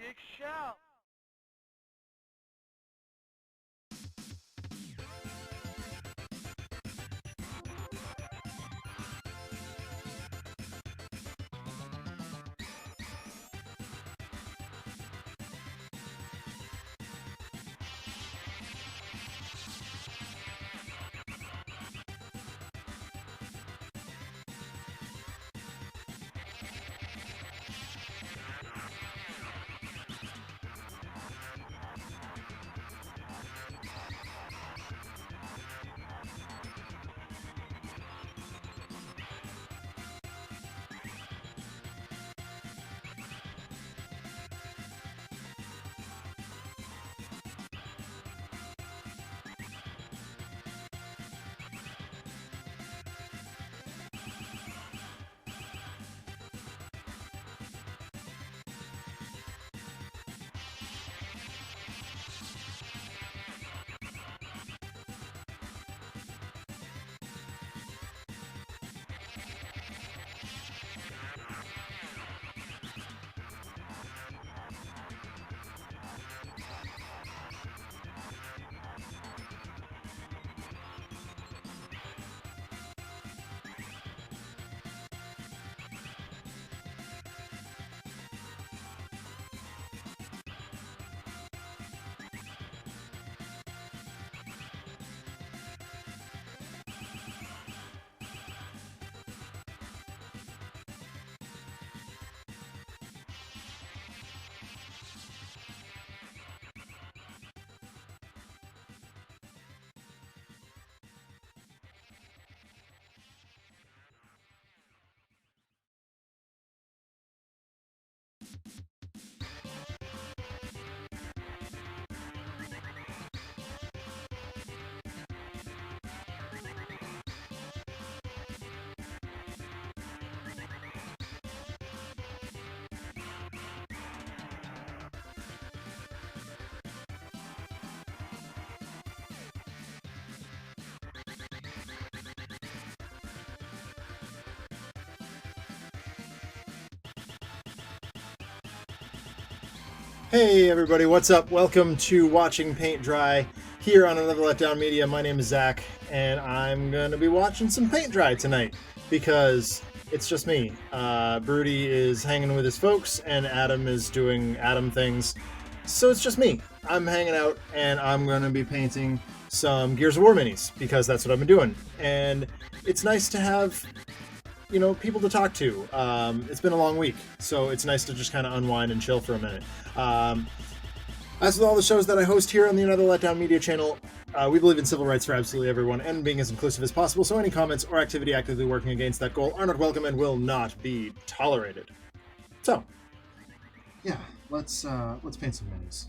Big shout. Hey everybody, what's up? Welcome to Watching Paint Dry here on Another Letdown Media. My name is Zach, and I'm going to be watching some paint dry tonight because it's just me. Broody is hanging with his folks, and Adam is doing Adam things. So it's just me. I'm hanging out, and I'm going to be painting some Gears of War minis because that's what I've been doing. And it's nice to have, you know, people to talk to. It's been a long week, so it's nice to just kind of unwind and chill for a minute. As with all the shows that I host here on the Another Letdown Media channel, we believe in civil rights for absolutely everyone and being as inclusive as possible, so any comments or activity actively working against that goal are not welcome and will not be tolerated. So, yeah, let's paint some minis.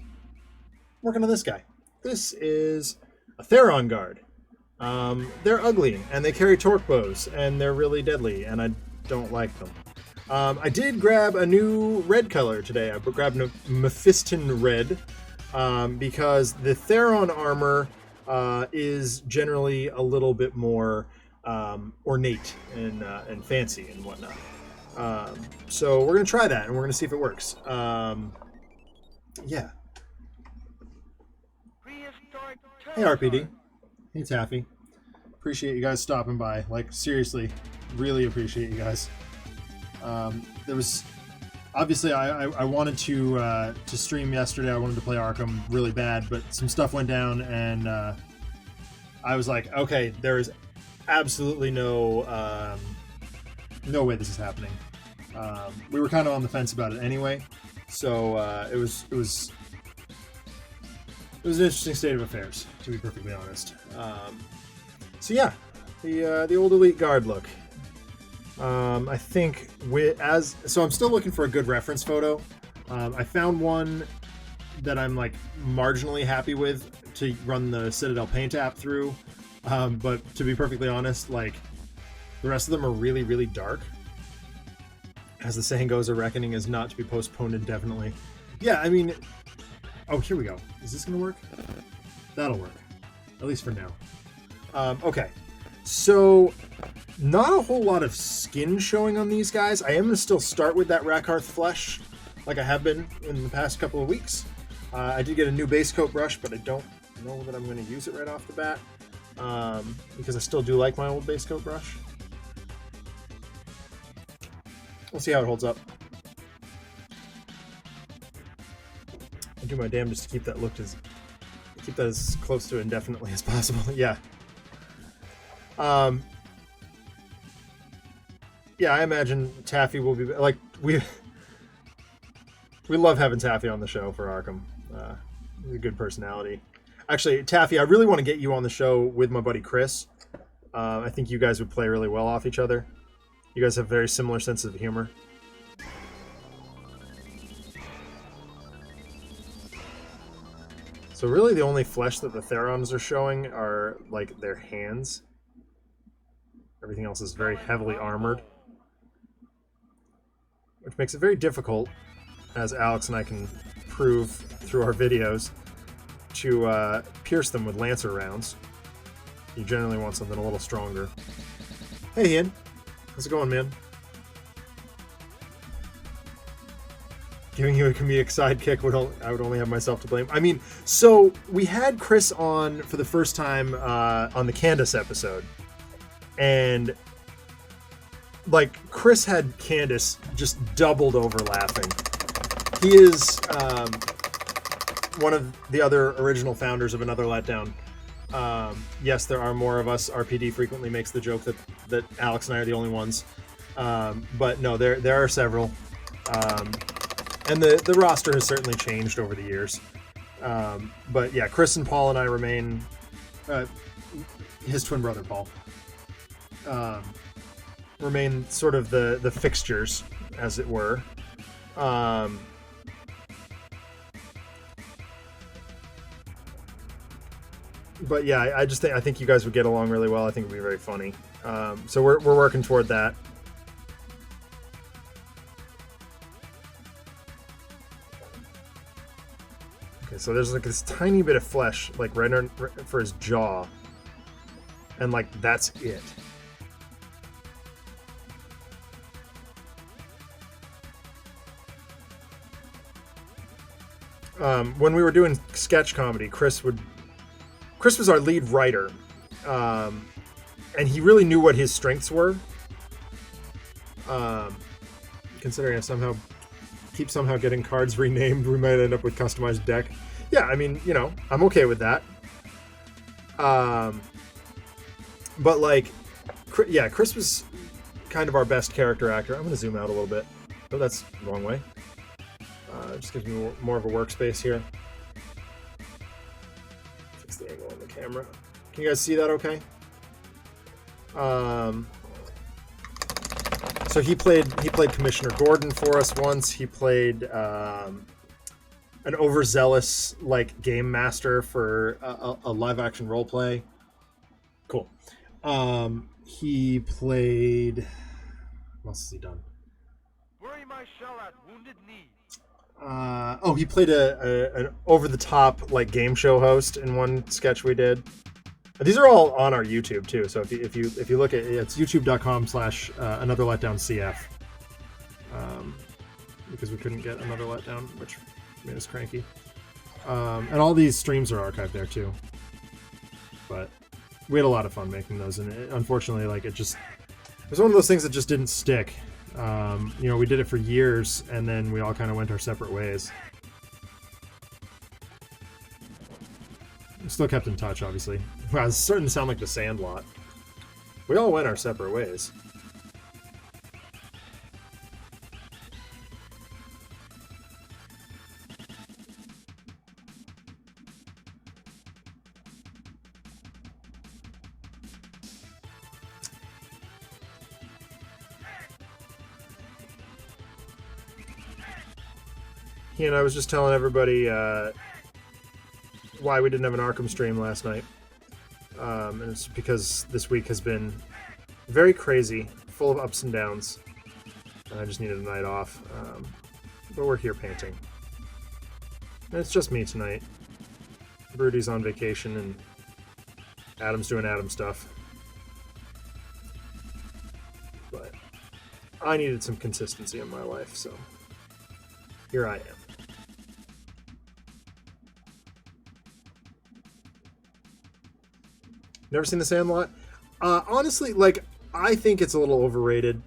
Working on this guy. This is a Theron Guard. They're ugly, and they carry torque bows, and they're really deadly, and I don't like them. I did grab a new red color today. I grabbed Mephiston Red, because the Theron armor is generally a little bit more ornate and fancy and whatnot. So we're going to try that, and we're going to see if it works. Yeah. Hey, RPD. Hey, Taffy. Appreciate you guys stopping by. Like, seriously, really appreciate you guys. There was obviously I wanted to stream yesterday. I wanted to play Arkham really bad, but some stuff went down, and I was like, okay, there is absolutely no way this is happening. We were kind of on the fence about it anyway, so it was an interesting state of affairs, to be perfectly honest. So yeah, the old Elite Guard look. I think so I'm still looking for a good reference photo. I found one that I'm like marginally happy with to run the Citadel Paint app through. But to be perfectly honest, like the rest of them are really, really dark. As the saying goes, a reckoning is not to be postponed indefinitely. Yeah, I mean, oh, here we go. Is this gonna work? That'll work, at least for now. Okay, so not a whole lot of skin showing on these guys. I am going to still start with that Rakarth flesh like I have been in the past couple of weeks. I did get a new base coat brush, but I don't know that I'm going to use it right off the bat because I still do like my old base coat brush. We'll see how it holds up. I'll do my damnedest to keep that as close to indefinitely as possible. Yeah. Yeah, I imagine Taffy will be like we love having Taffy on the show for Arkham. He's a good personality. Actually, Taffy, I really want to get you on the show with my buddy Chris. I think you guys would play really well off each other. You guys have very similar sense of humor. So really the only flesh that the Therons are showing are like their hands. Everything else is very heavily armored, which makes it very difficult, as Alex and I can prove through our videos, to pierce them with Lancer rounds. You generally want something a little stronger. Hey Ian, how's it going, man? Giving you a comedic sidekick I would only have myself to blame. I mean, so we had Chris on for the first time on the Candace episode, and like Chris had Candace just doubled over laughing. He is one of the other original founders of Another Letdown. Yes, there are more of us. RPD frequently makes the joke that Alex and I are the only ones, but no, there are several. And the roster has certainly changed over the years. But yeah, Chris and Paul and I remain... his twin brother, Paul. Remain sort of the fixtures, as it were. But yeah, I think you guys would get along really well. I think it would be very funny. So we're working toward that. So there's like this tiny bit of flesh, like right for his jaw, and like that's it. When we were doing sketch comedy, Chris was our lead writer, and he really knew what his strengths were. Considering I keep somehow getting cards renamed, we might end up with customized deck. Yeah, I mean, you know, I'm okay with that. But like, yeah, Chris was kind of our best character actor. I'm going to zoom out a little bit. Oh, that's the wrong way. Just gives me more of a workspace here. Fix the angle on the camera. Can you guys see that okay? So he played Commissioner Gordon for us once. He played an overzealous like game master for a live action role play. Cool. He played. What else has he done? Bury my shell at Wounded Knee. He played an over the top like game show host in one sketch we did. These are all on our YouTube too. So if you look at it, it's youtube.com/Another Letdown CF. Because we couldn't get Another Letdown, which made us cranky. And all these streams are archived there too. But we had a lot of fun making those, and unfortunately, like it was one of those things that just didn't stick. You know, we did it for years, and then we all kind of went our separate ways. We still kept in touch, obviously. Wow, it's starting to sound like The Sandlot. We all went our separate ways. And I was just telling everybody why we didn't have an Arkham stream last night. And it's because this week has been very crazy, full of ups and downs. And I just needed a night off. But we're here painting. And it's just me tonight. Brody's on vacation, and Adam's doing Adam stuff. But I needed some consistency in my life, so here I am. Never seen The Sandlot? Honestly, like, I think it's a little overrated.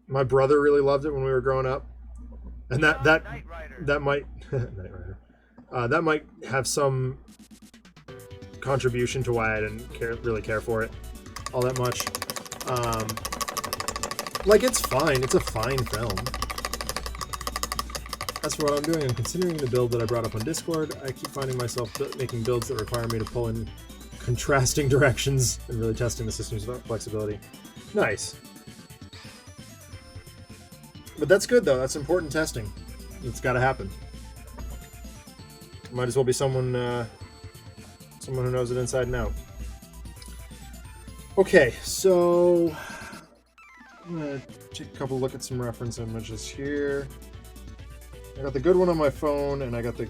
My brother really loved it when we were growing up, and that might Knight Rider. That might have some contribution to why I didn't really care for it all that much. Like, it's fine. It's a fine film. As for what I'm doing, I'm considering the build that I brought up on Discord. I keep finding myself making builds that require me to pull in contrasting directions and really testing the system's flexibility. Nice. But that's good, though. That's important testing. It's got to happen. Might as well be someone who knows it inside and out. Okay, so I'm going to take a couple look at some reference images here. I got the good one on my phone, and I got a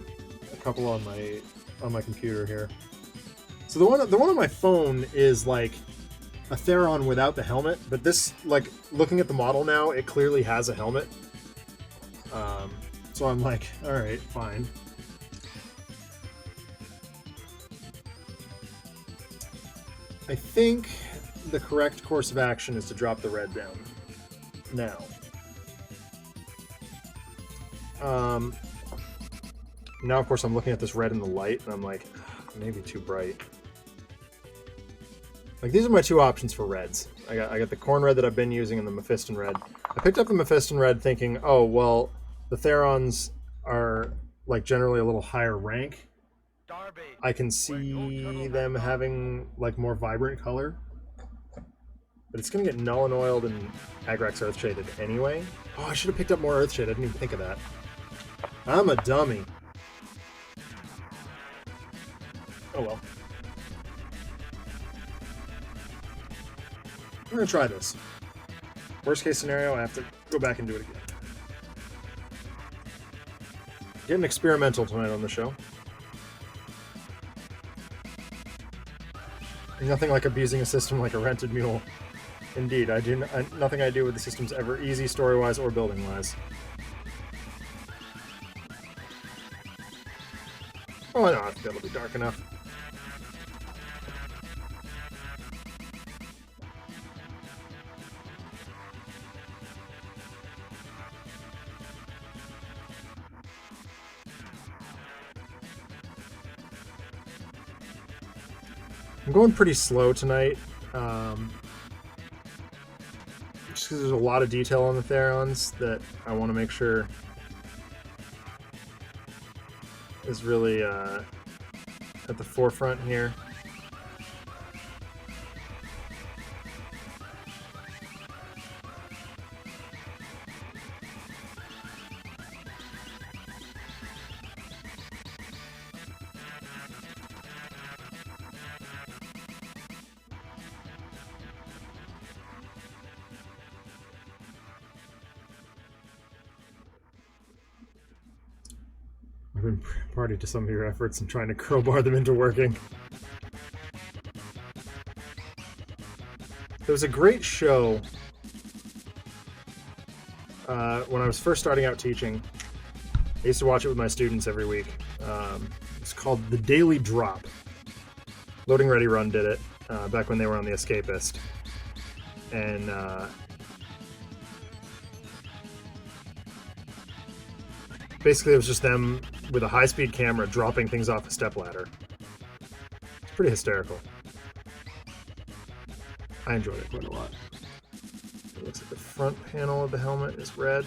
couple on my computer here. So the one on my phone is like a Theron without the helmet, but this, like, looking at the model now, it clearly has a helmet. So I'm like, all right, fine. I think the correct course of action is to drop the red down now. Now, of course, I'm looking at this red in the light, and I'm like, maybe too bright. Like, these are my two options for reds. I got the Khorne red that I've been using and the Mephiston red. I picked up the Mephiston red thinking, oh, well, the Therons are, like, generally a little higher rank. I can see them having, like, more vibrant color. But it's going to get Null and Oiled and Agrax Earthshaded anyway. Oh, I should have picked up more Earthshade. I didn't even think of that. I'm a dummy. Oh well. We're going to try this. Worst case scenario, I have to go back and do it again. Getting experimental tonight on the show. Nothing like abusing a system like a rented mule. Indeed, nothing I do with the system's ever easy story-wise or building-wise. Oh no, that'll be dark enough. I'm going pretty slow tonight, just because there's a lot of detail on the Therons that I want to make sure is really at the forefront here. I've been party to some of your efforts and trying to crowbar them into working. There was a great show when I was first starting out teaching. I used to watch it with my students every week. It's called The Daily Drop. Loading Ready Run did it back when they were on The Escapist. And basically it was just them with a high-speed camera dropping things off a stepladder. It's pretty hysterical. I enjoyed it quite a lot. It looks like the front panel of the helmet is red.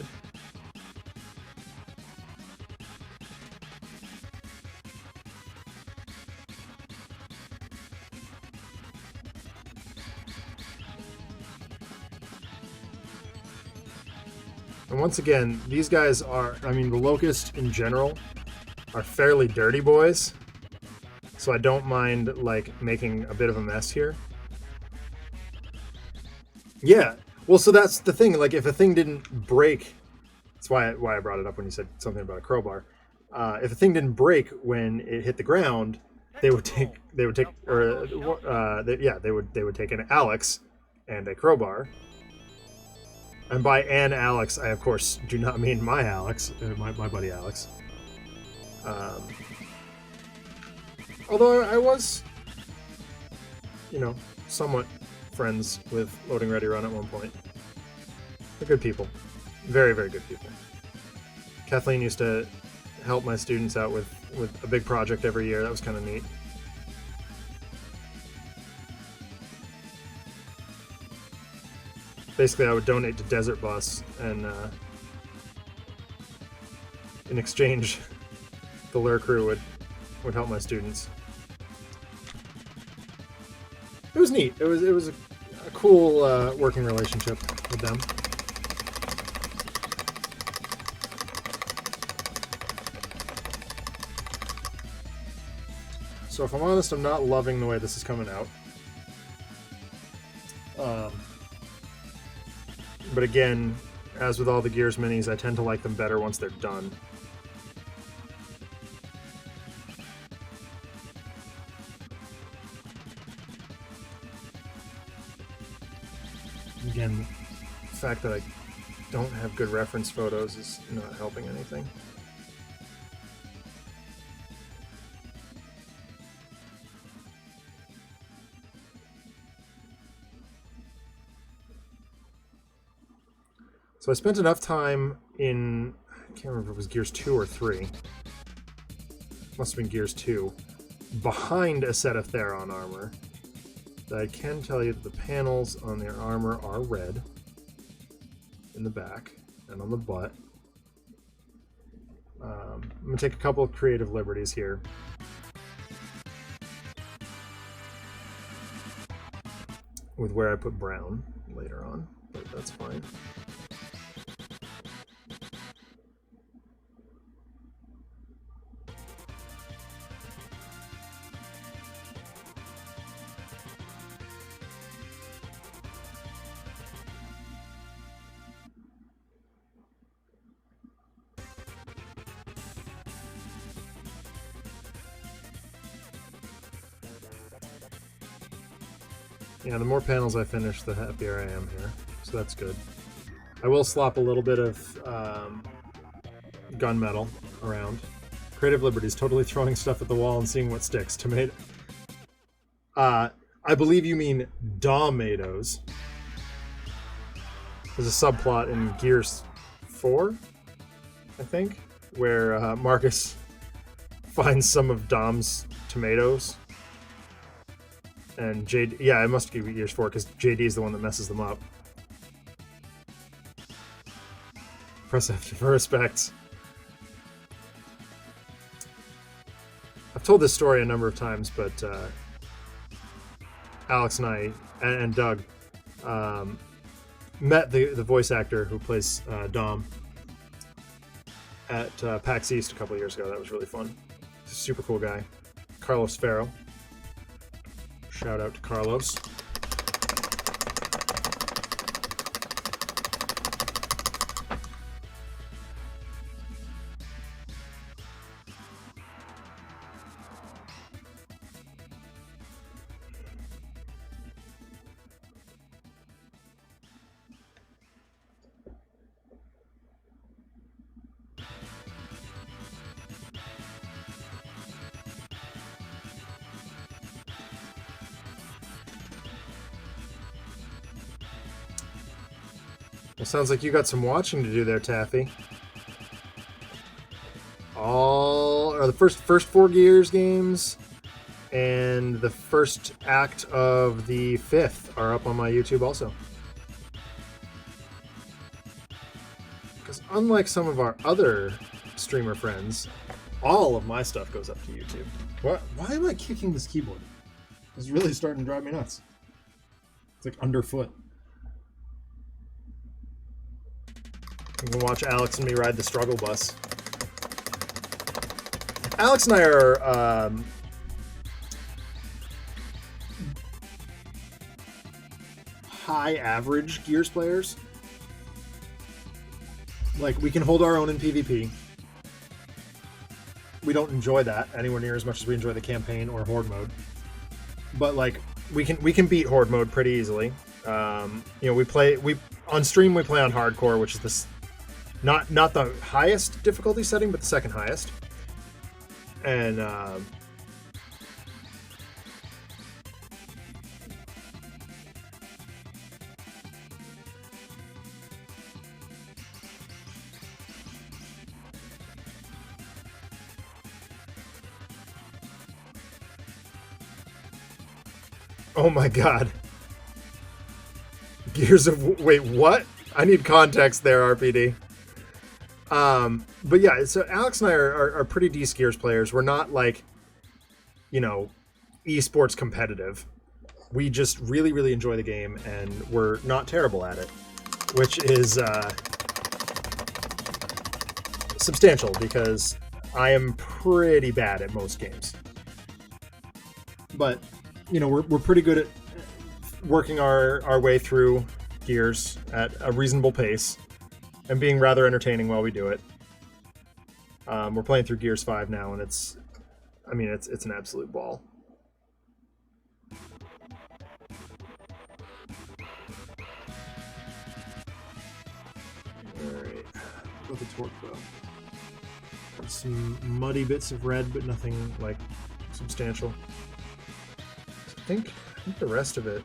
And once again, these guys are, I mean, the Locust in general are fairly dirty boys. So I don't mind, like, making a bit of a mess here. Yeah, well, so that's the thing. Like, if a thing didn't break, that's why I brought it up when you said something about a crowbar. If a thing didn't break when it hit the ground, they would take an Alex and a crowbar, And by an Alex, I of course do not mean my Alex, my buddy Alex. Although I was, somewhat friends with Loading Ready Run at one point. They're good people. Very, very good people. Kathleen used to help my students out with a big project every year. That was kind of neat. Basically, I would donate to Desert Bus, and in exchange, the Lure crew would help my students. It was neat. It was a cool working relationship with them. So if I'm honest, I'm not loving the way this is coming out. But again, as with all the Gears minis, I tend to like them better once they're done. Again, the fact that I don't have good reference photos is not helping anything. So I spent enough time in, I can't remember if it was Gears 2 or 3. Must have been Gears 2. Behind a set of Theron armor, that I can tell you that the panels on their armor are red in the back and on the butt. I'm going to take a couple of creative liberties here. With where I put brown later on, but that's fine. Yeah, the more panels I finish, the happier I am here, so that's good. I will slop a little bit of gunmetal around. Creative Liberties, totally throwing stuff at the wall and seeing what sticks. Tomato. I believe you mean Domatoes. There's a subplot in Gears 4, I think, where Marcus finds some of Dom's tomatoes. And JD, yeah, I must give you Gears 4 because JD is the one that messes them up. Press F for respect. I've told this story a number of times, but Alex and I and Doug met the voice actor who plays Dom at PAX East a couple of years ago. That was really fun. He's a super cool guy. Carlos Ferro. Shout out to Carlos. Well, sounds like you got some watching to do there, Taffy. The first 4 Gears games and the first act of the 5th are up on my YouTube also. Because unlike some of our other streamer friends, all of my stuff goes up to YouTube. Why am I kicking this keyboard? It's really starting to drive me nuts. It's like underfoot. You can watch Alex and me ride the struggle bus. Alex and I are high average Gears players. Like, we can hold our own in PvP. We don't enjoy that anywhere near as much as we enjoy the campaign or horde mode. But like, we can beat horde mode pretty easily. You know, we on stream we play on hardcore, which is this not the highest difficulty setting, but the second highest. And oh my god. Gears of... Wait, what? I need context there, RPD. But yeah, so Alex and I are pretty decent Gears players. We're not like, you know, esports competitive. We just really, really enjoy the game, and we're not terrible at it, which is substantial because I am pretty bad at most games. But, you know, we're pretty good at working our way through Gears at a reasonable pace and being rather entertaining while we do it. We're playing through Gears 5 now, and it's an absolute ball. Alright, with the torque bow. Some muddy bits of red, but nothing like substantial. I think the rest of it,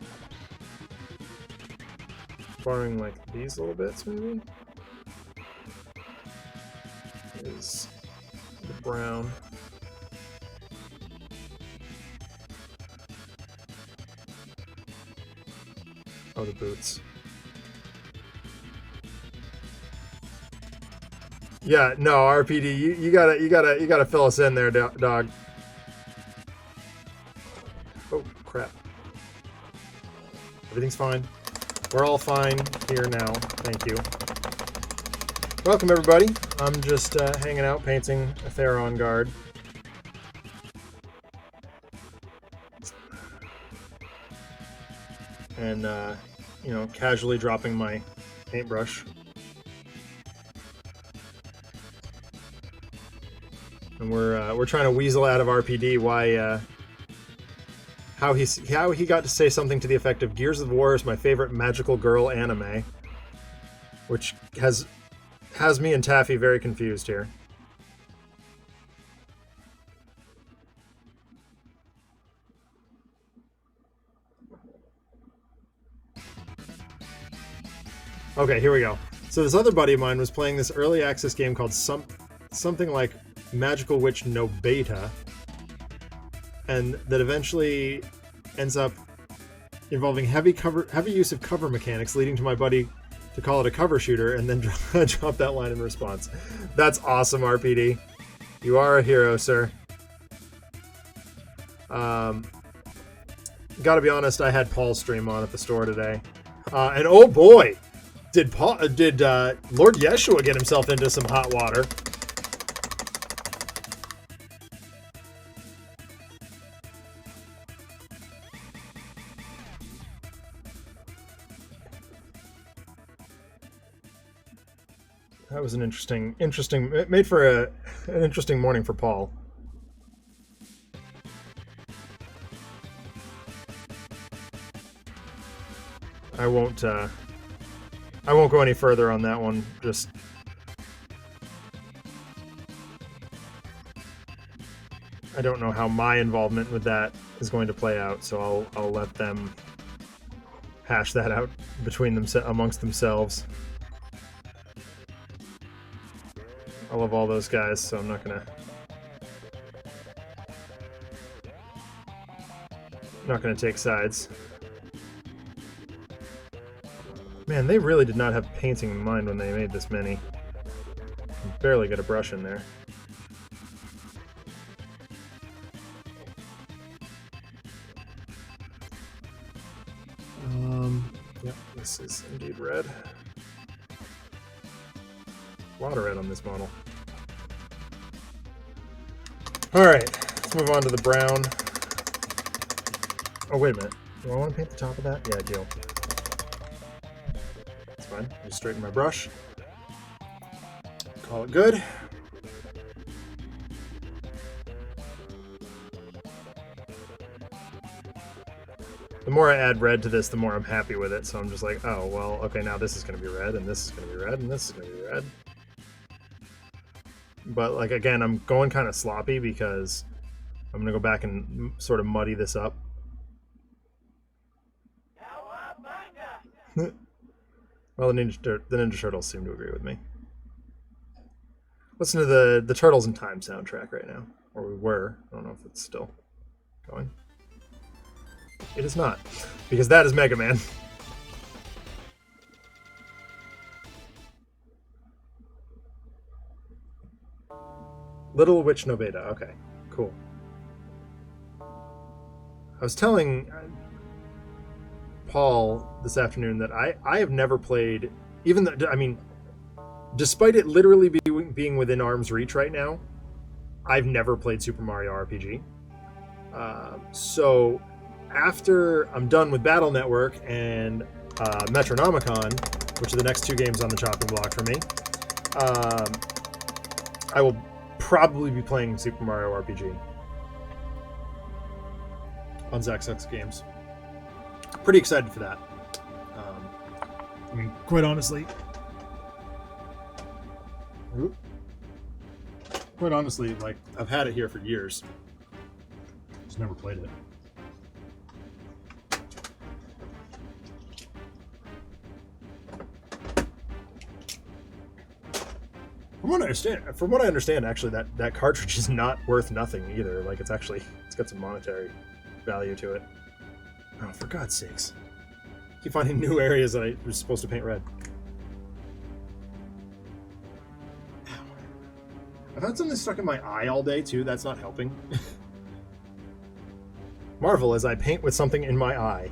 barring like these little bits maybe, is the brown. Oh, the boots. Yeah, no, RPD, you gotta fill us in there, dog. Oh crap! Everything's fine. We're all fine here now. Thank you. Welcome everybody. I'm just hanging out, painting a Theron guard. And you know, casually dropping my paintbrush. And we're trying to weasel out of RPD why how he got to say something to the effect of Gears of War is my favorite magical girl anime, which has me and Taffy very confused here. Okay, here we go. So this other buddy of mine was playing this early access game called something like Magical Witch No Beta, and that eventually ends up involving heavy use of cover mechanics, leading to my buddy to call it a cover shooter and then drop that line in response. That's awesome, RPD. You are a hero, sir. Gotta be honest, I had Paul's stream on at the store today, and oh boy, did Lord Yeshua get himself into some hot water. That was an interesting. It made for an interesting morning for Paul. I won't go any further on that one. Just I don't know how my involvement with that is going to play out, so I'll let them hash that out between amongst themselves. I love all those guys, so I'm not gonna take sides. Man, they really did not have painting in mind when they made this mini. Barely get a brush in there. Yep, this is indeed red. A lot of red on this model. Alright, let's move on to the brown. Oh, wait a minute. Do I want to paint the top of that? Yeah, I do. That's fine. Just straighten my brush. Call it good. The more I add red to this, the more I'm happy with it. So I'm just like, oh, well, okay, now this is going to be red, and this is going to be red, and this is going to be red. But, like, again, I'm going kind of sloppy because I'm going to go back and sort of muddy this up. Well, the Ninja Turtles seem to agree with me. Listen to the Turtles in Time soundtrack right now. Or we were. I don't know if it's still going. It is not. Because that is Mega Man. Little Witch Noveda. Okay, cool. I was telling Paul this afternoon that I have never played, even though, I mean, despite it literally being within arm's reach right now, I've never played Super Mario RPG. So after I'm done with Battle Network and Metronomicon, which are the next two games on the chopping block for me, I will probably be playing Super Mario RPG on ZaxX Games. Pretty excited for that. I mean, quite honestly, like, I've had it here for years. Just never played it. From what I understand, actually, that cartridge is not worth nothing either. Like, it's got some monetary value to it. Oh, for God's sakes. I keep finding new areas that I was supposed to paint red. I've had something stuck in my eye all day, too. That's not helping. Marvel as I paint with something in my eye.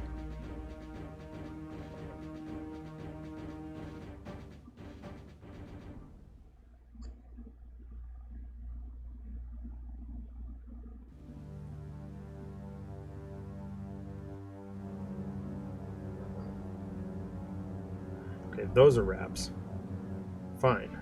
Okay, those are wraps. Fine.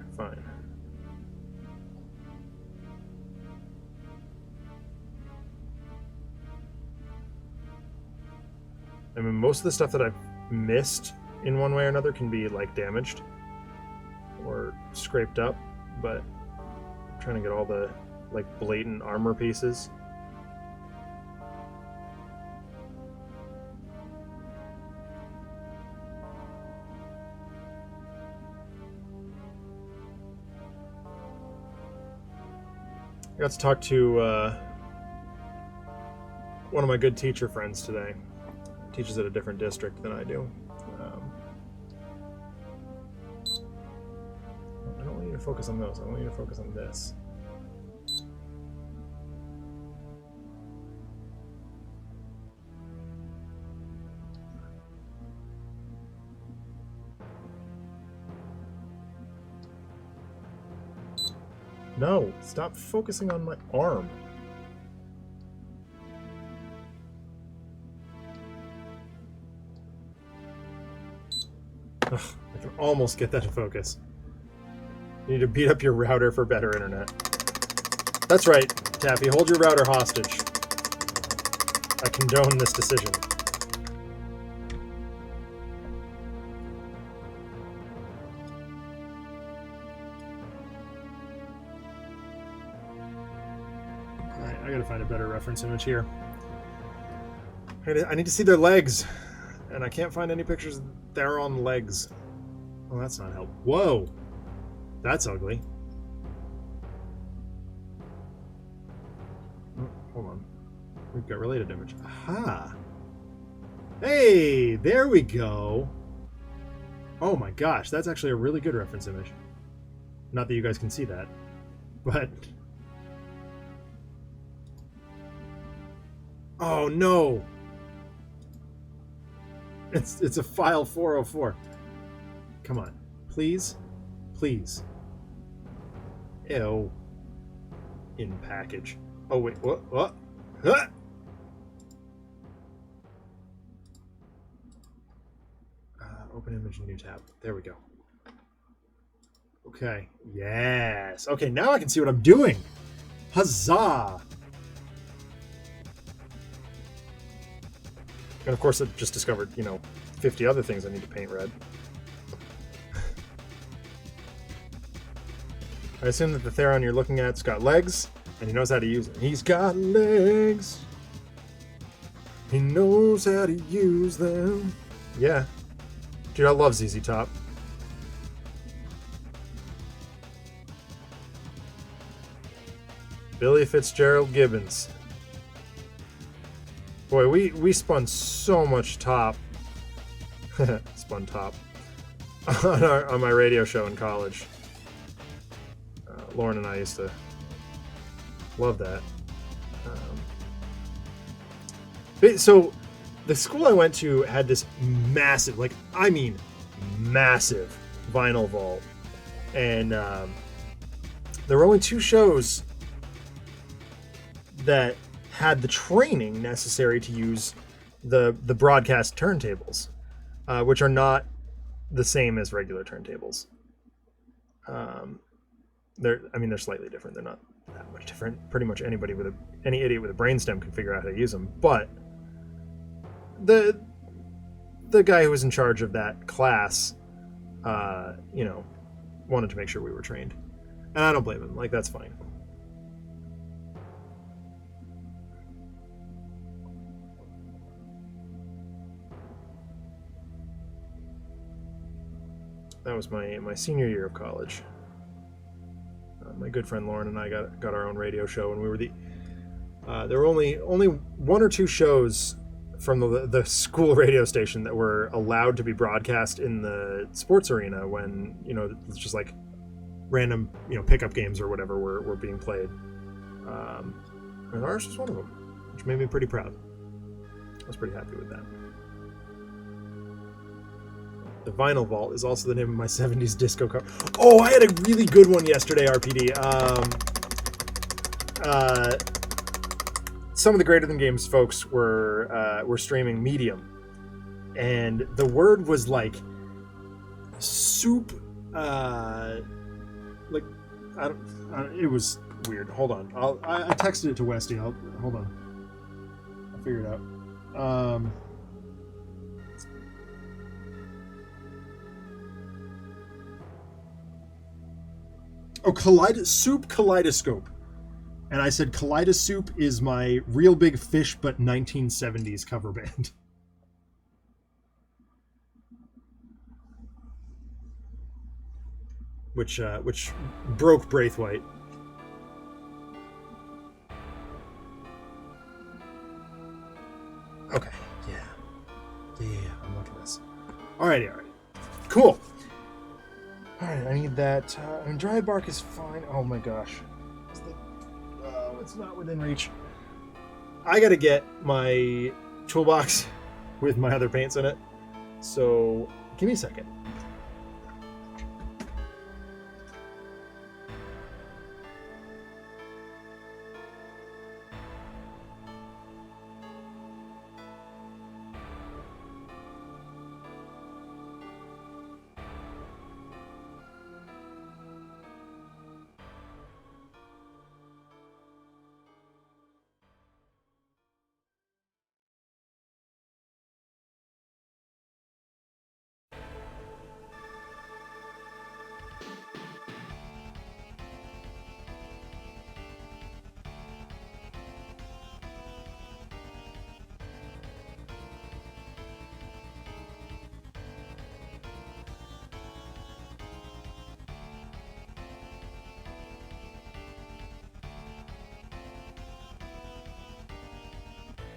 I mean, most of the stuff that I've missed in one way or another can be, like, damaged or scraped up, but I'm trying to get all the, like, blatant armor pieces. I got to talk to one of my good teacher friends today. Teaches at a different district than I do. I don't want you to focus on those. I want you to focus on this. No, stop focusing on my arm. Ugh, I can almost get that to focus. You need to beat up your router for better internet. That's right, Taffy. Hold your router hostage. I condone this decision. Alright, I gotta find a better reference image here. I need to see their legs. And I can't find any pictures there on legs. Well, that's not helpful. Whoa! That's ugly. Oh, hold on. We've got related image. Aha! Hey! There we go! Oh my gosh, that's actually a really good reference image. Not that you guys can see that, but... Oh no! It's a file 404. Come on. Please? Please. Ew. In package. Oh, wait. What? Huh? Open image, new tab. There we go. Okay. Yes. Okay, now I can see what I'm doing. Huzzah! And of course, I just discovered, 50 other things I need to paint red. I assume that the Theron you're looking at's got legs, and he knows how to use them. He's got legs. He knows how to use them. Yeah. Dude, I love ZZ Top. Billy Fitzgerald Gibbons. Boy, we spun so much top. Spun top. on my radio show in college. Lauren and I used to love that. So the school I went to had this massive, massive vinyl vault. And there were only 2 shows that had the training necessary to use the broadcast turntables, which are not the same as regular turntables. They're slightly different. They're not that much different. Pretty much any idiot with a brainstem can figure out how to use them. But the guy who was in charge of that class, wanted to make sure we were trained, and I don't blame him. That's fine. That was my senior year of college. My good friend Lauren and I got our own radio show, and we were there were only 1 or 2 shows from the school radio station that were allowed to be broadcast in the sports arena when it's just random pickup games or whatever were being played. And ours was one of them, which made me pretty proud. I was pretty happy with that. The Vinyl Vault is also the name of my 70s disco car. Oh, I had a really good one yesterday, RPD. Some of the Greater Than Games folks were streaming Medium, and the word was soup. It was weird. Hold on, I texted it to Westy. Hold on. I'll figure it out. Soup Kaleidoscope. And I said Kaleidosoup is my Real Big Fish but 1970s cover band. Which broke Braithwaite. Okay. Yeah, I'm liking this. Alrighty. Cool. Alright, I need that. Dry bark is fine. Oh my gosh. It's not within reach. I gotta get my toolbox with my other paints in it. So, give me a second.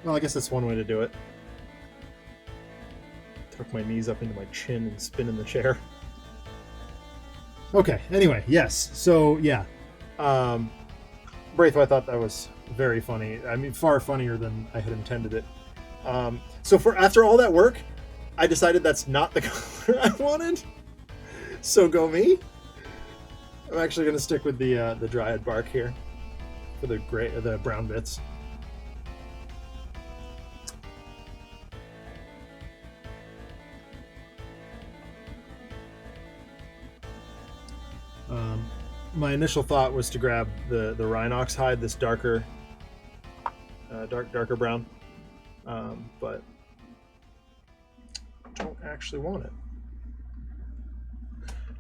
Well, I guess that's one way to do it. Tuck my knees up into my chin and spin in the chair. Okay, anyway, yes. So, yeah. Braithwaite, I thought that was very funny. I mean, far funnier than I had intended it. So after all that work, I decided that's not the color I wanted. So go me. I'm actually going to stick with the dryad bark here for the brown bits. My initial thought was to grab the Rhinox hide, this darker brown, but actually want it.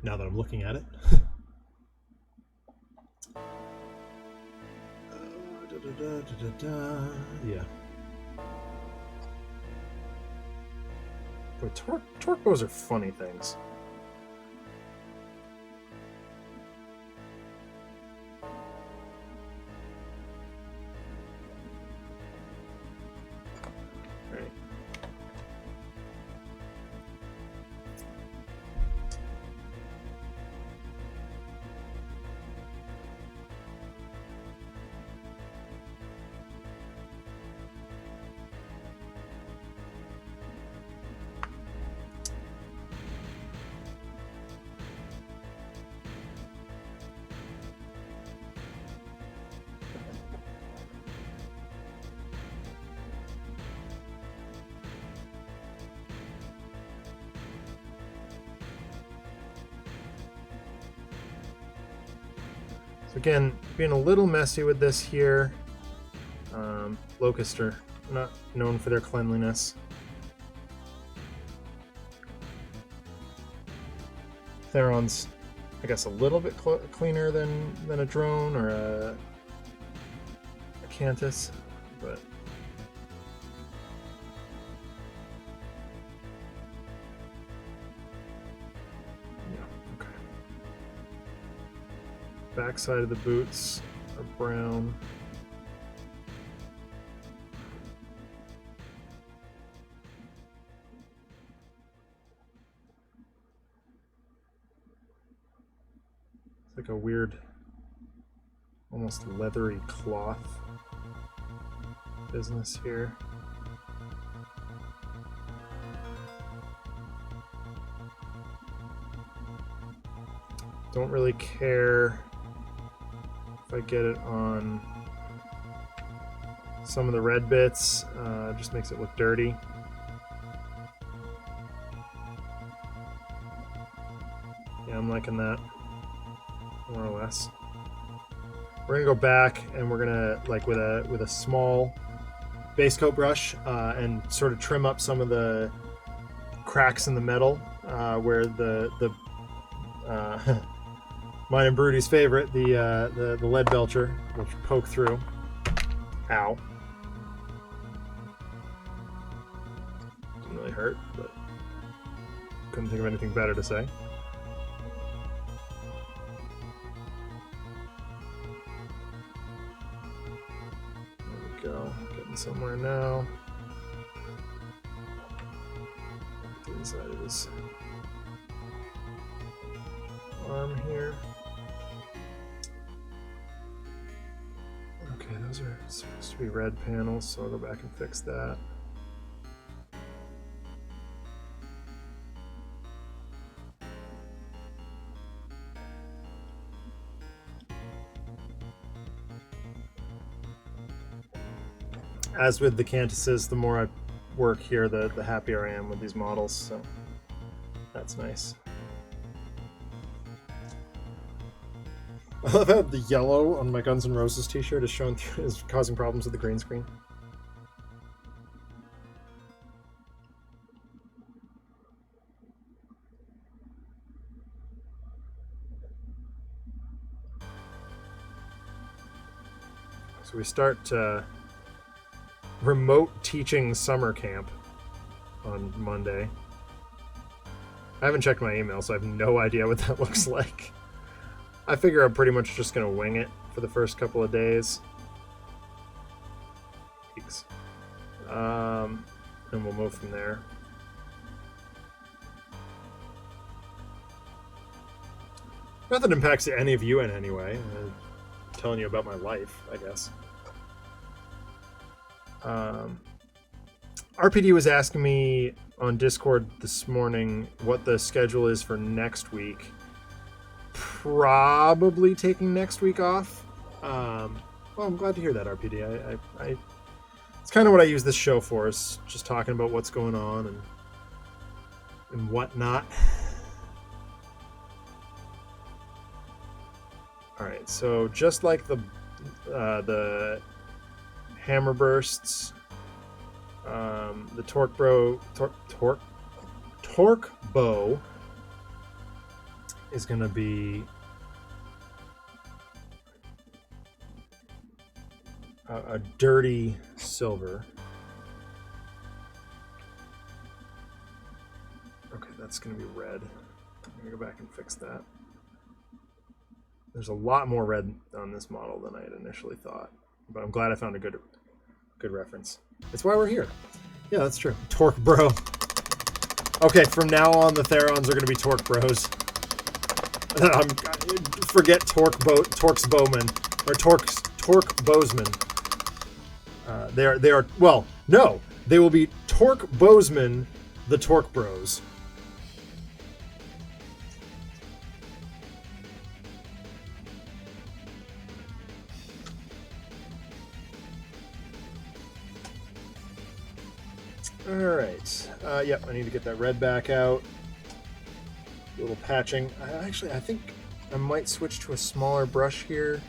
Now that I'm looking at it. Yeah. But torque bows are funny things. Right. So again, being a little messy with this here. Locust are not known for their cleanliness. Theron's, I guess, a little bit cleaner than a drone or a Cantus, but yeah, okay. Backside of the boots are brown. It's like a weird, almost leathery cloth business here. Don't really care if I get it on some of the red bits. It just makes it look dirty. Yeah, I'm liking that, more or less. We're gonna go back and we're gonna, like, with a small base coat brush and sort of trim up some of the cracks in the metal where the mine and Brody's favorite, the lead belcher, will poke through. Ow. Didn't really hurt, but couldn't think of anything better to say. Go, getting somewhere now. The inside of his arm here. Okay, those are supposed to be red panels, so I'll go back and fix that. As with the Cantuses, the more I work here, the happier I am with these models, so that's nice. I love how the yellow on my Guns N' Roses t-shirt is showing through, is causing problems with the green screen. So we start remote teaching summer camp on Monday. I haven't checked my email, so I have no idea what that looks like. I figure I'm pretty much just going to wing it for the first couple of days. Weeks. And we'll move from there. Not that it impacts any of you in any way. I'm telling you about my life, I guess. RPD was asking me on Discord this morning what the schedule is for next week. Probably taking next week off. Well, I'm glad to hear that, RPD. It's kind of what I use this show for, is just talking about what's going on and whatnot. All right, so just like the hammer bursts, the torque torque bow is going to be a dirty silver. Okay, that's going to be red. I'm going to go back and fix that. There's a lot more red on this model than I had initially thought, but I'm glad I found a good reference. That's why we're here. Yeah, that's true. Torque bro. Okay, from now on, the Therons are going to be torque bros. Forget Torque's bowman or torque bowsman. They are well, no, they will be torque bowsman, the torque bros. All right. Yep, I need to get that red back out. A little patching. I think I might switch to a smaller brush here.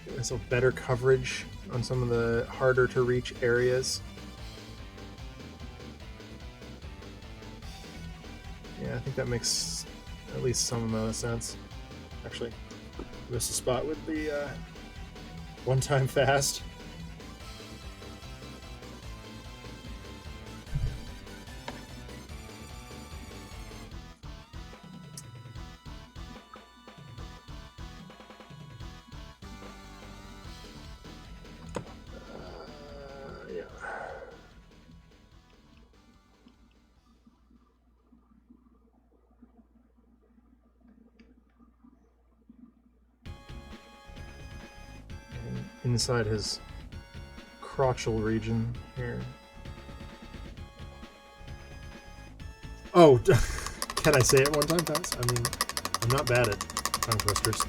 Give myself better coverage on some of the harder to reach areas. Yeah, I think that makes at least some amount of sense. Actually, miss a spot with the one-time fast. Inside his crotchal region here. Oh, can I say it one time fast? I mean, I'm not bad at tongue twisters.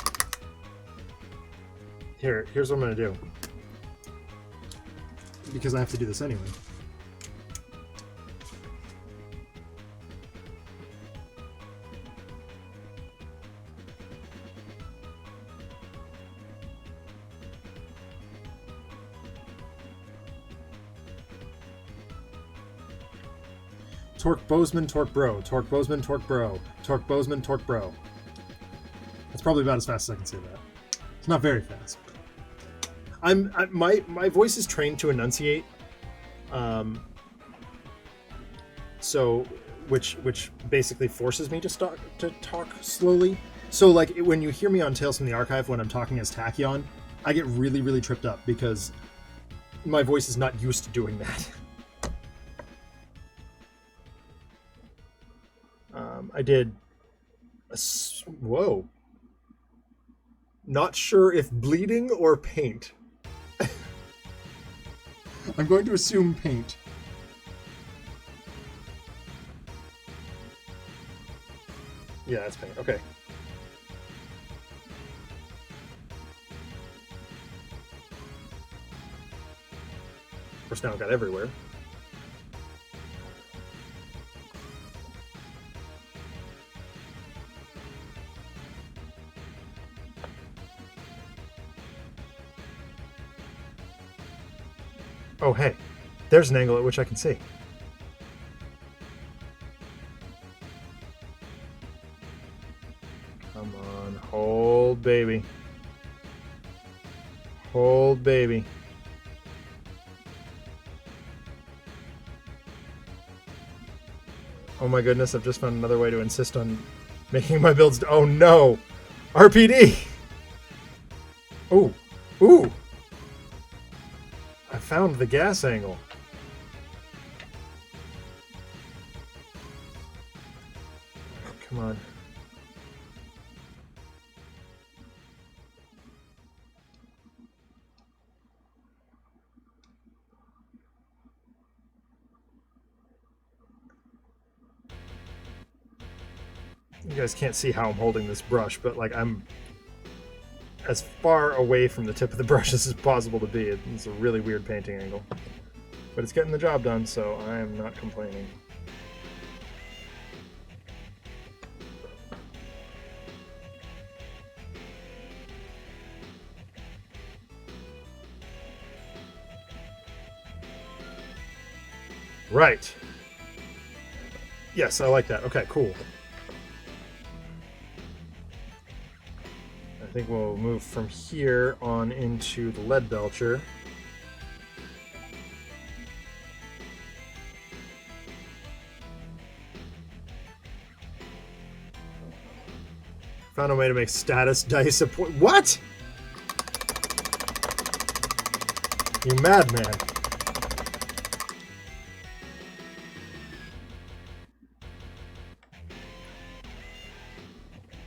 Here's what I'm gonna do. Because I have to do this anyway. Torque Bozeman, Torque Bro. Torque Bozeman, Torque Bro. Torque Bozeman, Torque Bro. That's probably about as fast as I can say that. It's not very fast. My voice is trained to enunciate, so which basically forces me to talk slowly. So like when you hear me on Tales from the Archive when I'm talking as Tachyon, I get really tripped up because my voice is not used to doing that. I did whoa. Not sure if bleeding or paint. I'm going to assume paint. Yeah, that's paint. Okay. Of course, now it got everywhere. Oh, hey, there's an angle at which I can see. Come on, hold, baby. Hold, baby. Oh my goodness, I've just found another way to insist on making my builds. Oh no! RPD! Ooh. Ooh! I found the gas angle. Come on. You guys can't see how I'm holding this brush, but like I'm as far away from the tip of the brush as possible to be. It's a really weird painting angle. But it's getting the job done, so I am not complaining. Right. Yes, I like that. Okay, cool. I think we'll move from here on into the lead belcher. Found a way to make status dice a point. What? You madman.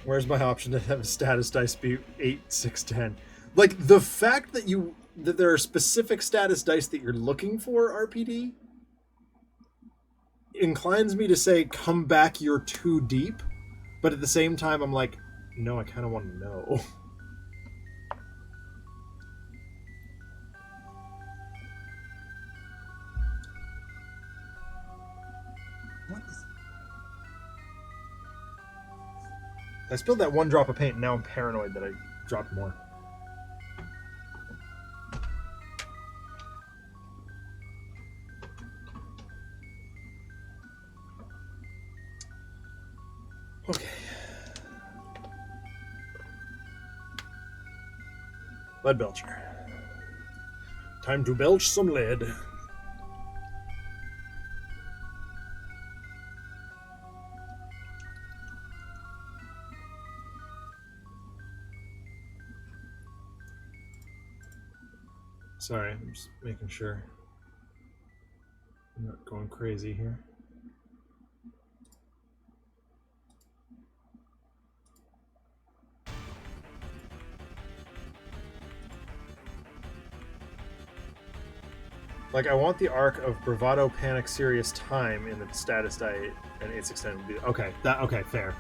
Where's my option to have a status dice be 8, 6, 10? Like, the fact that there are specific status dice that you're looking for, RPD, inclines me to say, come back, you're too deep. But at the same time, I'm like, no, I kind of want to know. What is... I spilled that one drop of paint, and now I'm paranoid that I dropped more. Okay. Lead belcher. Time to belch some lead. Sorry, I'm just making sure I'm not going crazy here. Like, I want the arc of Bravado, Panic, Serious Time in the status die, and 8/6/10 would be okay. Okay, fair.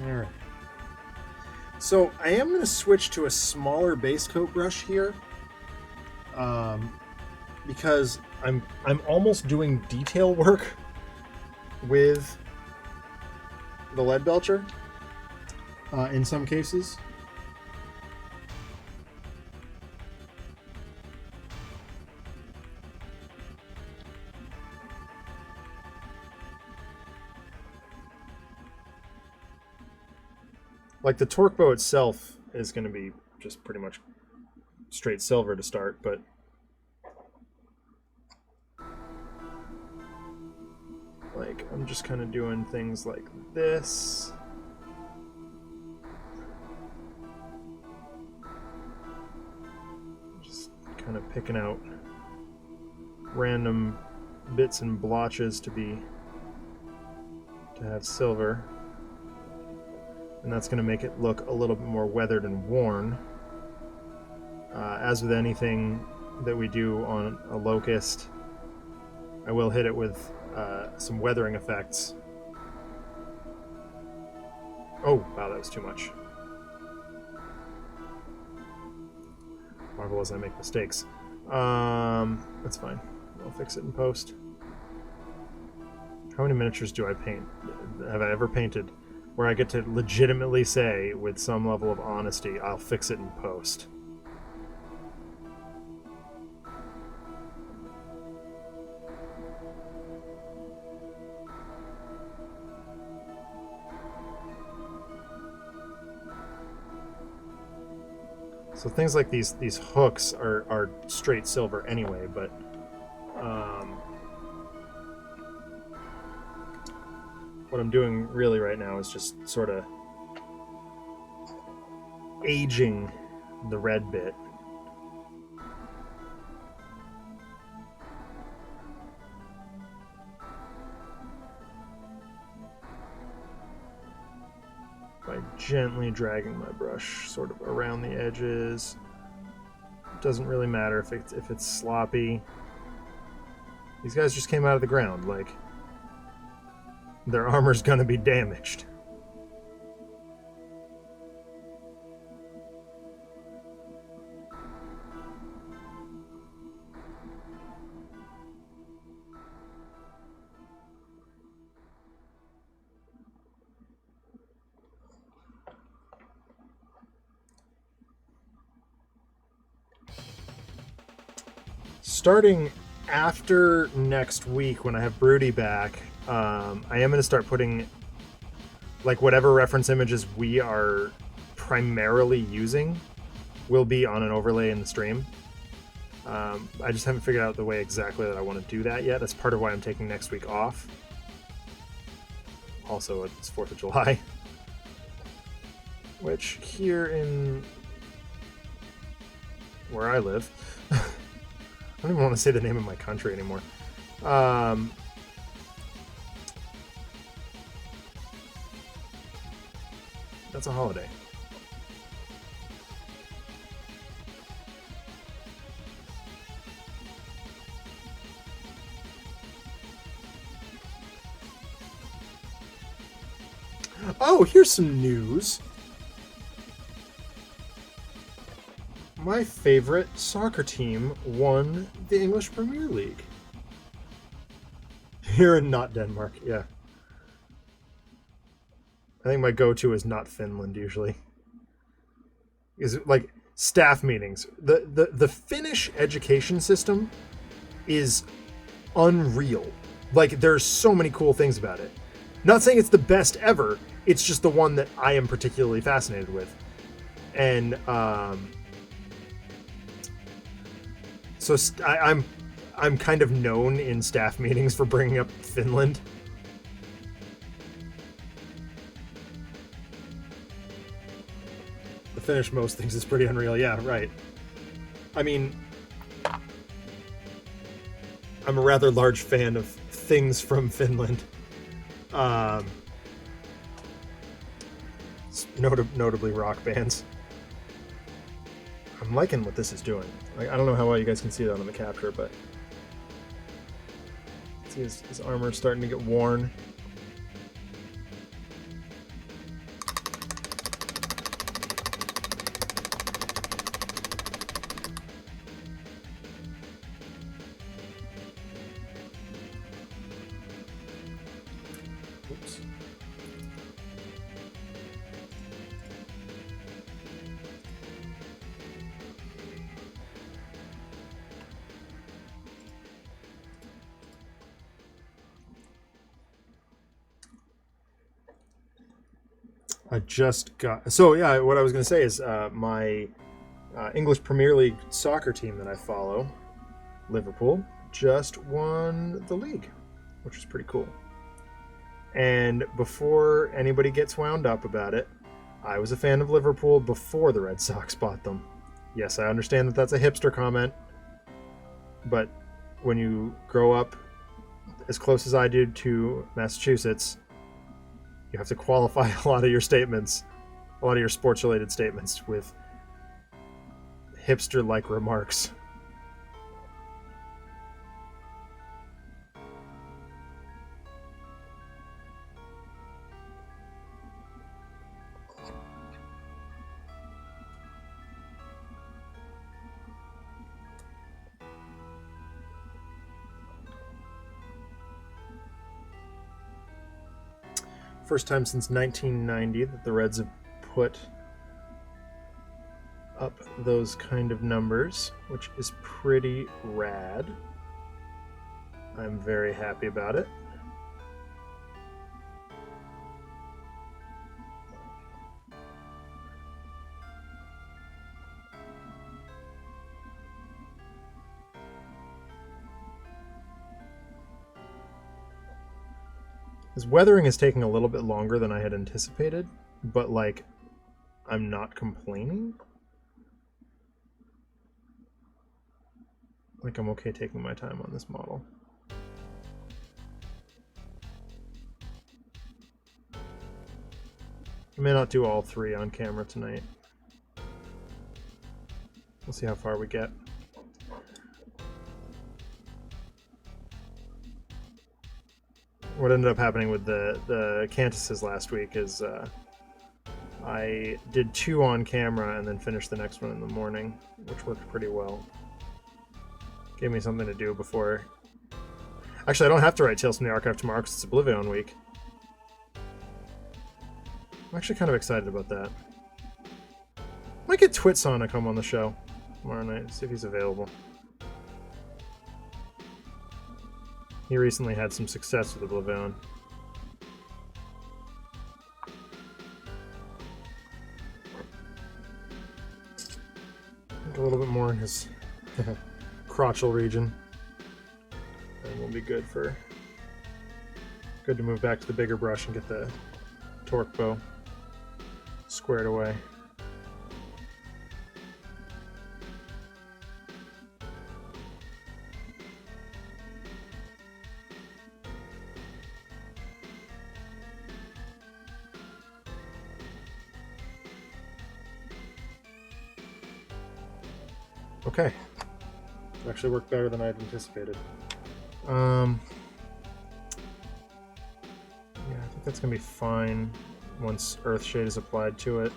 Alright. So I am going to switch to a smaller base coat brush here, because I'm almost doing detail work with the lead belcher in some cases. Like, the torque bow itself is going to be just pretty much straight silver to start, but like, I'm just kind of doing things like this. Just kind of picking out random bits and blotches to have silver. And that's going to make it look a little bit more weathered and worn. As with anything that we do on a Locust, I will hit it with some weathering effects. Oh, wow, that was too much. Marvel as I make mistakes. That's fine. I'll fix it in post. How many miniatures do I paint? Have I ever painted where I get to legitimately say, with some level of honesty, I'll fix it in post? So things like these hooks are straight silver anyway, but what I'm doing really right now is just sort of aging the red bit. By gently dragging my brush sort of around the edges. It doesn't really matter if it's sloppy. These guys just came out of the ground, like, their armor's gonna be damaged. Starting after next week, when I have Broody back, I am going to start putting like whatever reference images we are primarily using will be on an overlay in the stream. I just haven't figured out the way exactly that I want to do that yet. That's part of why I'm taking next week off. Also, it's 4th of July. Which, here in where I live, I don't even want to say the name of my country anymore. That's a holiday. Oh, here's some news. My favorite soccer team won the English Premier League. Here in not Denmark, yeah. I think my go-to is not Finland usually. Is it like staff meetings? The Finnish education system is unreal. Like there's so many cool things about it. Not saying it's the best ever. It's just the one that I am particularly fascinated with. And so I'm kind of known in staff meetings for bringing up Finland. The Finnish most things is pretty unreal. Yeah, right. I mean, I'm a rather large fan of things from Finland. Notably rock bands. I'm liking what this is doing. I don't know how well you guys can see that on the capture, but see his armor's starting to get worn. Oops. I just got... So, yeah, what I was going to say is my English Premier League soccer team that I follow, Liverpool, just won the league, which is pretty cool. And before anybody gets wound up about it, I was a fan of Liverpool before the Red Sox bought them. Yes, I understand that that's a hipster comment, but when you grow up as close as I did to Massachusetts, you have to qualify a lot of your statements, a lot of your sports-related statements with hipster-like remarks. First time since 1990 that the Reds have put up those kind of numbers, which is pretty rad. I'm very happy about it. His weathering is taking a little bit longer than I had anticipated, but like, I'm not complaining. Like, I'm okay taking my time on this model. I may not do all three on camera tonight. We'll see how far we get. what ended up happening with the Cantuses last week is I did 2 on camera and then finished the next one in the morning, which worked pretty well. Gave me something to do before. Actually, I don't have to write Tales from the Archive tomorrow because it's Oblivion week. I'm actually kind of excited about that. Might get Twitson to come on the show tomorrow night, see if he's available. He recently had some success with Oblivion. A little bit more in his crotchal region. And we'll be good to move back to the bigger brush and get the torque bow squared away. Okay. It actually worked better than I'd anticipated. Yeah, I think that's gonna be fine once Earthshade is applied to it.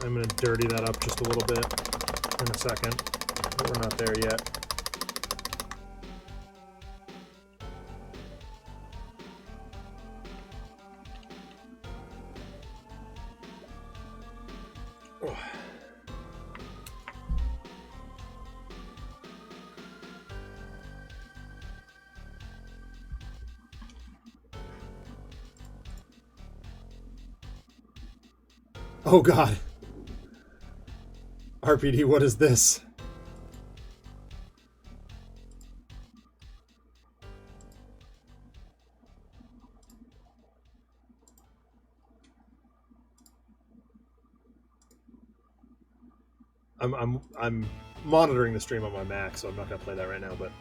I'm gonna dirty that up just a little bit in a second, but we're not there yet. Oh god. RPD, what is this? I'm monitoring the stream on my Mac, so I'm not gonna play that right now, but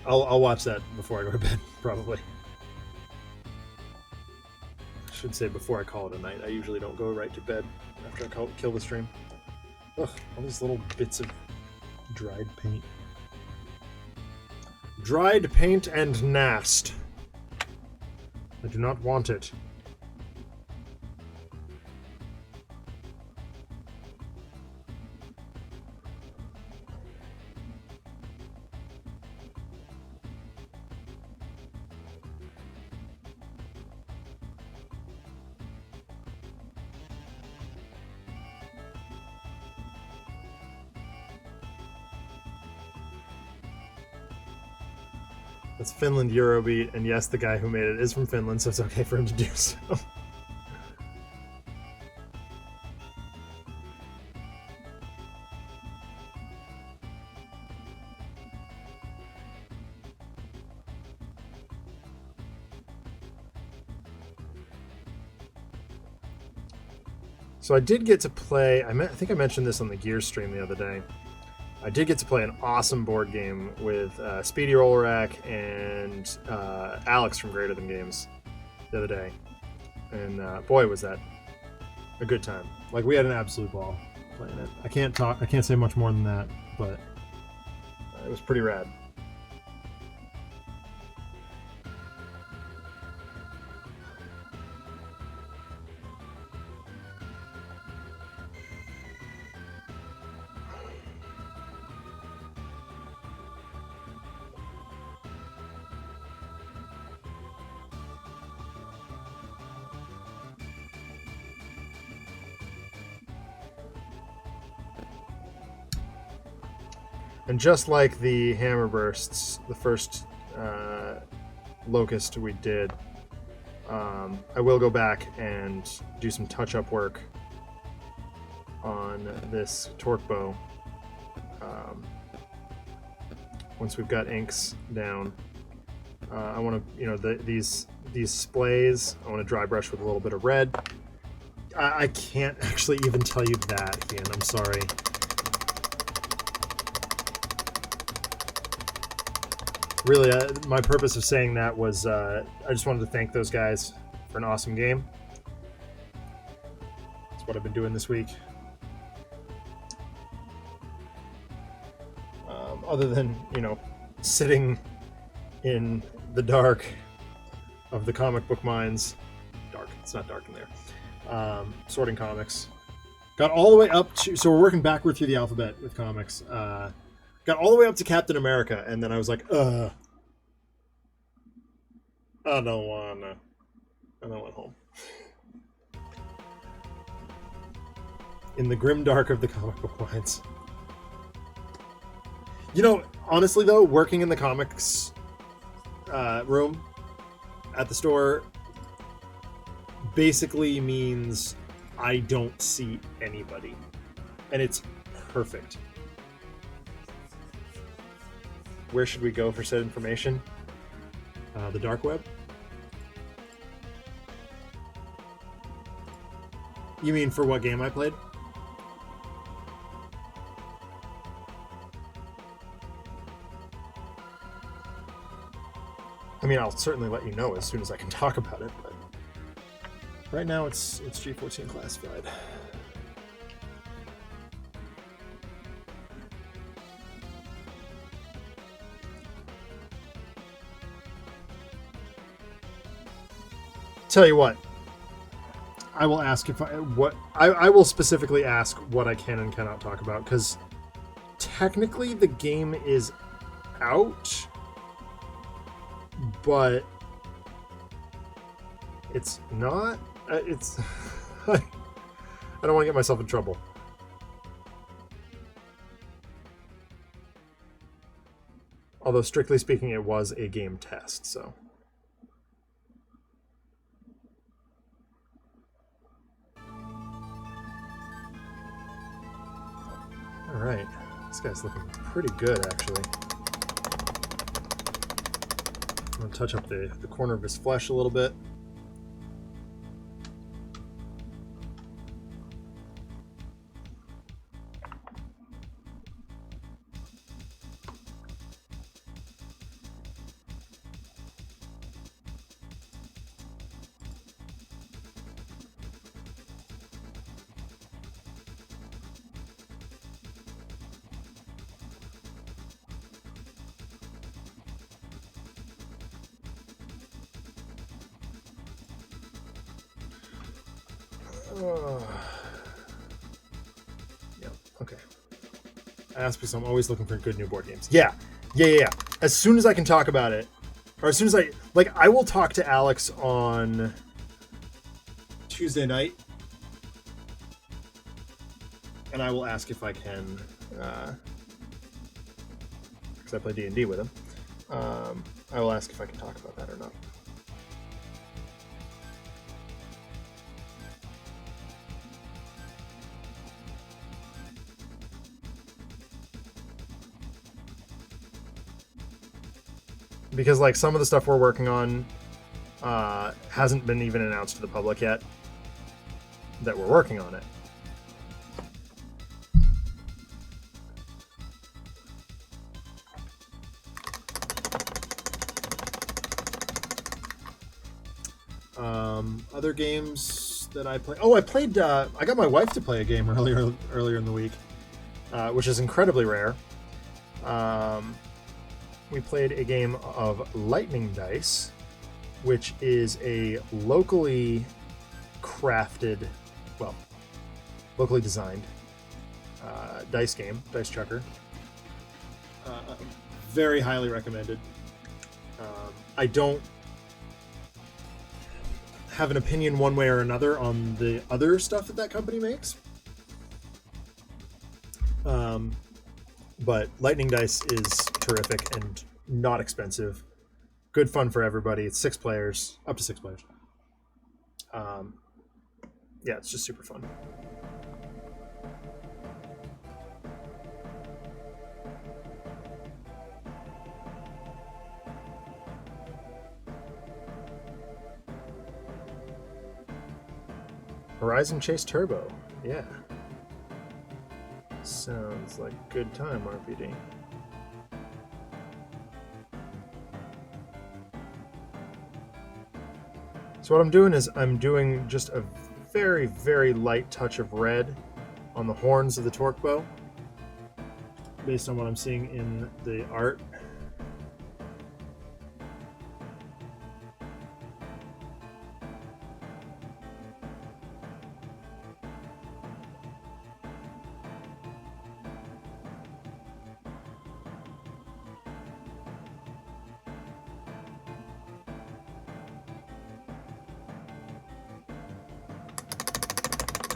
I'll watch that before I go to bed, probably. I should say before I call it a night. I usually don't go right to bed after I kill the stream. Ugh, all these little bits of dried paint. Dried paint and nast. I do not want it. That's Finland Eurobeat, and yes, the guy who made it is from Finland, so it's okay for him to do so. So I did get to play, I think I mentioned this on the Gears stream the other day. I did get to play an awesome board game with Speedy Rollerak and Alex from Greater Than Games the other day. And boy, was that a good time. Like, we had an absolute ball playing it. I can't say much more than that, but it was pretty rad. And just like the Hammer Bursts, the first Locust we did, I will go back and do some touch-up work on this torque bow. Once we've got inks down, I want to, these splays, I want to dry brush with a little bit of red. I can't actually even tell you that, Ian. I'm sorry. Really, my purpose of saying that was I just wanted to thank those guys for an awesome game. That's what I've been doing this week. Other than, sitting in the dark of the comic book mines. Dark. It's not dark in there. Sorting comics. Got all the way up to... So we're working backward through the alphabet with comics. Got all the way up to Captain America, and then I was like, I don't want home. In the grim dark of the comic book mines. You know, honestly though, working in the comics room at the store basically means I don't see anybody. And it's perfect. Where should we go for said information? The dark web? You mean for what game I played? I mean, I'll certainly let you know as soon as I can talk about it, but right now it's G14 classified. Tell you what, I will ask if I will specifically ask what I can and cannot talk about, because technically the game is out, but it's not. It's I don't want to get myself in trouble. Although strictly speaking, it was a game test, so. All right, this guy's looking pretty good, actually. I'm gonna touch up the corner of his flesh a little bit. Yeah, okay. I asked because I'm always looking for good new board games. Yeah. As soon as I can talk about it, or as soon as I will talk to Alex on Tuesday night, and I will ask if I can, because I play D&D with him. I will ask if I can talk about that or not. Because like some of the stuff we're working on hasn't been even announced to the public yet that we're working on it. Other games that I play. Oh, I played. I got my wife to play a game earlier in the week, which is incredibly rare. We played a game of Lightning Dice, which is a locally crafted, well, locally designed dice game, dice chucker. Very highly recommended. I don't have an opinion one way or another on the other stuff that company makes. But Lightning Dice is terrific and not expensive. Good fun for everybody. It's 6 players, up to 6 players. Yeah, it's just super fun. Horizon Chase Turbo, yeah. Sounds like a good time, RPD. So what I'm doing is I'm doing just a very, very light touch of red on the horns of the torque bow, based on what I'm seeing in the art.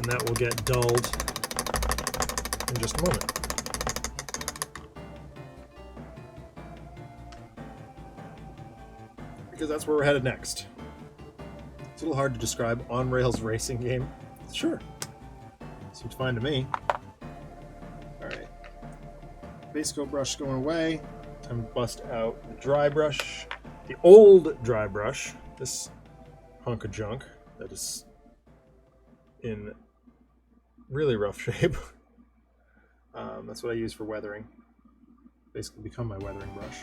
and that will get dulled in just a moment. Because that's where we're headed next. It's a little hard to describe on-rails racing game. Sure. Seems fine to me. Alright. Base coat brush going away. Time to bust out the dry brush. The old dry brush. This hunk of junk that is in really rough shape. That's what I use for weathering. Basically become my weathering brush.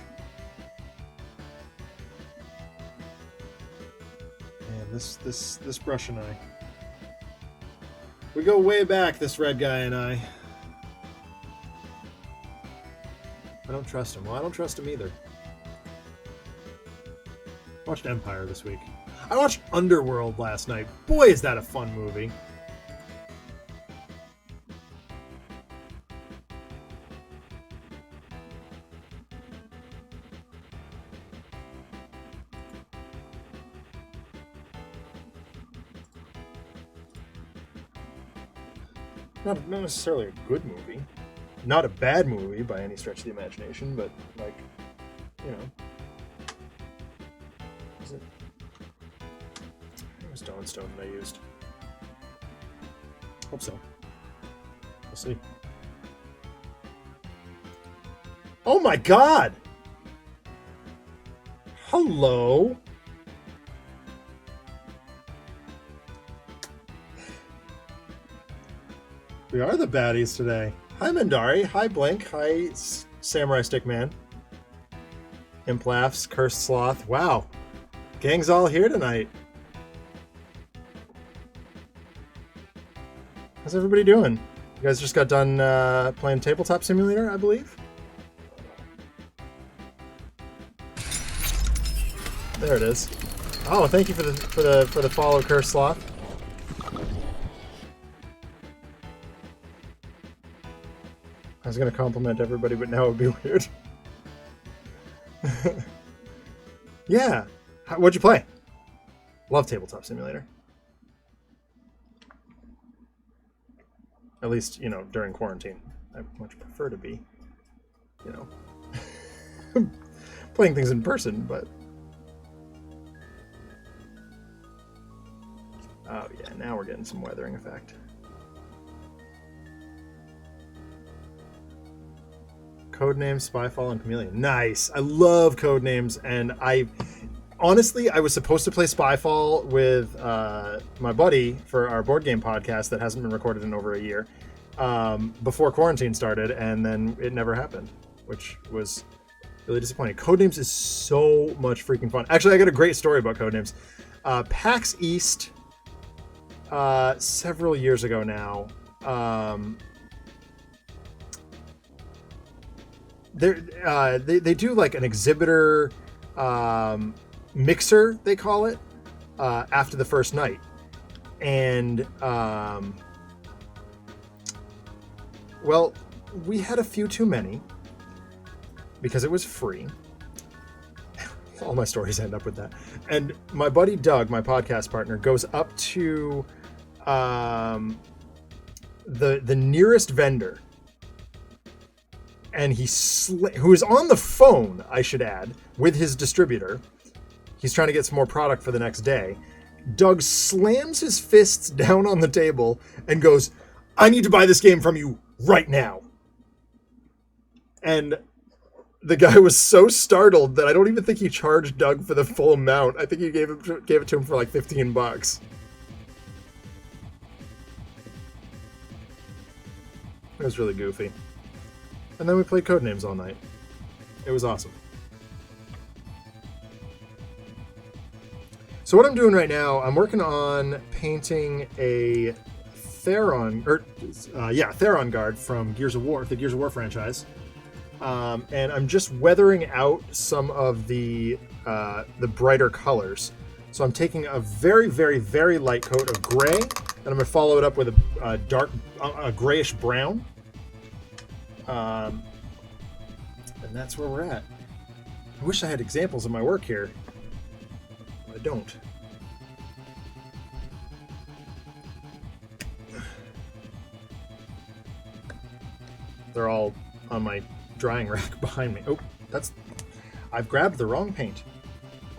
And this brush and I. We go way back, this red guy and I. I don't trust him. Well, I don't trust him either. I watched Empire this week. I watched Underworld last night. Boy, is that a fun movie. Not necessarily a good movie. Not a bad movie by any stretch of the imagination, but, like, you know. Is it? It was Dawn Stone that I used. Hope so. We'll see. Oh my god! Hello? We are the baddies today. Hi, Mandari. Hi, Blink. Hi, Samurai Stickman. Implaughs, Cursed Sloth. Wow. Gang's all here tonight. How's everybody doing? You guys just got done playing Tabletop Simulator, I believe? There it is. Oh, thank you for the follow, Cursed Sloth. I was going to compliment everybody, but now it would be weird. Yeah. What'd you play? Love Tabletop Simulator. At least, you know, during quarantine. I much prefer to be, you know, playing things in person, but... Oh, yeah, now we're getting some weathering effect. Codenames, Spyfall, and Chameleon. Nice. I love Codenames, and honestly, I was supposed to play Spyfall with my buddy for our board game podcast that hasn't been recorded in over a year before quarantine started, and then it never happened, which was really disappointing. Codenames is so much freaking fun. Actually, I got a great story about Codenames. PAX East, several years ago now, they do like an exhibitor mixer, they call it, after the first night. And well, we had a few too many because it was free. All my stories end up with that. And my buddy Doug, my podcast partner, goes up to the nearest vendor, and who is on the phone, I should add, with his distributor. He's trying to get some more product for the next day. Doug slams his fists down on the table and goes, "I need to buy this game from you right now." And the guy was so startled that I don't even think he charged Doug for the full amount. I think he gave it to him for like $15. It was really goofy. And then we played Codenames all night. It was awesome. So what I'm doing right now, I'm working on painting a Theron Guard from Gears of War, the Gears of War franchise. And I'm just weathering out some of the brighter colors. So I'm taking a very, very, very light coat of gray, and I'm going to follow it up with a dark, grayish brown. And that's where we're at. I wish I had examples of my work here, but I don't. They're all on my drying rack behind me. Oh, I've grabbed the wrong paint.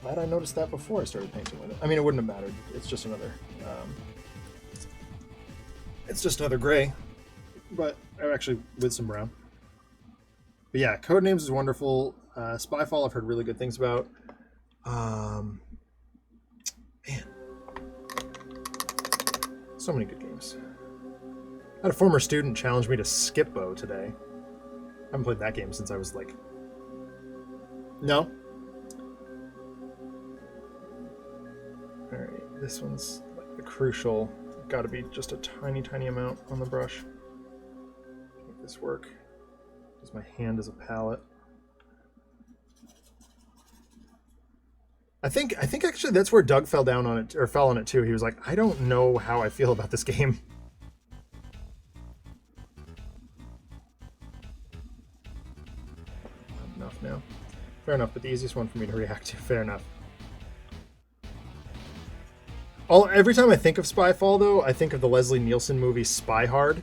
Glad I noticed that before I started painting with it. I mean, it wouldn't have mattered. It's just another gray, but actually with some brown. But yeah, Codenames is wonderful. Spyfall I've heard really good things about. Man, so many good games. I had a former student challenge me to Skip-Bo today. I haven't played that game since I was like... No? Alright, this one's like the crucial. Got to be just a tiny, tiny amount on the brush. Make this work. Use my hand as a palette. I think actually that's where Doug fell down on it, or fell on it too. He was like, I don't know how I feel about this game. Not enough now. Fair enough, but the easiest one for me to react to. Fair enough. Every time I think of Spyfall, though, I think of the Leslie Nielsen movie Spy Hard,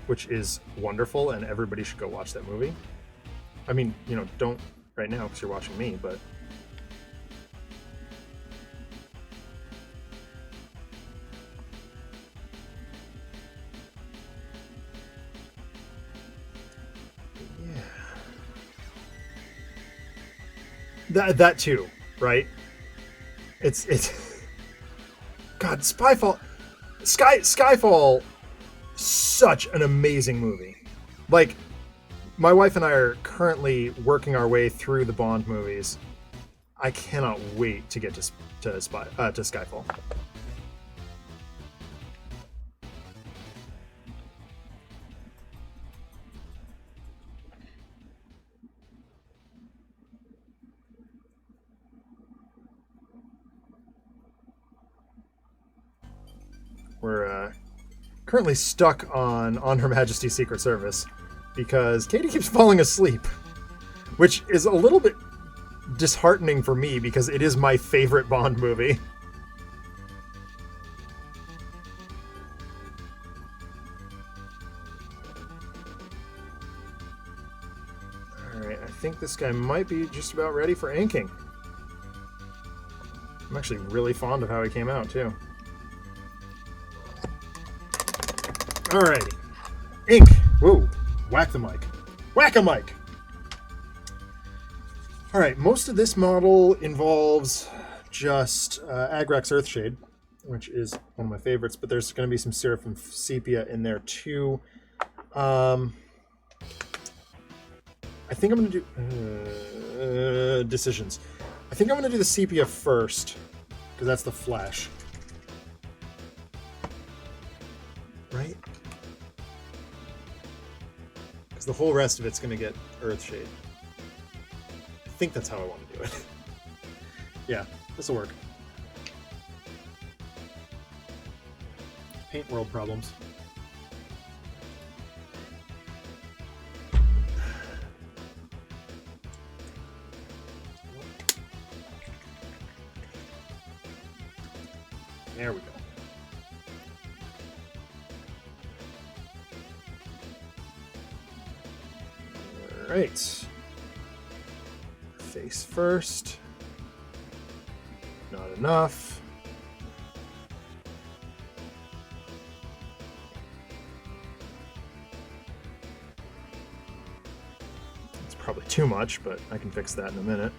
which is wonderful, and everybody should go watch that movie. I mean, you know, don't right now because you're watching me, but... yeah. That too, right? It's... God, Skyfall, such an amazing movie. Like, my wife and I are currently working our way through the Bond movies. I cannot wait to get to Skyfall. We're currently stuck on Her Majesty's Secret Service because Katie keeps falling asleep, which is a little bit disheartening for me because it is my favorite Bond movie. Alright, I think this guy might be just about ready for inking. I'm actually really fond of how he came out, too. Alrighty. Ink. Whoa. Whack the mic. Whack a mic! Alright, most of this model involves just Agrax Earthshade, which is one of my favorites, but there's going to be some Seraphim Sepia in there too. I think I'm going to do... decisions. I think I'm going to do the Sepia first, because that's the flash. Right? Because the whole rest of it's going to get Earthshade. I think that's how I want to do it. Yeah, this will work. Paint world problems. There we go. Alright. Face first. Not enough. It's probably too much, but I can fix that in a minute.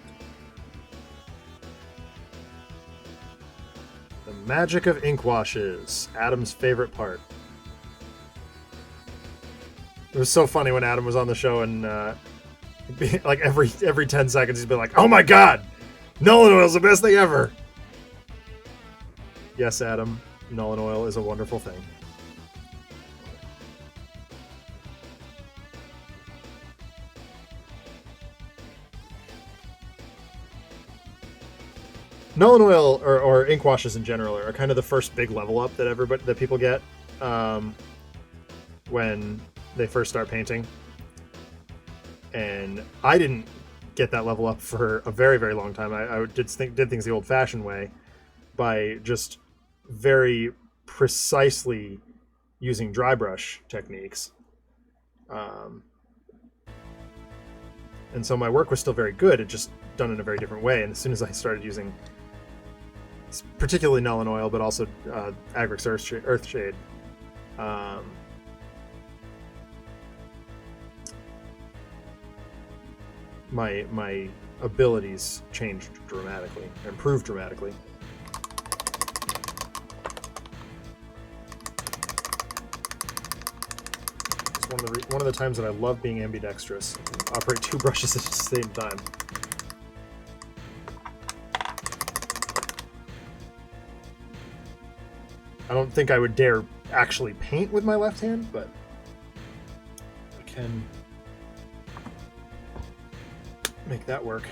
The magic of ink washes. Adam's favorite part. It was so funny when Adam was on the show and like every 10 seconds he'd be like, "Oh my god! Nuln Oil's the best thing ever!" Yes, Adam, Nuln Oil is a wonderful thing. Nuln Oil or ink washes in general are kind of the first big level up that people get when they first start painting. And I didn't get that level up for a very, very long time. I did things the old-fashioned way by just very precisely using dry brush techniques. And so my work was still very good. It just done in a very different way. And as soon as I started using particularly Null and Oil, but also Agrix Earthshade, my abilities changed dramatically, improved dramatically. It's one of the times that I love being ambidextrous. Operate two brushes at the same time. I don't think I would dare actually paint with my left hand, but I can make that work.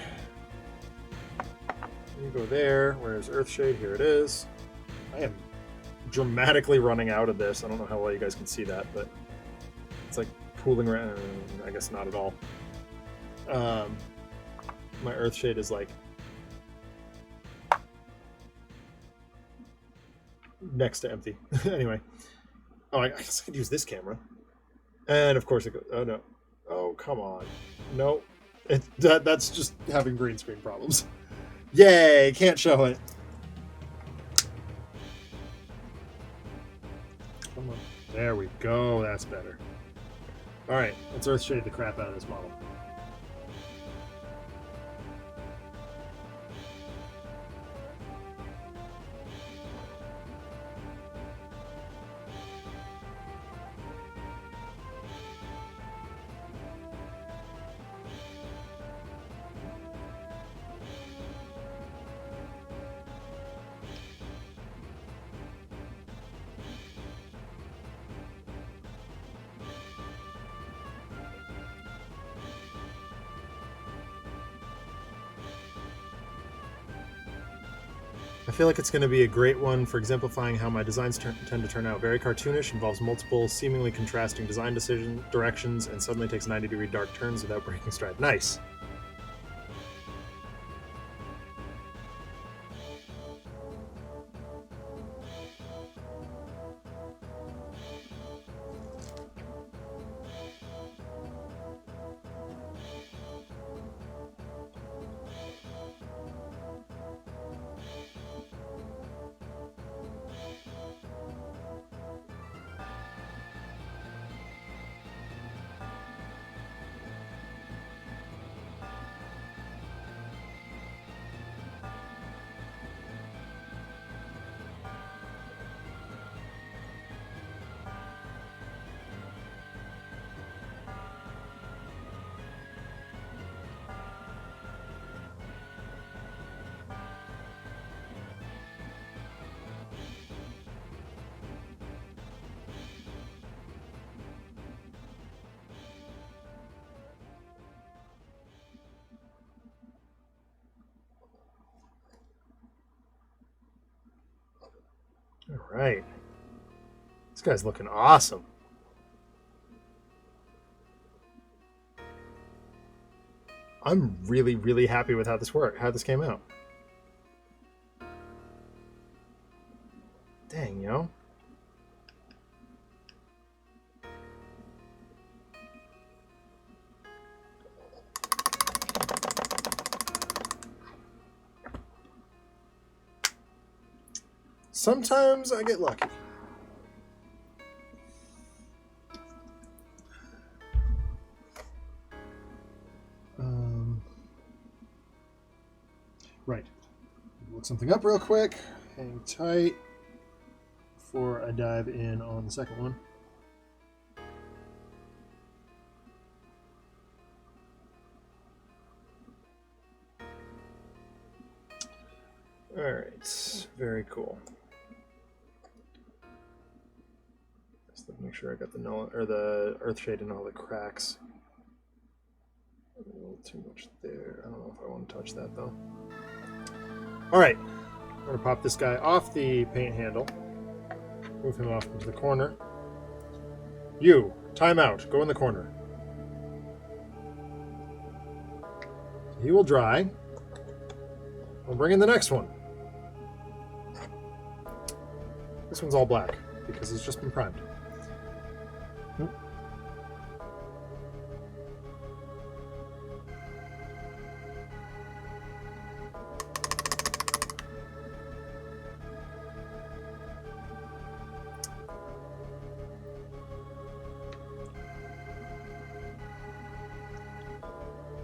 You go there. Where's Earthshade? Here it is. I am dramatically running out of this. I don't know how well you guys can see that, but it's like pooling around. I guess not at all. My Earthshade is like next to empty. Anyway. Oh, I guess I could use this camera. And of course it goes. Oh no. Oh, come on. No. That's just having green screen problems. Yay! Can't show it. Come on. There we go. That's better. Alright, let's Earthshade the crap out of this model. I feel like it's going to be a great one for exemplifying how my designs tend to turn out. Very cartoonish, involves multiple seemingly contrasting design directions, and suddenly takes 90-degree dark turns without breaking stride. Nice! All right. This guy's looking awesome. I'm really, really happy with how this came out. Dang, yo. Sometimes I get lucky. Right. Look something up real quick. Hang tight before I dive in on the second one. All right. Very cool. Make sure I got the Earthshade and all the cracks. A little too much there. I don't know if I want to touch that though. Alright, I'm going to pop this guy off the paint handle. Move him off into the corner. You, time out. Go in the corner. He will dry. We'll bring in the next one. This one's all black because it's just been primed.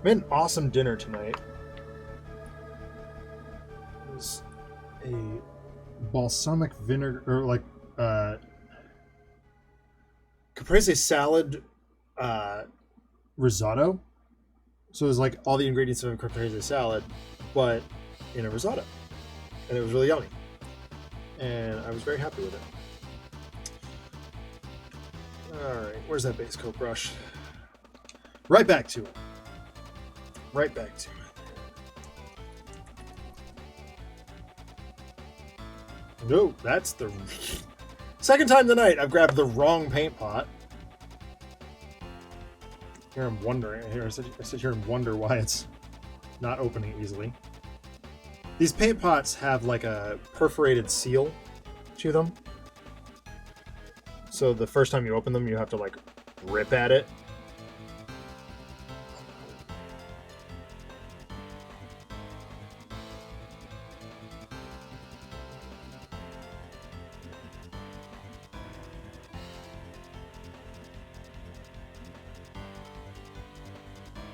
We had an awesome dinner tonight. It was a balsamic vinegar, or like caprese salad risotto. So it was like all the ingredients of a caprese salad, but in a risotto. And it was really yummy. And I was very happy with it. Alright, where's that base coat brush? Right back to it. Right back to it. No, that's the second time tonight I've grabbed the wrong paint pot. Here I'm wondering. Here I sit here and wonder why it's not opening easily. These paint pots have like a perforated seal to them. So the first time you open them, you have to like rip at it.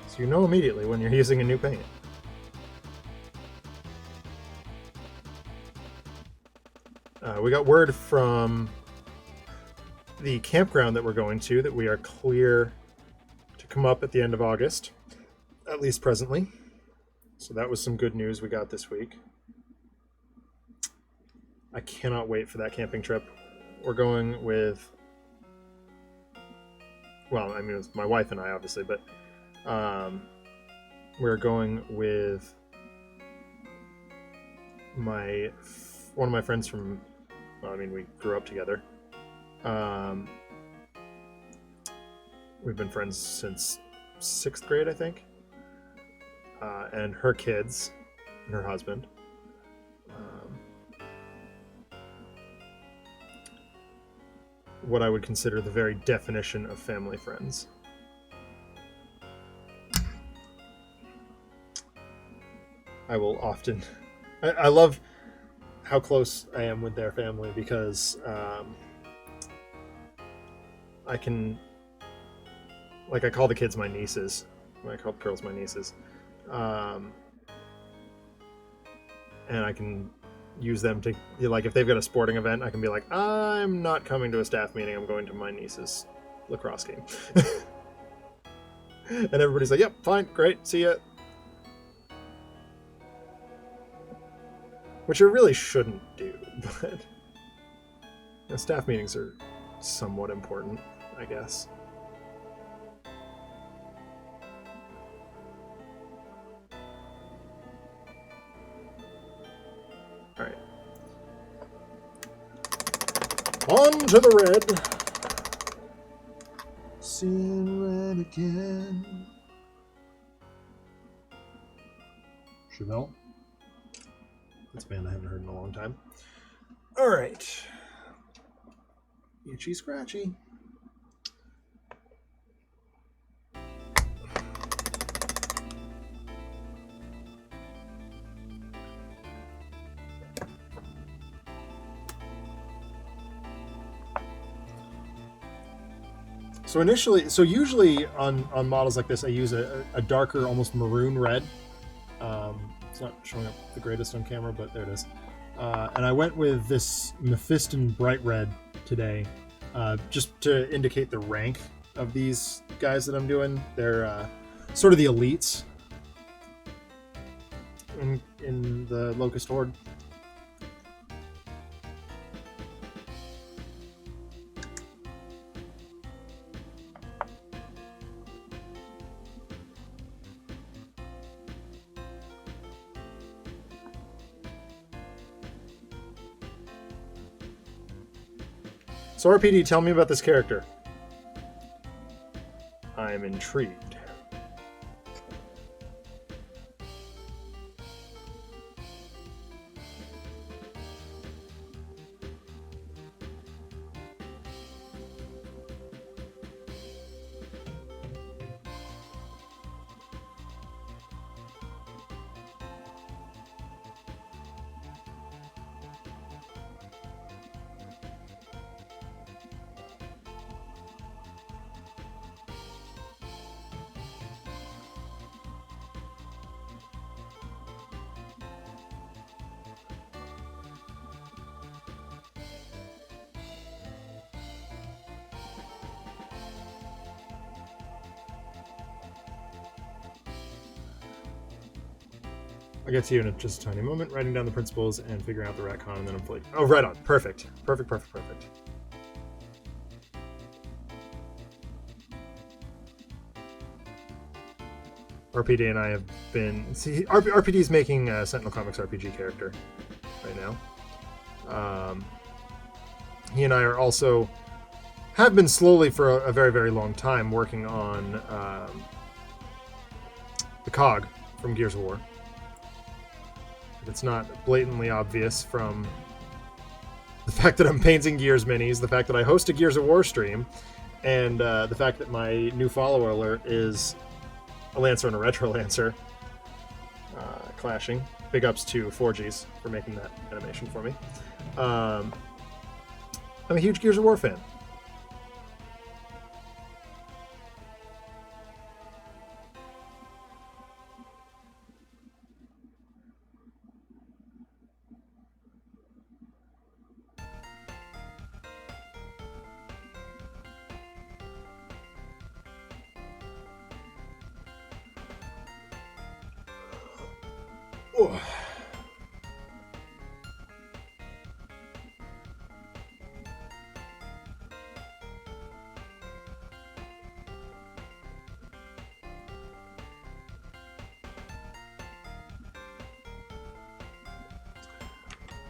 So you know immediately when you're using a new paint. We got word from the campground that we're going to that we are clear to come up at the end of August, at least presently. So that was some good news we got this week. I cannot wait for that camping trip. We're going with, well, I mean, it's my wife and I, obviously, but we're going with one of my friends from, well, I mean, we grew up together. We've been friends since 6th grade, I think. And her kids and her husband. What I would consider the very definition of family friends. I will often... I love how close I am with their family because I can... Like, I call the kids my nieces. I call the girls my nieces. And I can use them to... Like, if they've got a sporting event, I can be like, I'm not coming to a staff meeting. I'm going to my niece's lacrosse game. And everybody's like, yep, fine, great, see ya. Which you really shouldn't do, but staff meetings are somewhat important, I guess. All right. On to the red. Seeing red again. Chevelle. That's a band I haven't heard in a long time. All right. Itchy Scratchy. So usually on models like this, I use a darker, almost maroon red. It's not showing up the greatest on camera, but there it is. And I went with this Mephiston Bright Red today, just to indicate the rank of these guys that I'm doing. They're sort of the elites in the Locust Horde. So RPD, tell me about this character. I'm intrigued. I'll get to you in just a tiny moment, writing down the principles and figuring out the retcon, and then I'm fully... Oh, right on. Perfect. Perfect, perfect, perfect. RPD and I have been... See, RPD's making a Sentinel Comics RPG character right now. He and I are also... have been slowly for a very, very long time working on the COG from Gears of War. It's not blatantly obvious from the fact that I'm painting Gears minis, the fact that I host a Gears of War stream, and the fact that my new follower alert is a Lancer and a Retro Lancer clashing. Big ups to 4Gs for making that animation for me. I'm a huge Gears of War fan. Oh.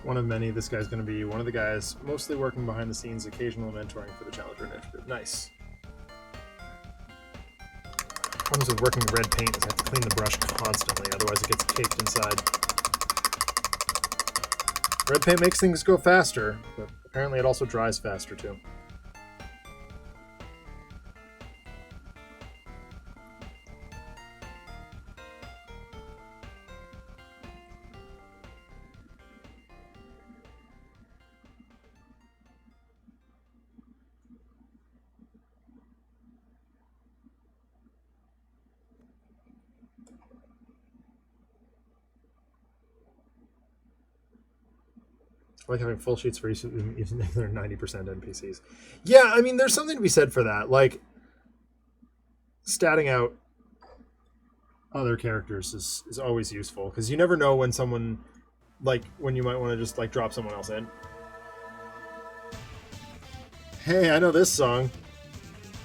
One of many. This guy's going to be one of the guys mostly working behind the scenes, occasional mentoring for the Challenger Initiative. Nice. Problems with working with red paint is I have to clean the brush constantly, otherwise it gets caked inside. Red paint makes things go faster, but apparently it also dries faster too. I like having full sheets for each of them, even if they're 90% NPCs. Yeah, I mean, there's something to be said for that. Like, statting out other characters is always useful, because you never know when someone, like, when you might want to just, like, drop someone else in. Hey, I know this song.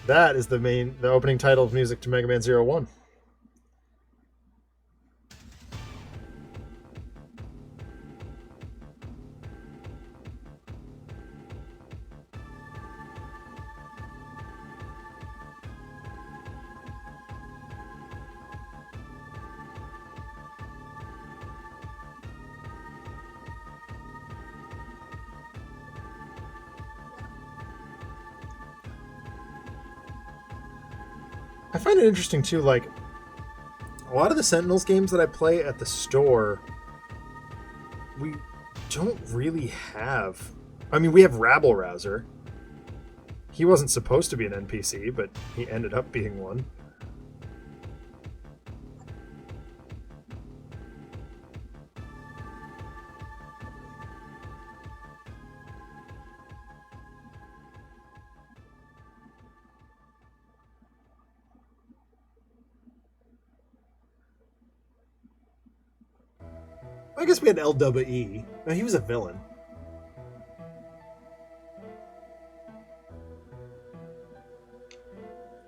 That is the opening title of music to Mega Man 01. I find it interesting too, like, a lot of the Sentinels games that I play at the store, we don't really have... I mean, we have Rabble Rouser. He wasn't supposed to be an NPC, but he ended up being one. I guess we had LWE. No, he was a villain.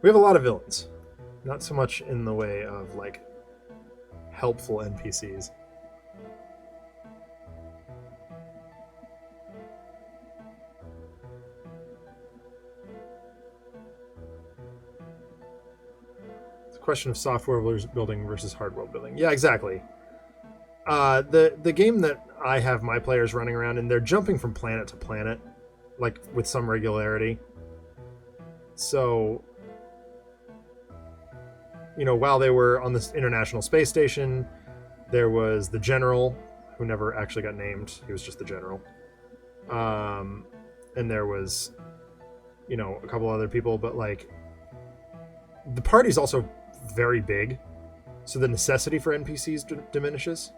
We have a lot of villains. Not so much in the way of, like, helpful NPCs. It's a question of software building versus hardware building. Yeah, exactly. The game that I have my players running around in, they're jumping from planet to planet, like, with some regularity. So, you know, while they were on this International Space Station, there was the General, who never actually got named. He was just the General. And there was, you know, a couple other people, but, like, the party's also very big, so the necessity for NPCs diminishes.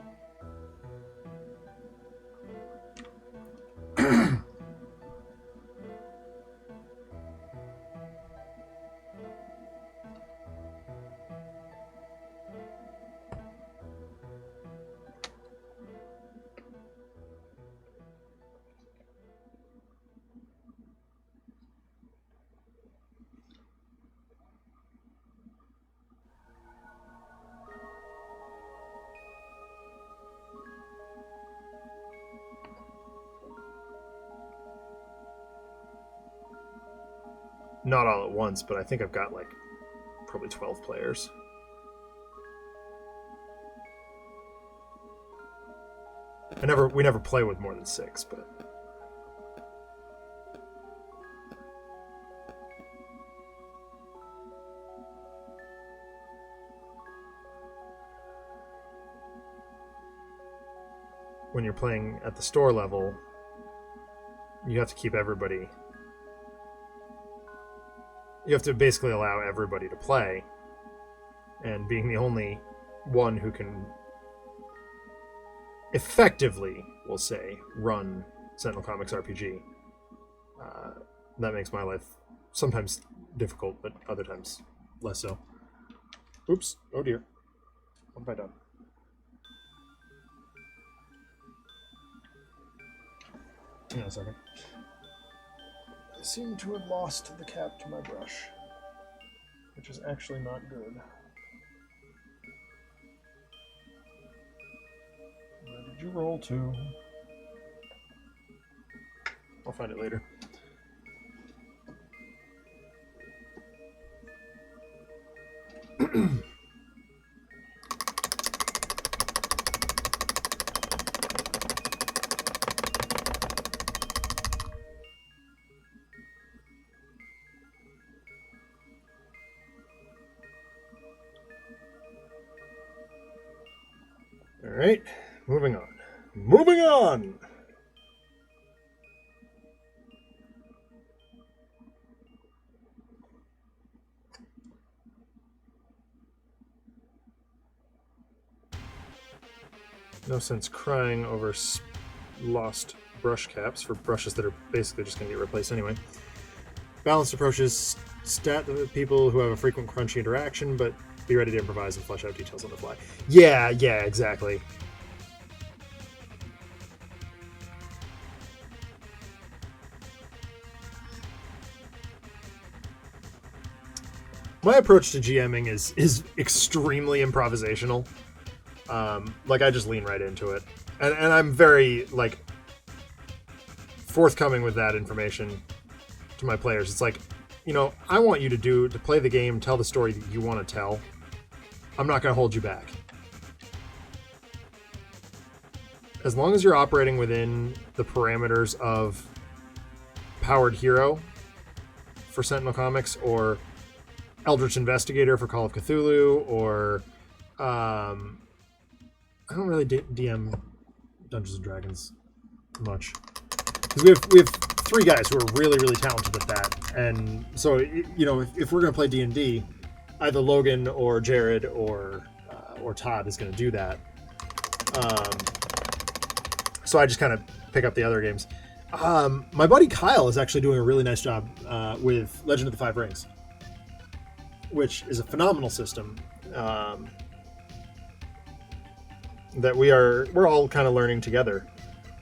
not all at once, but I think I've got like probably 12 players. We never play with more than 6, but when you're playing at the store level, you have to keep everybody. You have to basically allow everybody to play, and being the only one who can effectively, we'll say, run Sentinel Comics RPG, that makes my life sometimes difficult, but other times less so. Oops. Oh dear. What have I done? Hang on a second. I seem to have lost the cap to my brush, which is actually not good. Where did you roll to? I'll find it later. All right, moving on. Moving on! No sense crying over lost brush caps for brushes that are basically just going to get replaced anyway. Balanced approaches stat the people who have a frequent crunchy interaction, but be ready to improvise and flesh out details on the fly. Yeah, exactly. My approach to GMing is extremely improvisational. Like I just lean right into it, and I'm very like forthcoming with that information to my players. It's like, you know, I want you to play the game, tell the story that you want to tell. I'm not going to hold you back. As long as you're operating within the parameters of Powered Hero for Sentinel Comics, or Eldritch Investigator for Call of Cthulhu, or I don't really DM Dungeons and Dragons much, because we have 3 guys who are really talented at that, and so, you know, if we're going to play D&D, either Logan or Jared or Todd is going to do that. So I just kind of pick up the other games. My buddy Kyle is actually doing a really nice job with Legend of the Five Rings, which is a phenomenal system that we're all kind of learning together,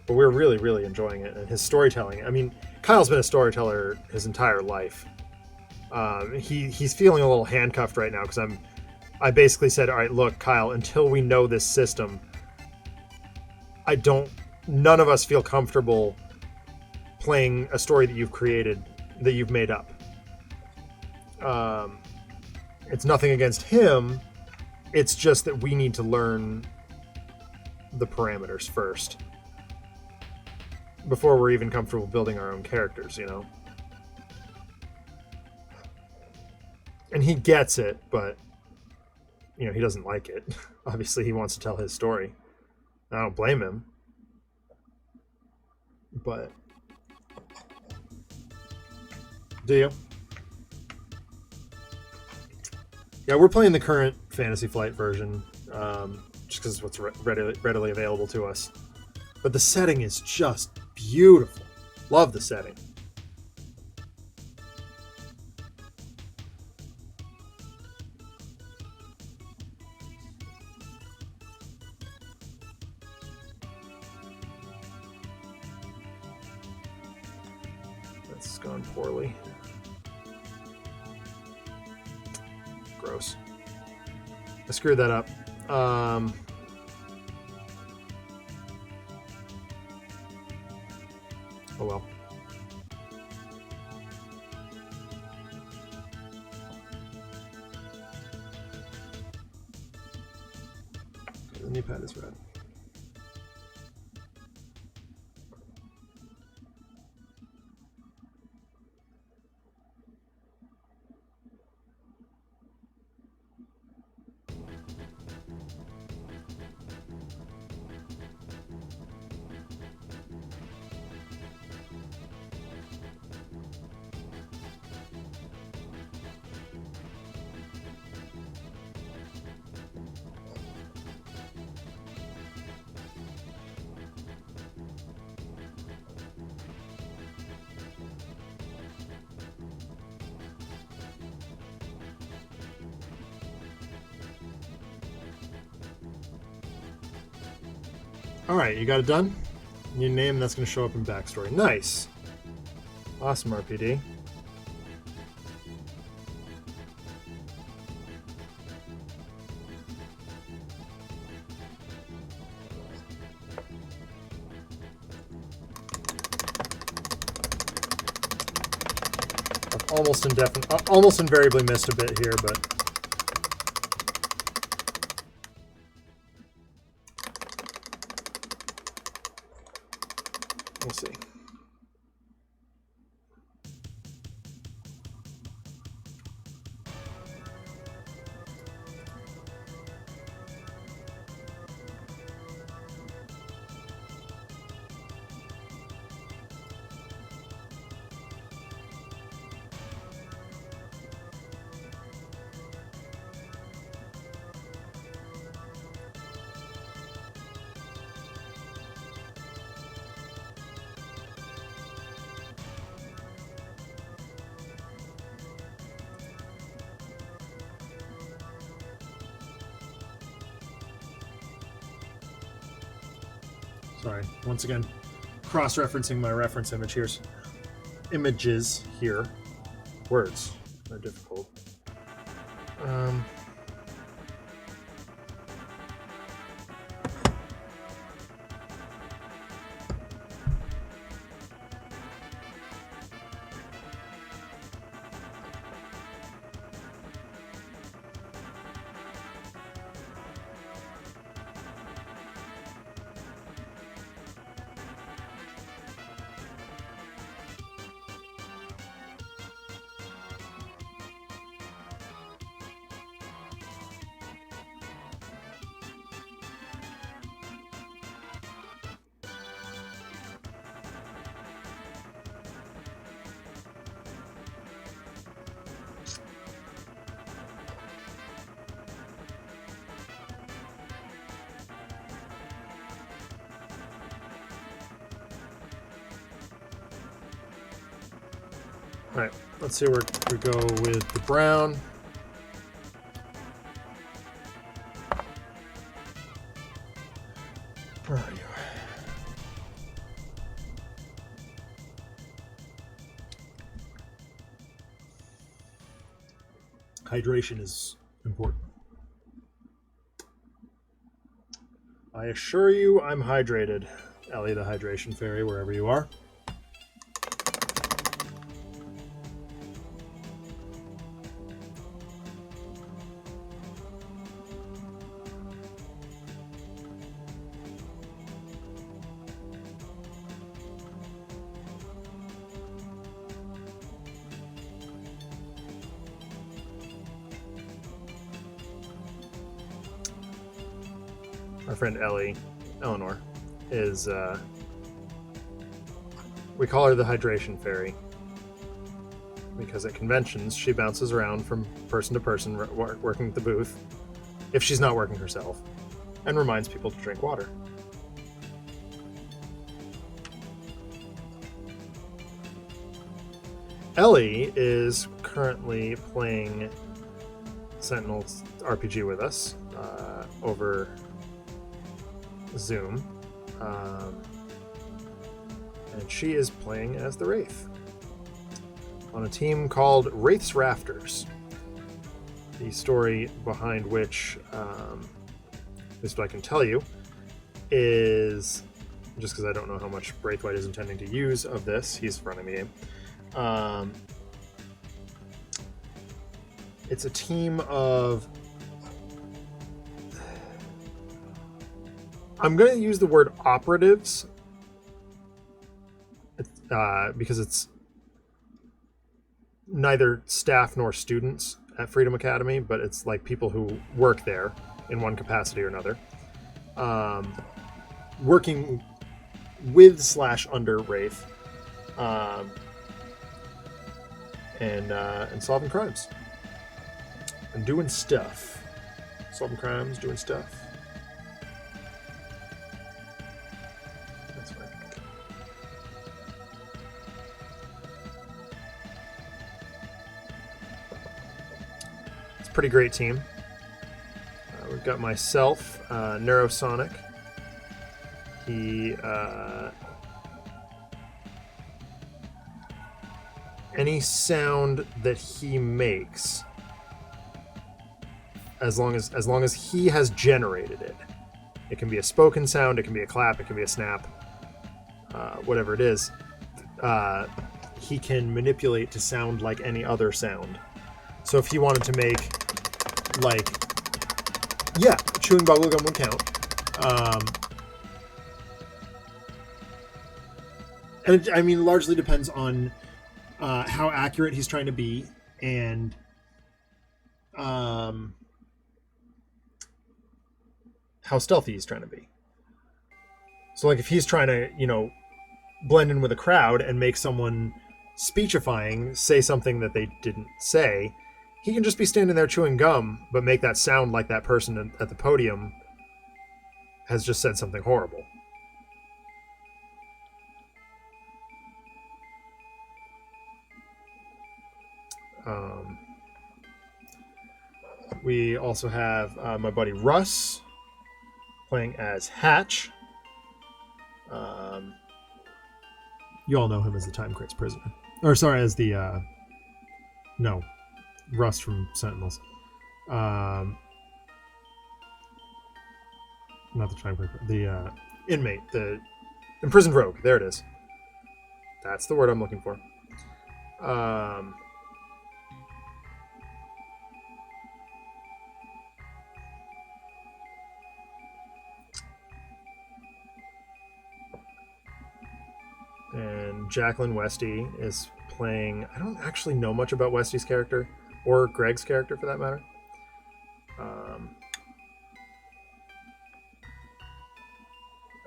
but we're really enjoying it. And his storytelling, I mean, Kyle's been a storyteller his entire life. He's feeling a little handcuffed right now because I basically said, all right, look, Kyle, until we know this system, none of us feel comfortable playing a story that you've created, that you've made up. It's nothing against him. It's just that we need to learn the parameters first before we're even comfortable building our own characters, you know? And he gets it, but, you know, he doesn't like it. Obviously, he wants to tell his story. I don't blame him. But do you? Yeah, we're playing the current Fantasy Flight version, just because it's what's readily available to us. But the setting is just beautiful. Love the setting. That's gone poorly. Gross. I screwed that up. Oh well. The knee pad is red. Alright, you got it done? Your name, that's going to show up in backstory. Nice! Awesome, RPD. I've almost invariably missed a bit here, but... we'll see. Sorry, once again, cross-referencing my reference images here. Words are difficult. All right, let's see where we go with the brown. Where are you? Hydration is important. I assure you I'm hydrated, Ellie the Hydration Fairy, wherever you are. Our friend Eleanor, is, we call her the Hydration Fairy, because at conventions she bounces around from person to person working at the booth, if she's not working herself, and reminds people to drink water. Ellie is currently playing Sentinel's RPG with us over Zoom, and she is playing as the Wraith on a team called Wraith's Rafters. The story behind which, at least what I can tell you, is, just because I don't know how much Braithwaite is intending to use of this, he's running the game. It's a team of I'm going to use the word operatives because it's neither staff nor students at Freedom Academy, but it's like people who work there in one capacity or another, working with / under Wraith, and solving crimes and doing stuff. Solving crimes, doing stuff. That's right. It's a pretty great team. We've got myself, Neurosonic. He any sound that he makes, as long as he has generated it. It can be a spoken sound, it can be a clap, it can be a snap, whatever it is. He can manipulate to sound like any other sound. So if he wanted to make, like, yeah, chewing bubblegum would count. And it, I mean, largely depends on how accurate he's trying to be and how stealthy he's trying to be. So, like, if he's trying to, you know, blend in with a crowd and make someone speechifying say something that they didn't say, he can just be standing there chewing gum, but make that sound like that person at the podium has just said something horrible. We also have my buddy Russ playing as Hatch. You all know him as the Time Crates prisoner. Or, sorry, as the... no. Russ from Sentinels. Not the Time Crate. The inmate. The imprisoned rogue. There it is. That's the word I'm looking for. And Jacqueline Westy is playing... I don't actually know much about Westy's character, or Greg's character for that matter.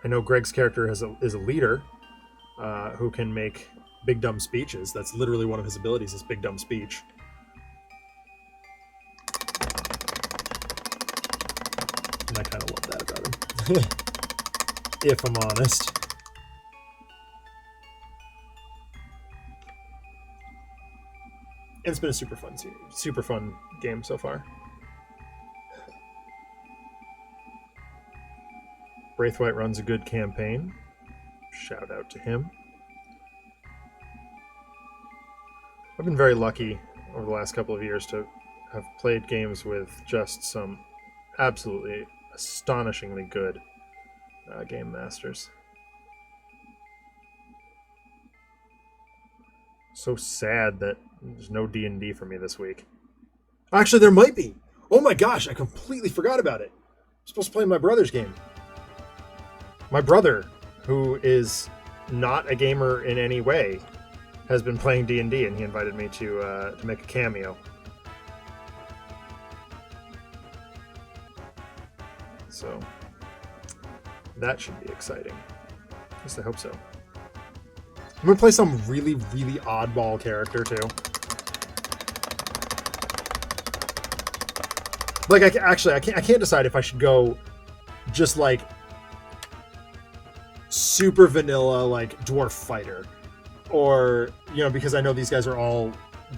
I know Greg's character is a leader who can make big dumb speeches. That's literally one of his abilities, is big dumb speech. And I kind of love that about him. If I'm honest. And it's been a super fun game so far. Braithwaite runs a good campaign. Shout out to him. I've been very lucky over the last couple of years to have played games with just some absolutely astonishingly good game masters. So sad that there's no D&D for me this week. Actually, there might be. Oh my gosh, I completely forgot about it. I'm supposed to play my brother's game. My brother, who is not a gamer in any way, has been playing D&D, and he invited me to make a cameo. So that should be exciting. At least I hope so. I'm gonna play some really, really oddball character too. Like, I can't decide if I should go just like super vanilla, like dwarf fighter, or, you know, because I know these guys are all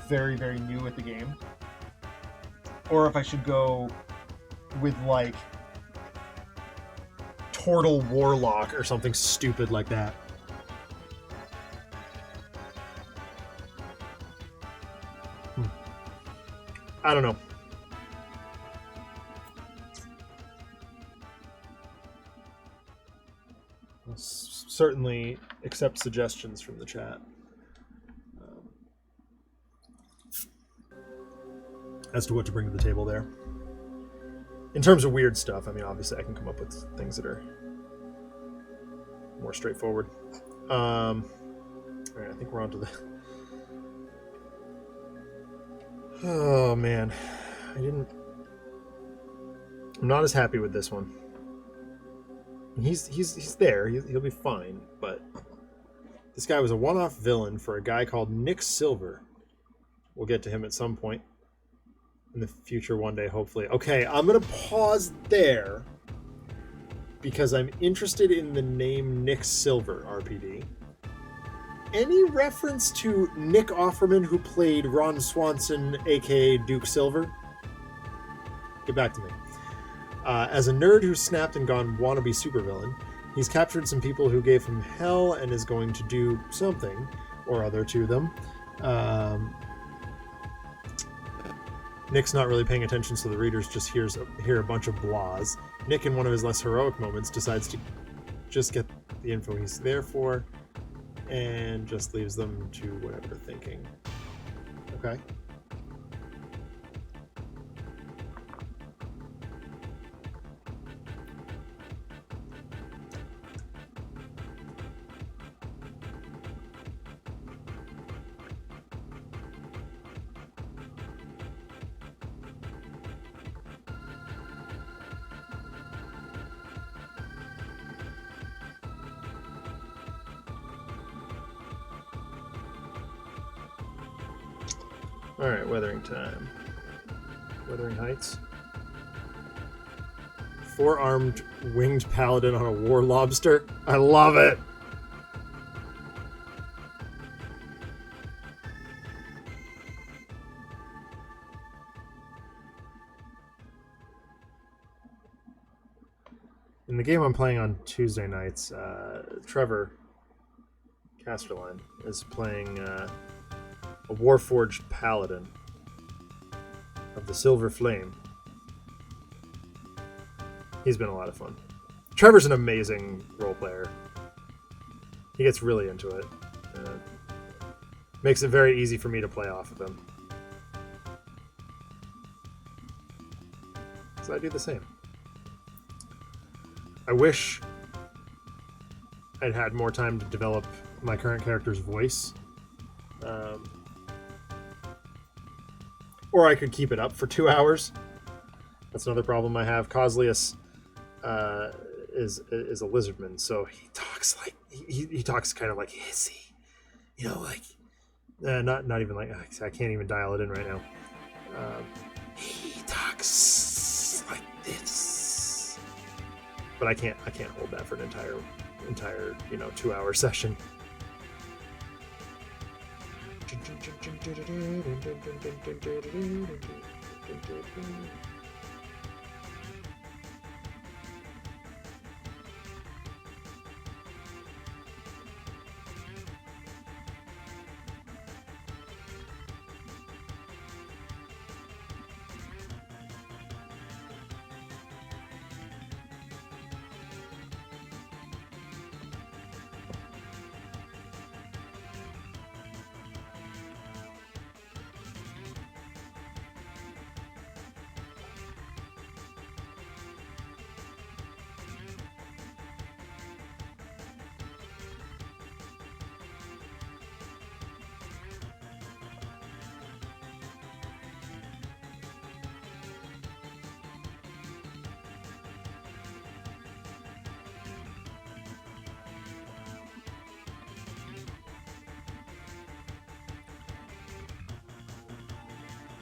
very, very new at the game, or if I should go with like Turtle Warlock or something stupid like that. I don't know. I'll certainly accept suggestions from the chat. As to what to bring to the table there. In terms of weird stuff, I mean, obviously I can come up with things that are more straightforward. All right, I think we're on to the... Oh, man. I'm not as happy with this one. He's there. He'll be fine, but this guy was a one-off villain for a guy called Nick Silver. We'll get to him at some point in the future one day, hopefully. Okay, I'm going to pause there because I'm interested in the name Nick Silver, RPD. Any reference to Nick Offerman, who played Ron Swanson, aka Duke Silver? Get back to me. As a nerd who's snapped and gone wannabe supervillain, he's captured some people who gave him hell and is going to do something or other to them. Nick's not really paying attention, so the readers just hear a bunch of blahs. Nick, in one of his less heroic moments, decides to just get the info he's there for and just leaves them to whatever they're thinking. Okay. Alright, weathering time. Weathering Heights. 4-armed winged paladin on a war lobster. I love it! In the game I'm playing on Tuesday nights, Trevor Casterline is playing a Warforged Paladin of the Silver Flame. He's been a lot of fun. Trevor's an amazing role player. He gets really into it. Makes it very easy for me to play off of him. So I do the same. I wish I'd had more time to develop my current character's voice. Or I could keep it up for 2 hours. That's another problem I have. Coslius is a lizardman, so he talks like he talks kind of like hissy, you know, like not even like I can't even dial it in right now. He talks like this, but I can't hold that for an entire 2-hour session.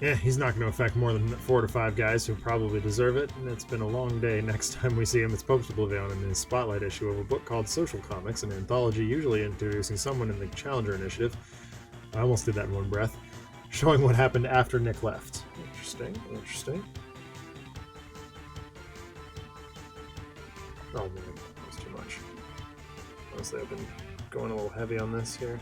Yeah, he's not going to affect more than 4 to 5 guys who probably deserve it, and it's been a long day. Next time we see him, it's Post-Oblivion in his spotlight issue of a book called Social Comics, an anthology usually introducing someone in the Challenger Initiative. I almost did that in one breath. Showing what happened after Nick left. Interesting. Oh man, that's too much. Honestly, I've been going a little heavy on this here.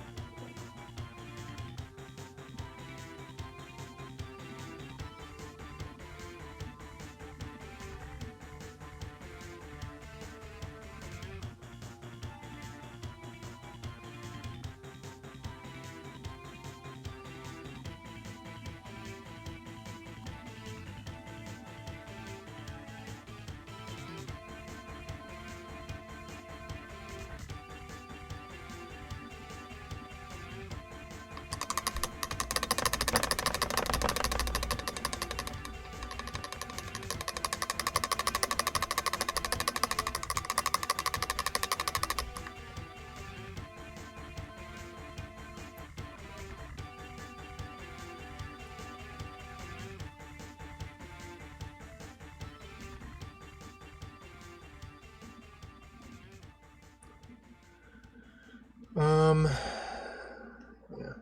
Yeah.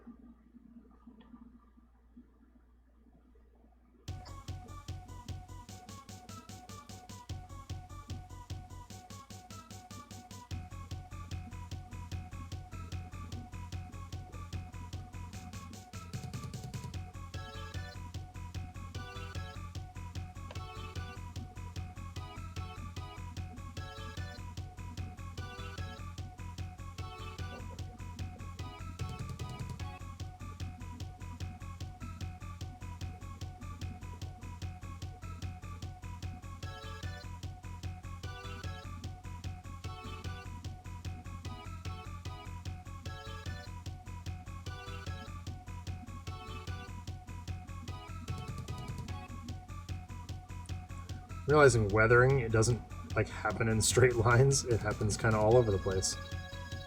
Realizing weathering, it doesn't like happen in straight lines. It happens kind of all over the place.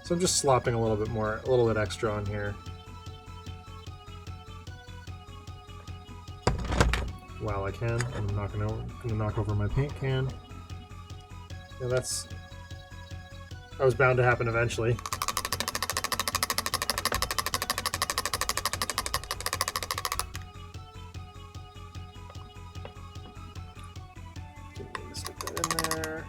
So I'm just slopping a little bit more, a little bit extra on here. While I can, I'm gonna knock over my paint can. Yeah, that was bound to happen eventually. Stick that in there.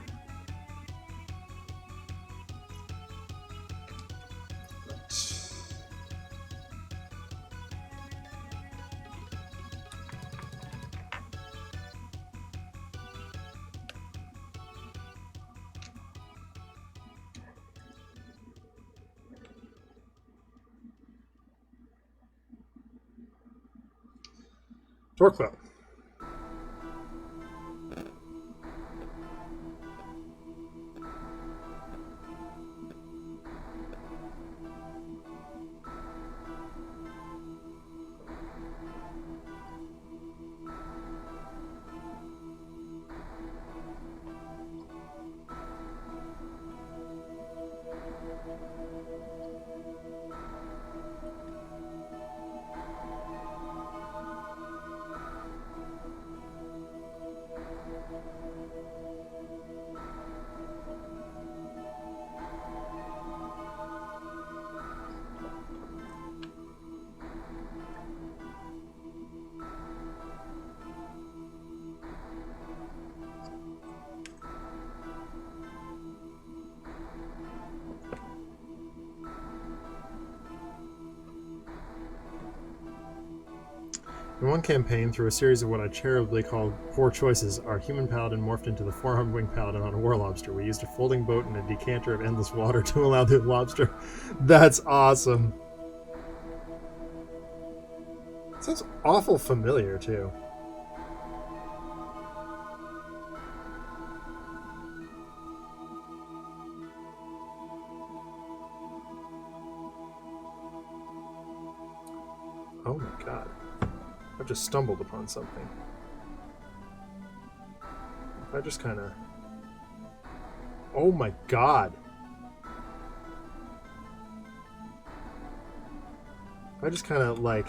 Torque wheel. In one campaign, through a series of what I charitably called poor choices, our human paladin morphed into the four-armed winged paladin on a war lobster. We used a folding boat and a decanter of endless water to allow the lobster. That's awesome. Sounds awful familiar, too. Oh my god. I've just stumbled upon something. If I just kind of... Oh my god! If I just kind of, like...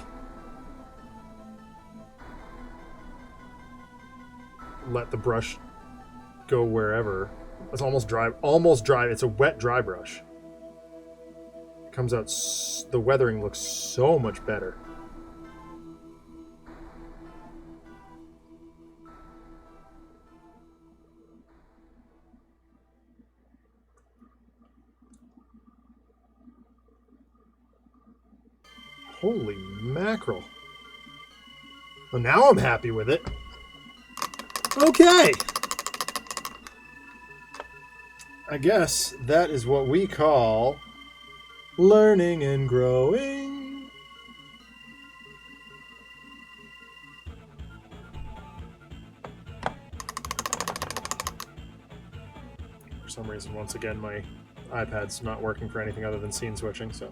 let the brush go wherever. It's almost dry. Almost dry. It's a wet dry brush. It comes out... The weathering looks so much better. Holy mackerel. Well, now I'm happy with it. Okay. I guess that is what we call learning and growing. For some reason, once again, my iPad's not working for anything other than scene switching, so...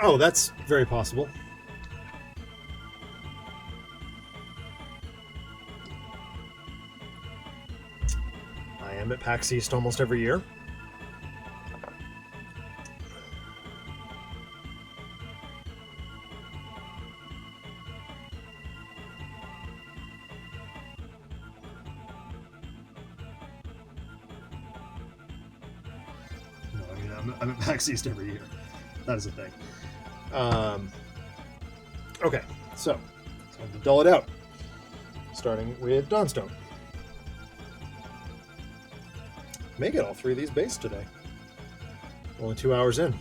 Oh, that's very possible. I am at PAX East almost every year. No, I mean, I'm at PAX East every year. That is a thing. Okay, so time to dull it out. Starting with Dawnstone. May get all 3 of these based today. Only 2 hours in.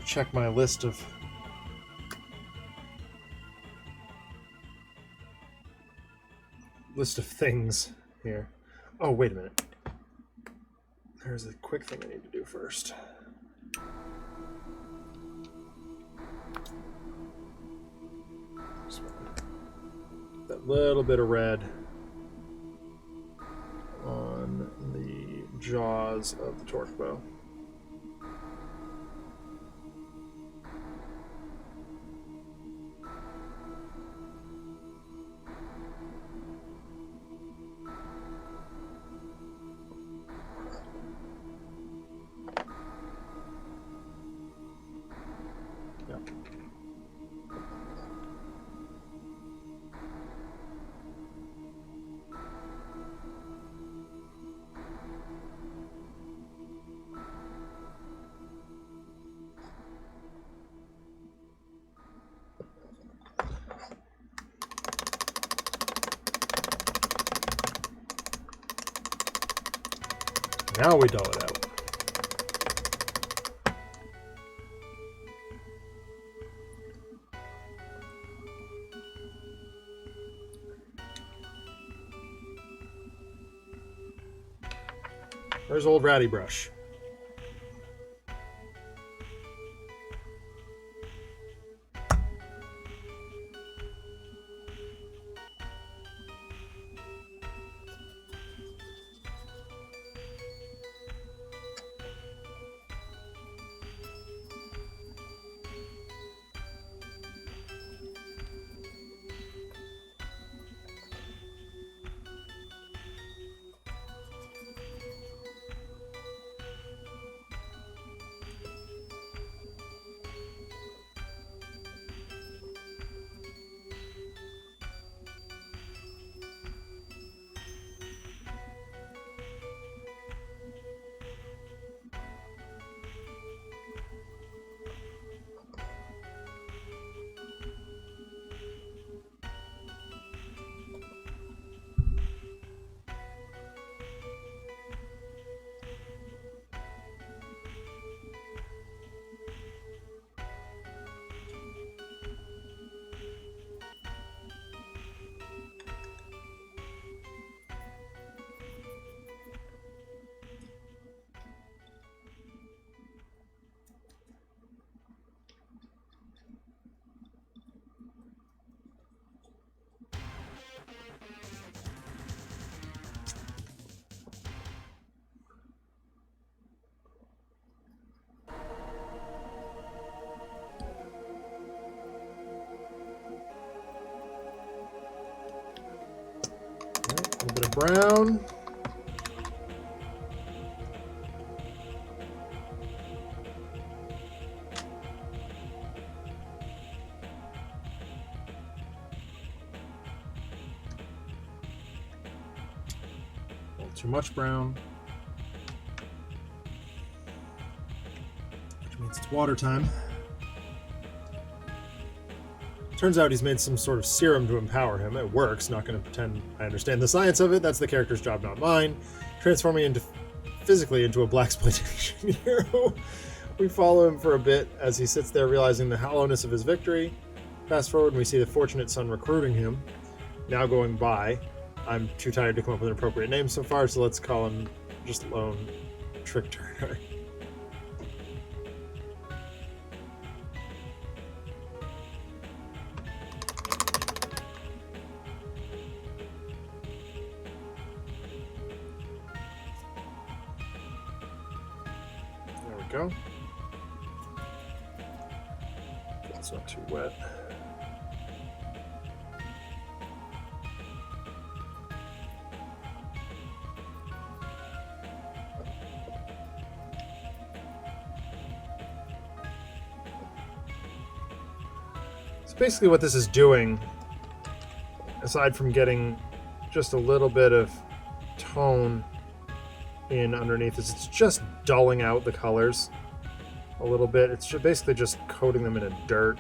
Check my list of things here. Oh, wait a minute. There's a quick thing I need to do first. That little bit of red on the jaws of the torque bow. Now we dull it out. There's old Ratty Brush. A little bit of brown. A little too much brown. Which means it's water time. Turns out he's made some sort of serum to empower him. It works. Not going to pretend I understand the science of it. That's the character's job, not mine. Transforming physically into a blaxploitation hero. We follow him for a bit as he sits there realizing the hollowness of his victory. Fast forward and we see the fortunate son recruiting him. Now going by. I'm too tired to come up with an appropriate name so far, so let's call him just Lone Trick Turner. go. It's not too wet. So basically what this is doing, aside from getting just a little bit of tone in underneath, is it's just dulling out the colors a little bit. It's basically just coating them in a dirt.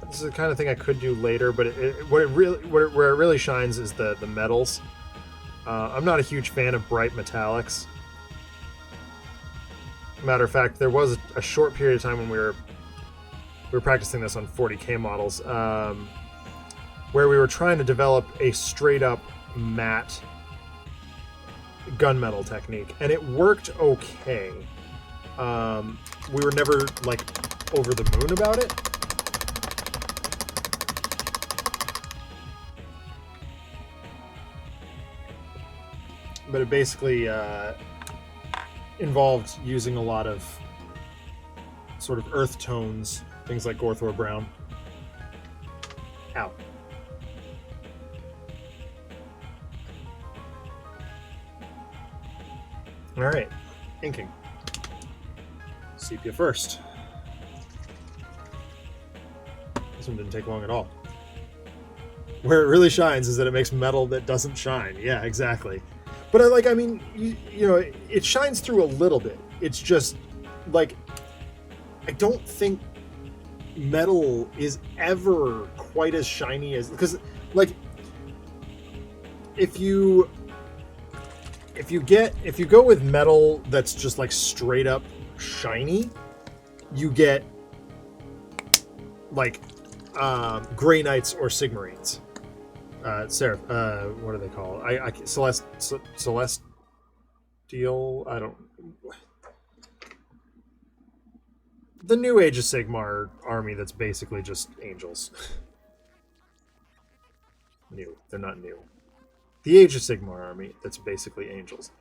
This is the kind of thing I could do later, but where it really shines is the metals. I'm not a huge fan of bright metallics. Matter of fact, there was a short period of time when we were practicing this on 40K models, where we were trying to develop a straight up matte gunmetal technique, and it worked okay. We were never like over the moon about it. But it basically involved using a lot of sort of earth tones, things like Gorthor Brown. Ow. All right, inking. Sepia first. This one didn't take long at all. Where it really shines is that it makes metal that doesn't shine. Yeah, exactly. But I mean, you know, it shines through a little bit. It's just like, I don't think metal is ever quite as shiny as, because like if you go with metal that's just like straight up shiny, you get like Grey Knights or Sigmarines. Seraph, what are they called? Celestial. I don't. The new Age of Sigmar army that's basically just angels. New. They're not new. The Age of Sigmar army that's basically angels.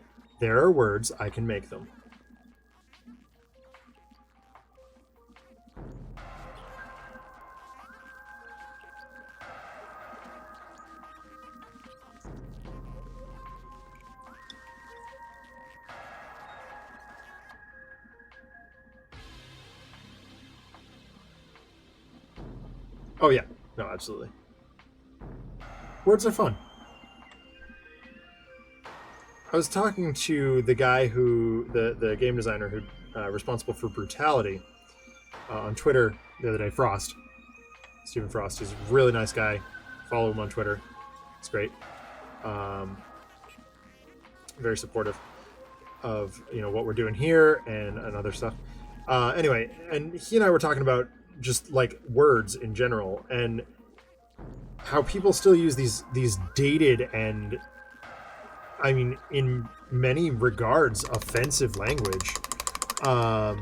There are words, I can make them. Oh yeah, no, absolutely. Words are fun. I was talking to the guy the game designer who responsible for Brutality on Twitter the other day, Frost. Stephen Frost is a really nice guy. Follow him on Twitter. It's great. Very supportive of what we're doing here and other stuff. Anyway, and he and I were talking about just like words in general and how people still use these dated and, I mean, in many regards, offensive language that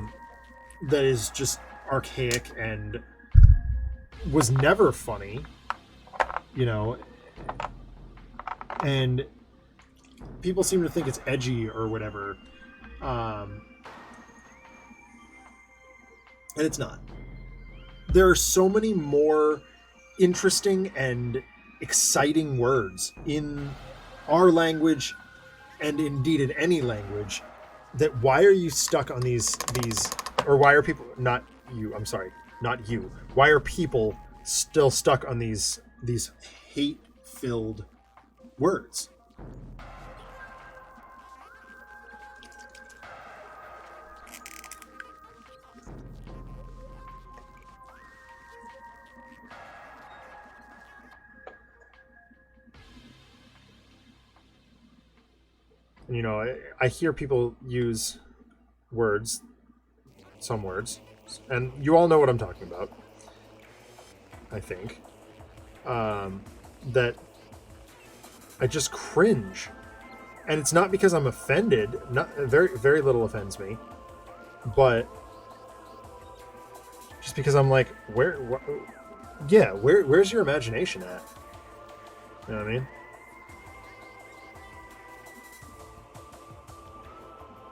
is just archaic and was never funny, and people seem to think it's edgy or whatever, and it's not. There are so many more interesting and exciting words in our language, and indeed in any language, that why are you stuck on these, or why are people, not you, I'm sorry, not you, why are people still stuck on these hate-filled words? I hear people use words, some words, and you all know what I'm talking about, I think, that I just cringe. And it's not because I'm offended, very, very little offends me, but just because I'm like, where's your imagination at? You know what I mean?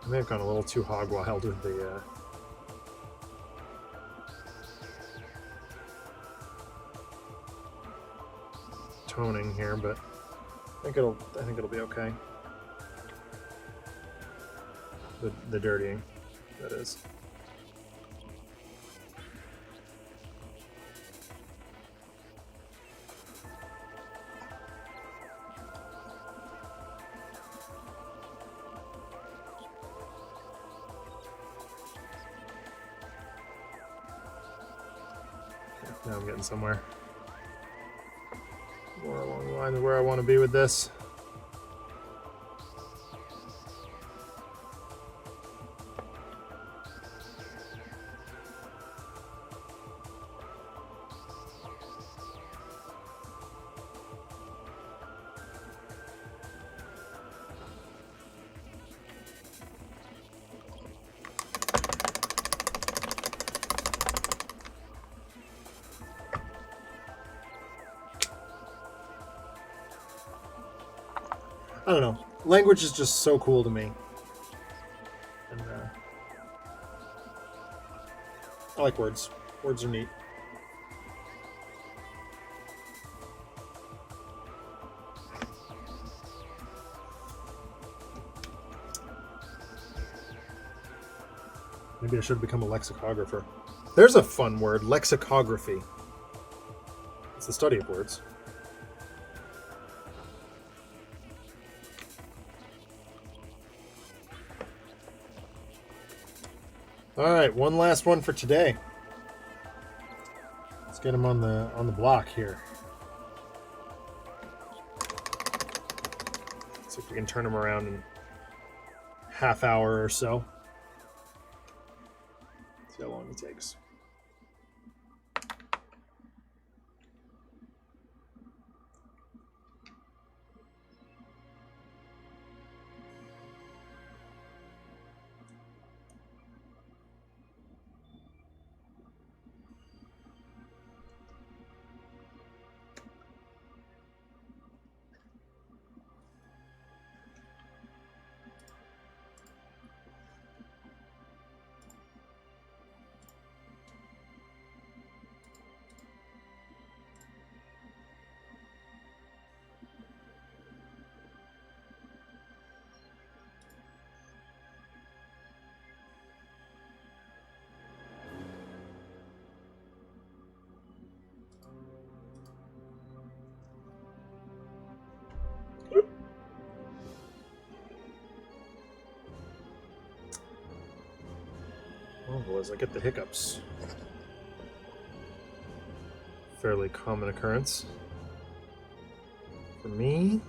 I may have gone a little too hog wild with the toning here, but I think it'll be okay. The dirtying, that is. Now I'm getting somewhere. More along the lines of where I want to be with this. I don't know. Language is just so cool to me. And I like words. Words are neat. Maybe I should become a lexicographer. There's a fun word, lexicography. It's the study of words. All right, one last one for today. Let's get him on the block here. See if we can turn him around in a half hour or so. See how long it takes. Oh, boys, I get the hiccups. Fairly common occurrence. For me,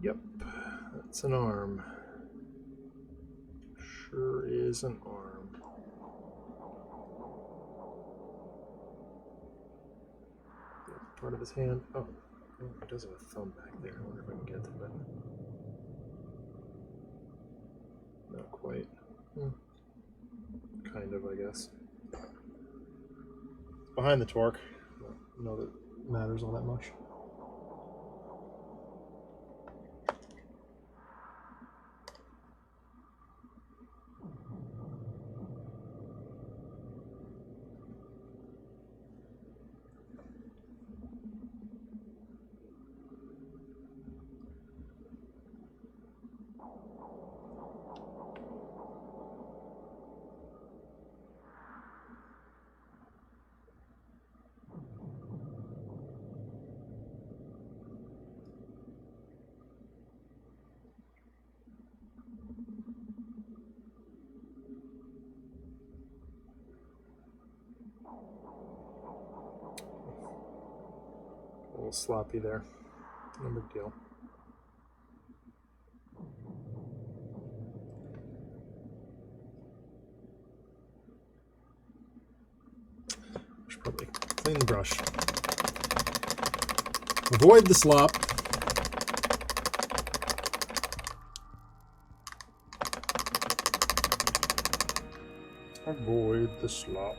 yep, that's an arm. Sure is an arm. Part of his hand. Oh, he does have a thumb back there. I wonder if I can get to it. Not quite. Kind of, I guess. Behind the torque. I don't know that it matters all that much. little sloppy there. No big deal. Should probably clean the brush. Avoid the slop. Avoid the slop.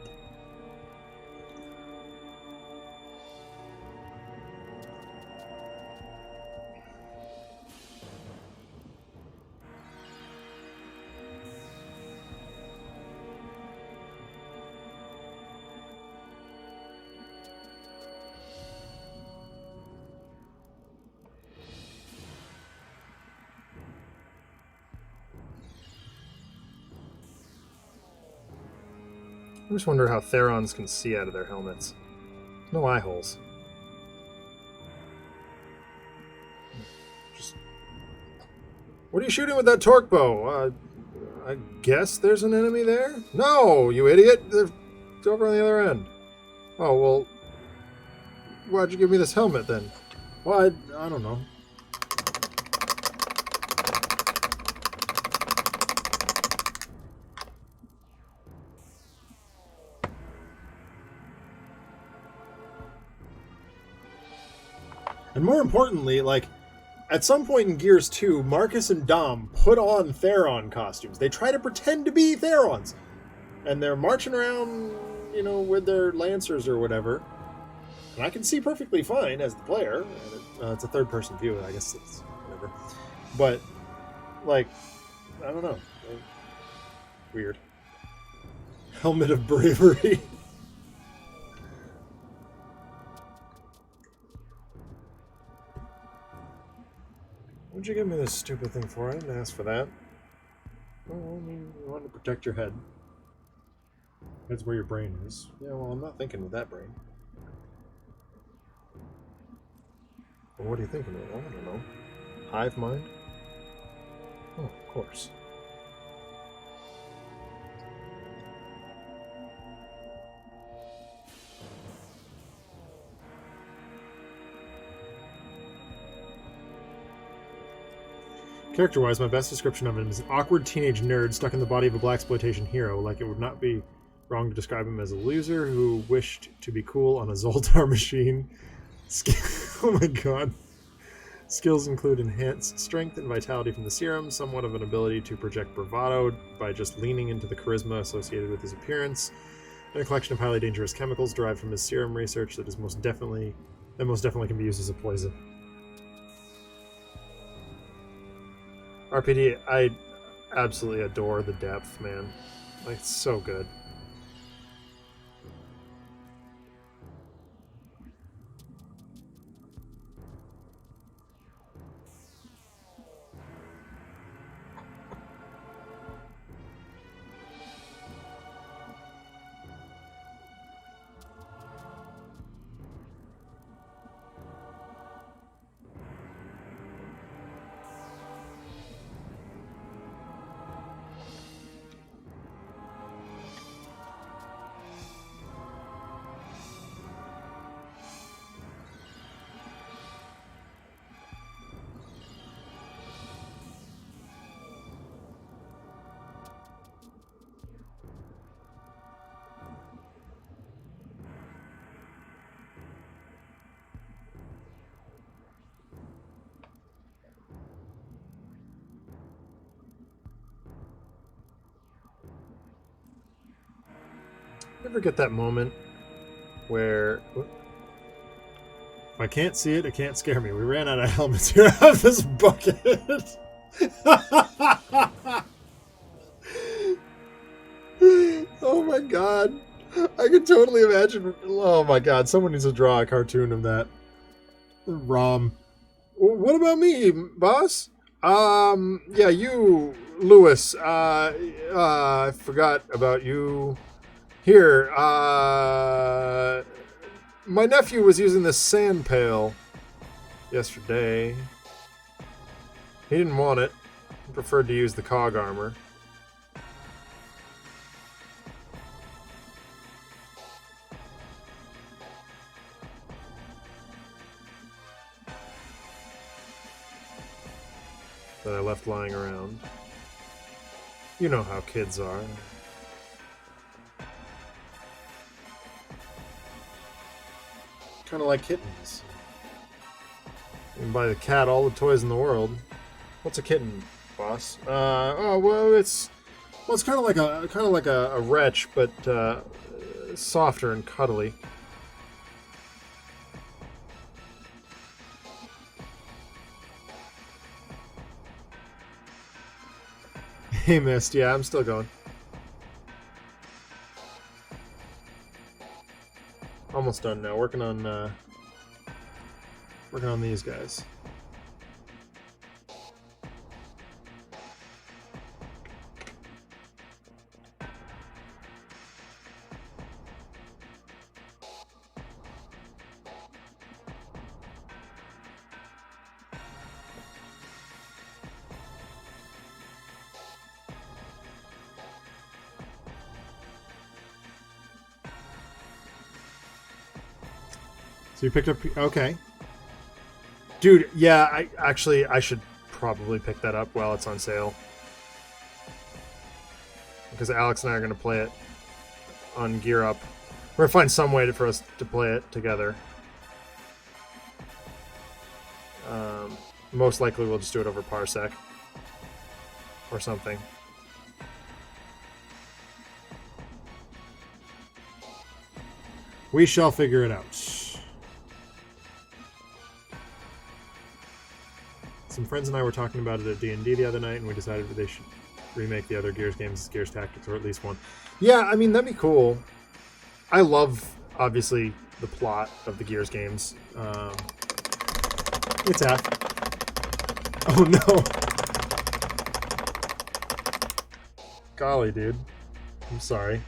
I just wonder how Therons can see out of their helmets. No eye holes. What are you shooting with that torque bow? I guess there's an enemy there? No, you idiot! They're over on the other end. Oh, well... Why'd you give me this helmet, then? Well, I don't know. And more importantly, like, at some point in Gears 2, Marcus and Dom put on Theron costumes. They try to pretend to be Therons. And they're marching around, you know, with their lancers or whatever. And I can see perfectly fine as the player. And it's a third-person view, I guess it's whatever. But, like, I don't know. Weird. Helmet of Bravery. What'd you give me this stupid thing for? I didn't ask for that. Oh, I mean, you want to protect your head. That's where your brain is. Yeah, well, I'm not thinking with that brain. Well, what are you thinking of? I don't know. Hive mind? Oh, of course. Character-wise, my best description of him is an awkward teenage nerd stuck in the body of a blaxploitation hero. Like, it would not be wrong to describe him as a loser who wished to be cool on a Zoltar machine. Oh my god. Skills include enhanced strength and vitality from the serum, somewhat of an ability to project bravado by just leaning into the charisma associated with his appearance, and a collection of highly dangerous chemicals derived from his serum research that most definitely can be used as a poison. RPD, I absolutely adore the depth, man. Like, it's so good. Ever get that moment where if I can't see it, it can't scare me. We ran out of helmets. Here, I have this bucket. Oh my god. I can totally imagine. Oh my god, someone needs to draw a cartoon of that. Rom. What about me, boss? Yeah, you, Lewis. I forgot about you. Here, my nephew was using this sand pail yesterday. He didn't want it. He preferred to use the cog armor. that I left lying around. You know how kids are. Kind of like kittens. You can buy the cat all the toys in the world. What's a kitten, boss? It's kind of like a wretch, but softer and cuddly. Hey, Mist. Yeah, I'm still going. Almost done now. Working on these guys. So you picked up... Okay. Dude, yeah, I should probably pick that up while it's on sale. Because Alex and I are going to play it on Gear Up. We're going to find some way for us to play it together. Most likely we'll just do it over Parsec. Or something. We shall figure it out. Some friends and I were talking about it at D&D the other night, and we decided that they should remake the other Gears games as Gears Tactics, or at least one. Yeah, I mean, that'd be cool. I love, obviously, the plot of the Gears games. It's half. Oh, no. Golly, dude. I'm sorry.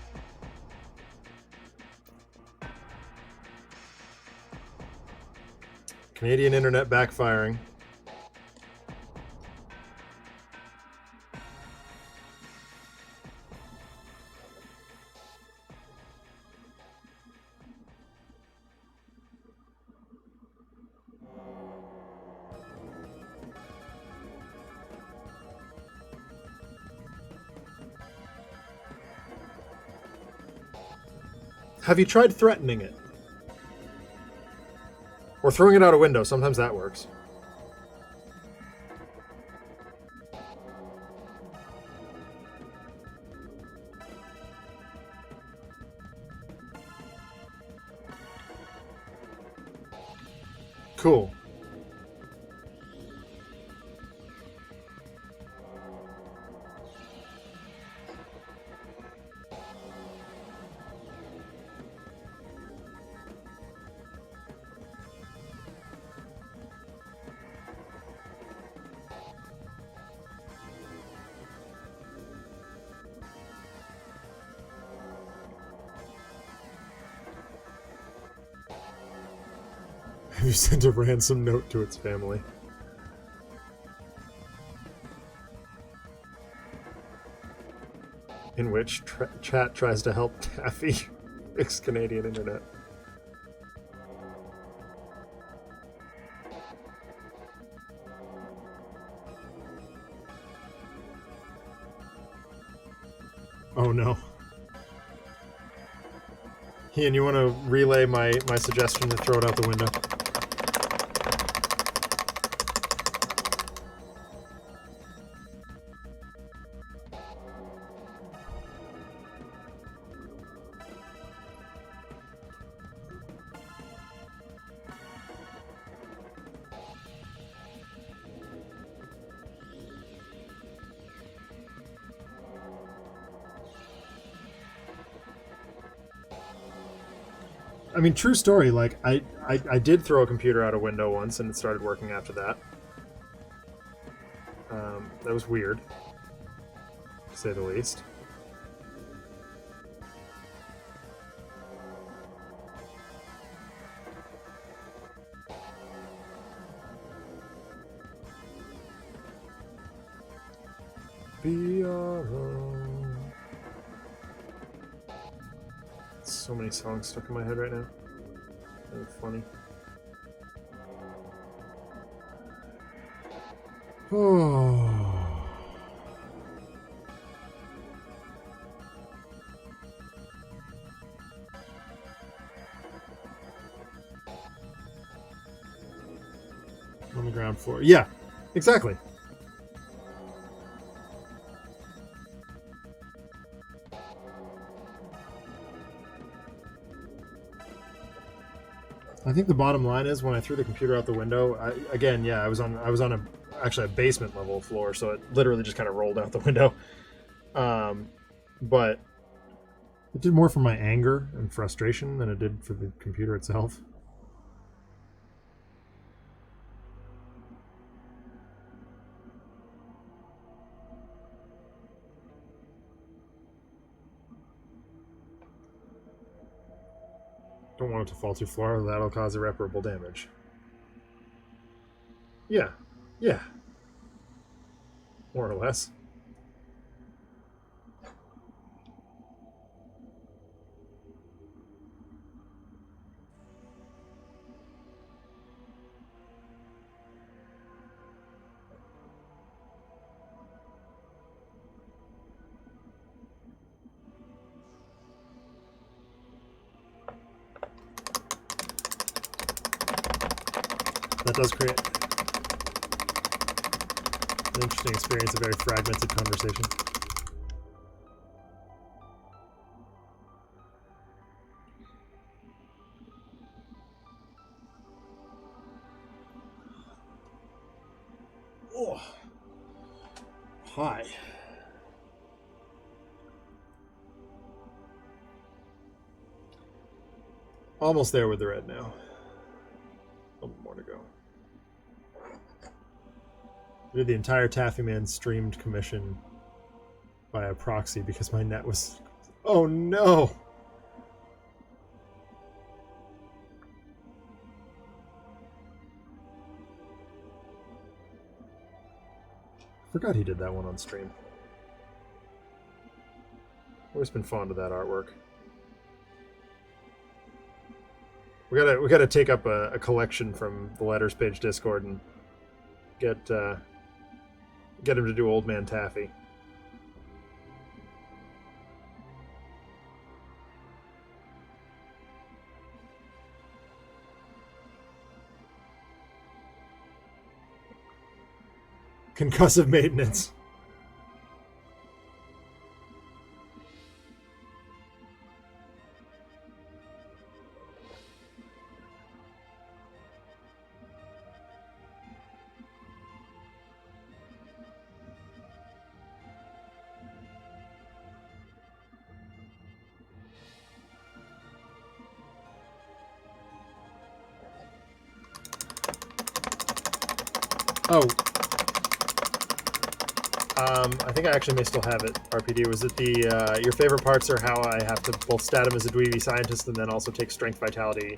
Canadian internet backfiring. Have you tried threatening it? Or throwing it out a window? Sometimes that works. Cool. Have you sent a ransom note to its family? In which chat tries to help Taffy fix Canadian internet. Oh no. Ian, you want to relay my suggestion to throw it out the window? I mean, true story, like, I did throw a computer out a window once, and it started working after that. That was weird, to say the least. So many songs stuck in my head right now. They're funny. Oh. On the ground floor. Yeah, exactly. I think the bottom line is when I threw the computer out the window. I was on actually a basement level floor, so it literally just kind of rolled out the window. But it did more for my anger and frustration than it did for the computer itself. Don't want it to fall too far. That'll cause irreparable damage. Yeah. Yeah. More or less. That does create an interesting experience, a very fragmented conversation. Oh. Hi. Almost there with the red now. A little more to go. Did the entire Taffy Man streamed commission by a proxy because my net was... Oh no! Forgot he did that one on stream. Always been fond of that artwork. We gotta take up a collection from the Letters Page Discord and get him to do Old Man Taffy. Concussive maintenance. Oh. I think I actually may still have it, RPD. Was it the, your favorite parts are how I have to both stat him as a dweeby scientist and then also take strength, vitality,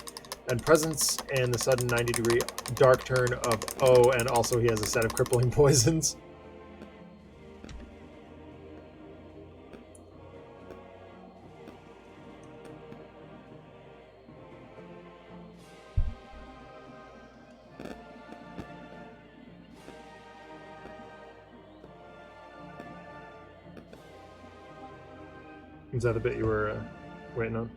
and presence, and the sudden 90-degree dark turn of O, and also he has a set of crippling poisons. Is that the bit you were waiting on?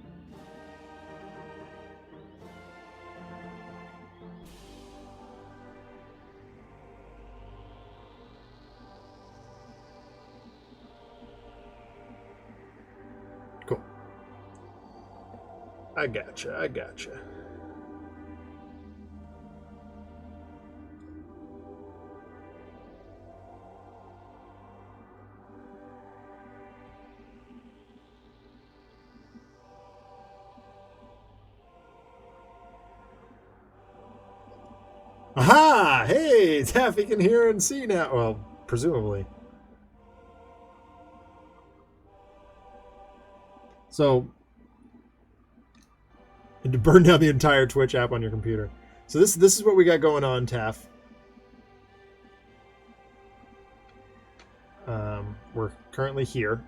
Cool. I gotcha. Aha! Hey, Taffy can hear and see now. Well, presumably. So, and to burn down the entire Twitch app on your computer. So this is what we got going on, Taff. We're currently here.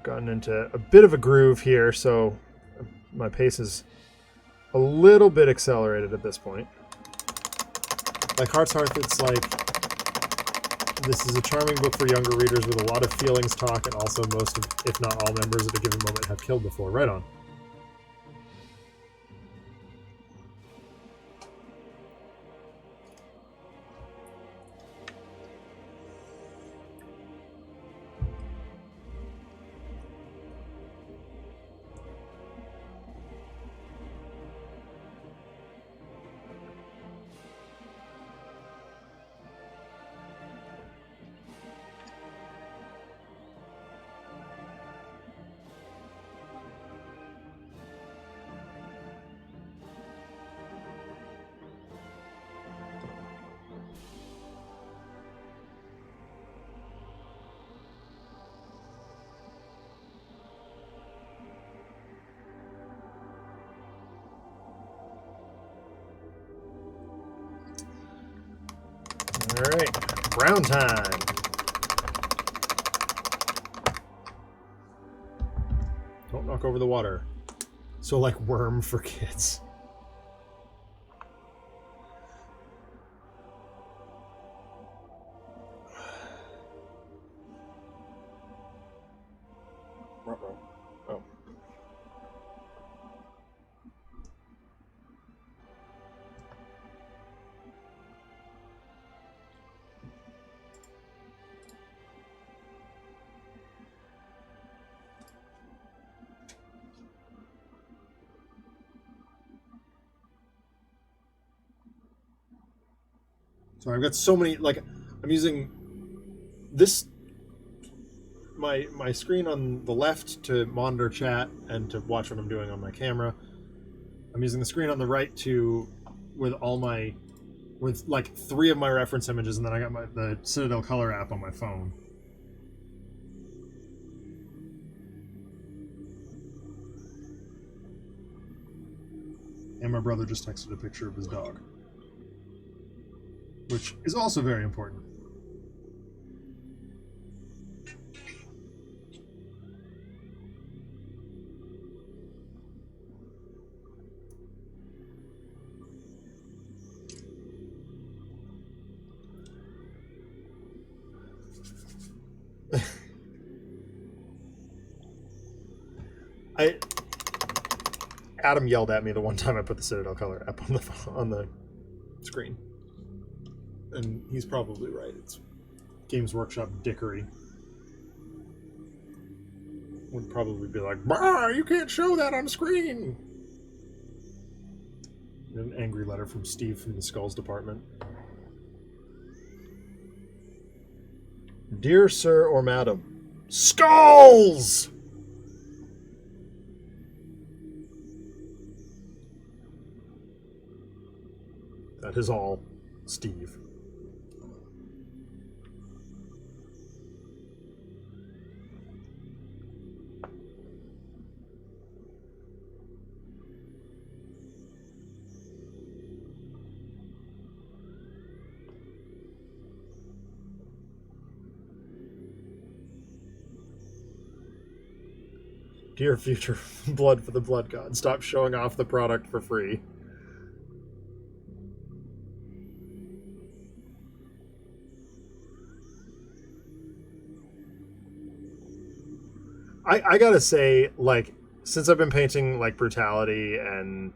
gotten into a bit of a groove here, so my pace is a little bit accelerated at this point. Like Heart's Hearth, it's like this is a charming book for younger readers with a lot of feelings talk, and also most of, if not all, members at a given moment have killed before. Right on. All right, brown time. Don't knock over the water. So like Worm for kids. Oh. So I've got so many, like, I'm using this, my screen on the left to monitor chat and to watch what I'm doing on my camera. I'm using the screen on the right with like 3 of my reference images, and then I got the Citadel Color app on my phone. And my brother just texted a picture of his dog, which is also very important. Adam yelled at me the one time I put the Citadel Color app on the screen. And he's probably right. It's Games Workshop dickery. Would probably be like, "Bah, you can't show that on screen." An angry letter from Steve from the Skulls department. Dear Sir or Madam, Skulls! That is all, Steve. Dear future Blood for the Blood God, stop showing off the product for free. I gotta say, like, since I've been painting like Brutality and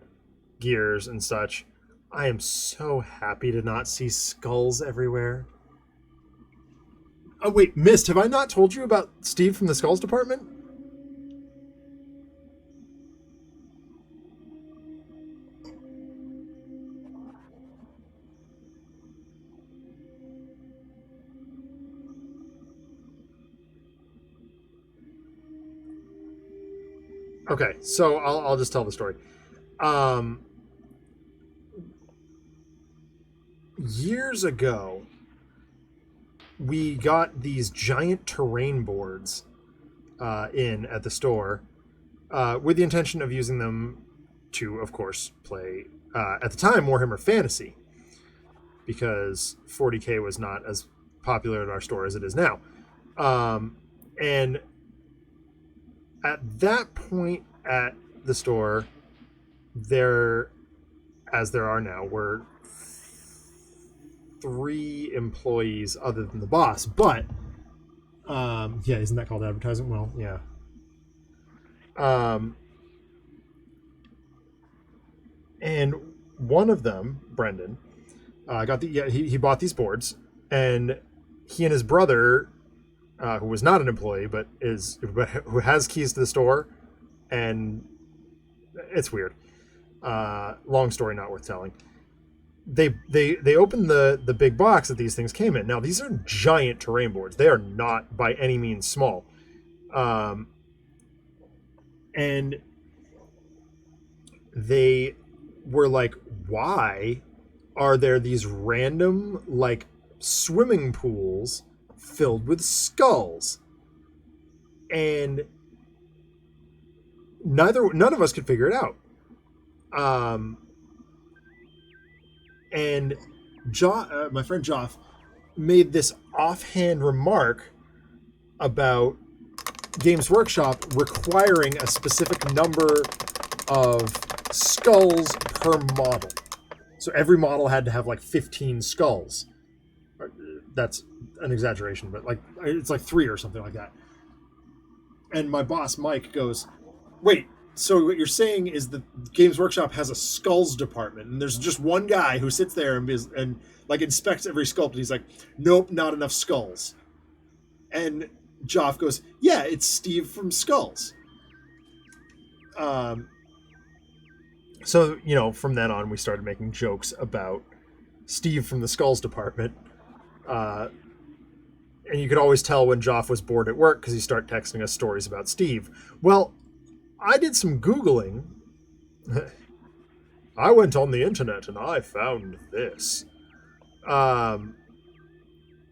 Gears and such, I am so happy to not see skulls everywhere. Oh wait, Mist, have I not told you about Steve from the Skulls department? Okay, so I'll just tell the story. Years ago, we got these giant terrain boards in at the store with the intention of using them to, of course, play, at the time, Warhammer Fantasy, because 40K was not as popular at our store as it is now. And At that point at the store, there, as there are now, were 3 employees other than the boss. But yeah, isn't that called advertising? Well, yeah. And one of them, Brendan, he bought these boards, and he and his brother, who was not an employee but who has keys to the store, and it's weird. Long story, not worth telling. They opened the big box that these things came in. Now these are giant terrain boards. They are not by any means small. And they were like, why are there these random like swimming pools filled with skulls? And none of us could figure it out. And my friend Joff made this offhand remark about Games Workshop requiring a specific number of skulls per model. So every model had to have like 15 skulls. That's an exaggeration, but like it's like 3 or something like that. And my boss, Mike, goes, wait, so what you're saying is that Games Workshop has a skulls department, and there's just one guy who sits there and like inspects every sculpt, and he's like, nope, not enough skulls. And Joff goes, yeah, it's Steve from Skulls. So, you know, from then on, we started making jokes about Steve from the Skulls department. And you could always tell when Joff was bored at work because he'd start texting us stories about Steve. Well, I did some Googling. I went on the internet and I found this.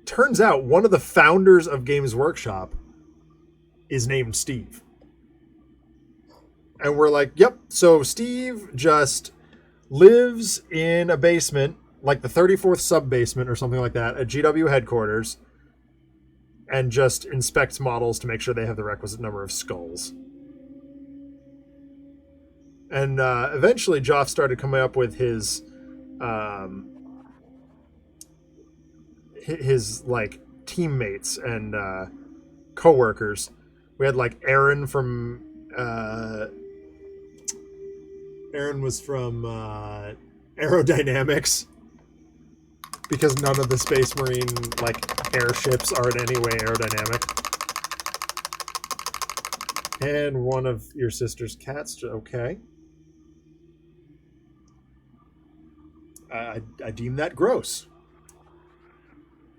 Turns out one of the founders of Games Workshop is named Steve. And we're like, yep, so Steve just lives in a basement, like the 34th sub-basement or something like that, at GW headquarters, and just inspects models to make sure they have the requisite number of skulls. And eventually Joff started coming up with his like teammates and co-workers. We had like Aaron from Aaron was from Aerodynamics, because none of the Space Marine like airships are in any way aerodynamic. And one of your sister's cats. Okay. I deem that gross.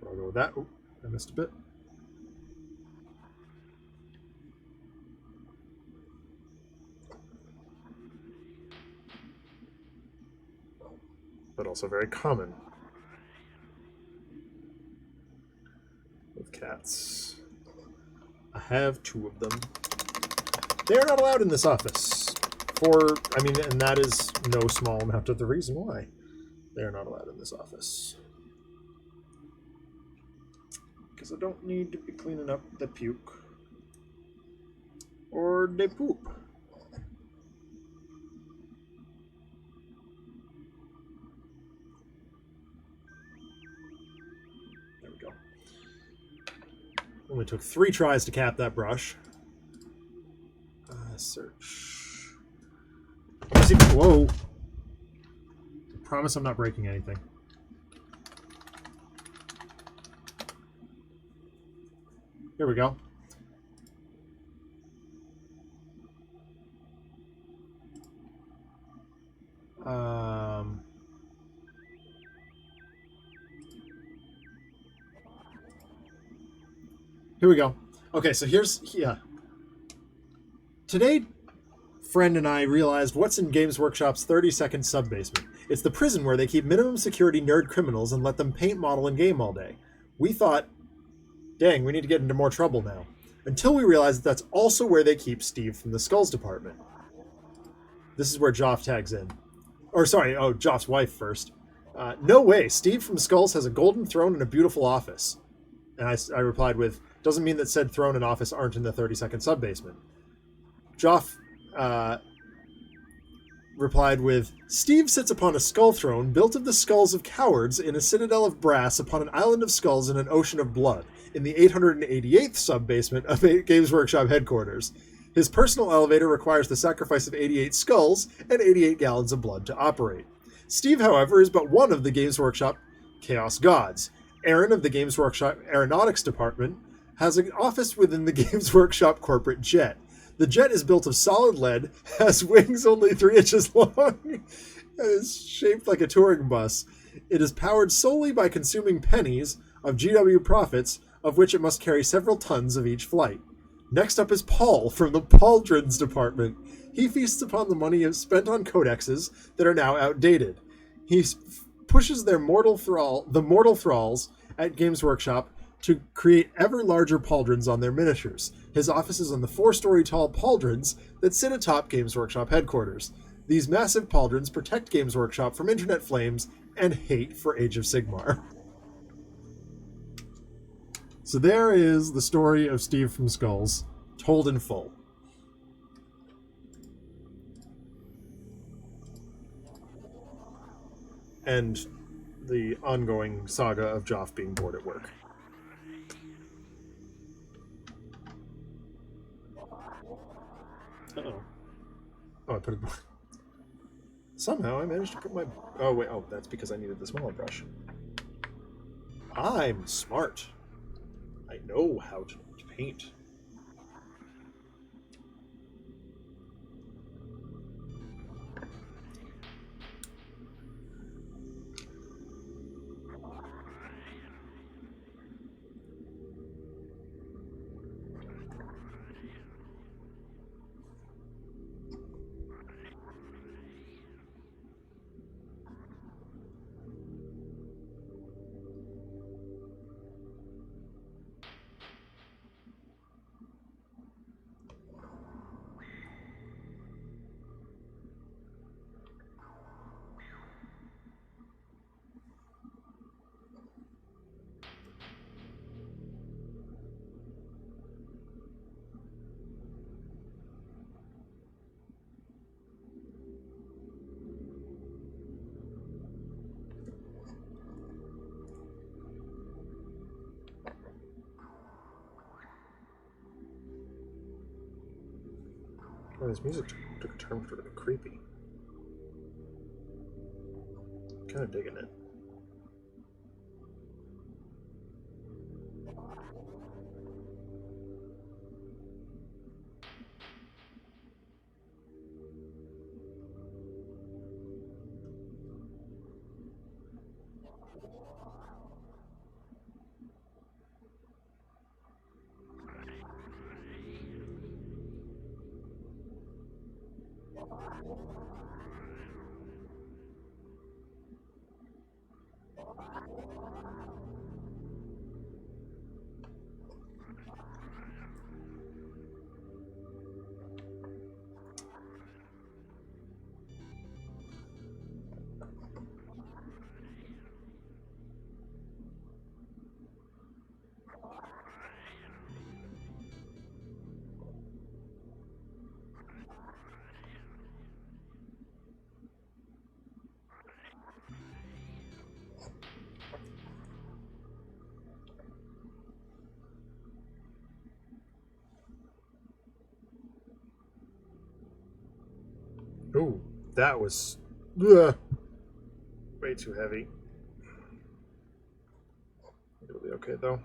I'll go with that. Oh, I missed a bit. But also very common with cats. I have 2 of them. They are not allowed in this office. And that is no small amount of the reason why they are not allowed in this office. Because I don't need to be cleaning up the puke or the poop. There we go. Only took 3 tries to cap that brush. Search. Whoa. I promise I'm not breaking anything. Here we go. Here we go. Okay, so today, friend and I realized what's in Games Workshop's 30-second sub-basement. It's the prison where they keep minimum security nerd criminals and let them paint, model, and game all day. We thought, dang, we need to get into more trouble now. Until we realized that's also where they keep Steve from the Skulls department. This is where Joff tags in. Joff's wife first. No way, Steve from Skulls has a golden throne and a beautiful office. And I replied with, doesn't mean that said throne and office aren't in the 30-second sub-basement. Joff replied with, Steve sits upon a skull throne built of the skulls of cowards in a citadel of brass upon an island of skulls in an ocean of blood in the 888th sub-basement of Games Workshop headquarters. His personal elevator requires the sacrifice of 88 skulls and 88 gallons of blood to operate. Steve, however, is but one of the Games Workshop Chaos Gods. Aaron of the Games Workshop Aeronautics Department has an office within the Games Workshop corporate jet. The jet is built of solid lead, has wings only 3 inches long, and is shaped like a touring bus. It is powered solely by consuming pennies of GW profits, of which it must carry several tons of each flight. Next up is Paul from the Pauldrons Department. He feasts upon the money spent on codexes that are now outdated. He pushes the mortal thralls at Games Workshop to create ever larger pauldrons on their miniatures. His office is on the 4-story tall pauldrons that sit atop Games Workshop headquarters. These massive pauldrons protect Games Workshop from internet flames and hate for Age of Sigmar. So there is the story of Steve from Skulls, told in full. And the ongoing saga of Joff being bored at work. Uh-oh. Oh, I put it... Somehow I managed to put my... Oh, wait. Oh, that's because I needed the smaller brush. I'm smart. I know how to paint. Oh, this music took a turn for creepy. Kind of digging it. Ooh, that was way too heavy. It'll be okay though.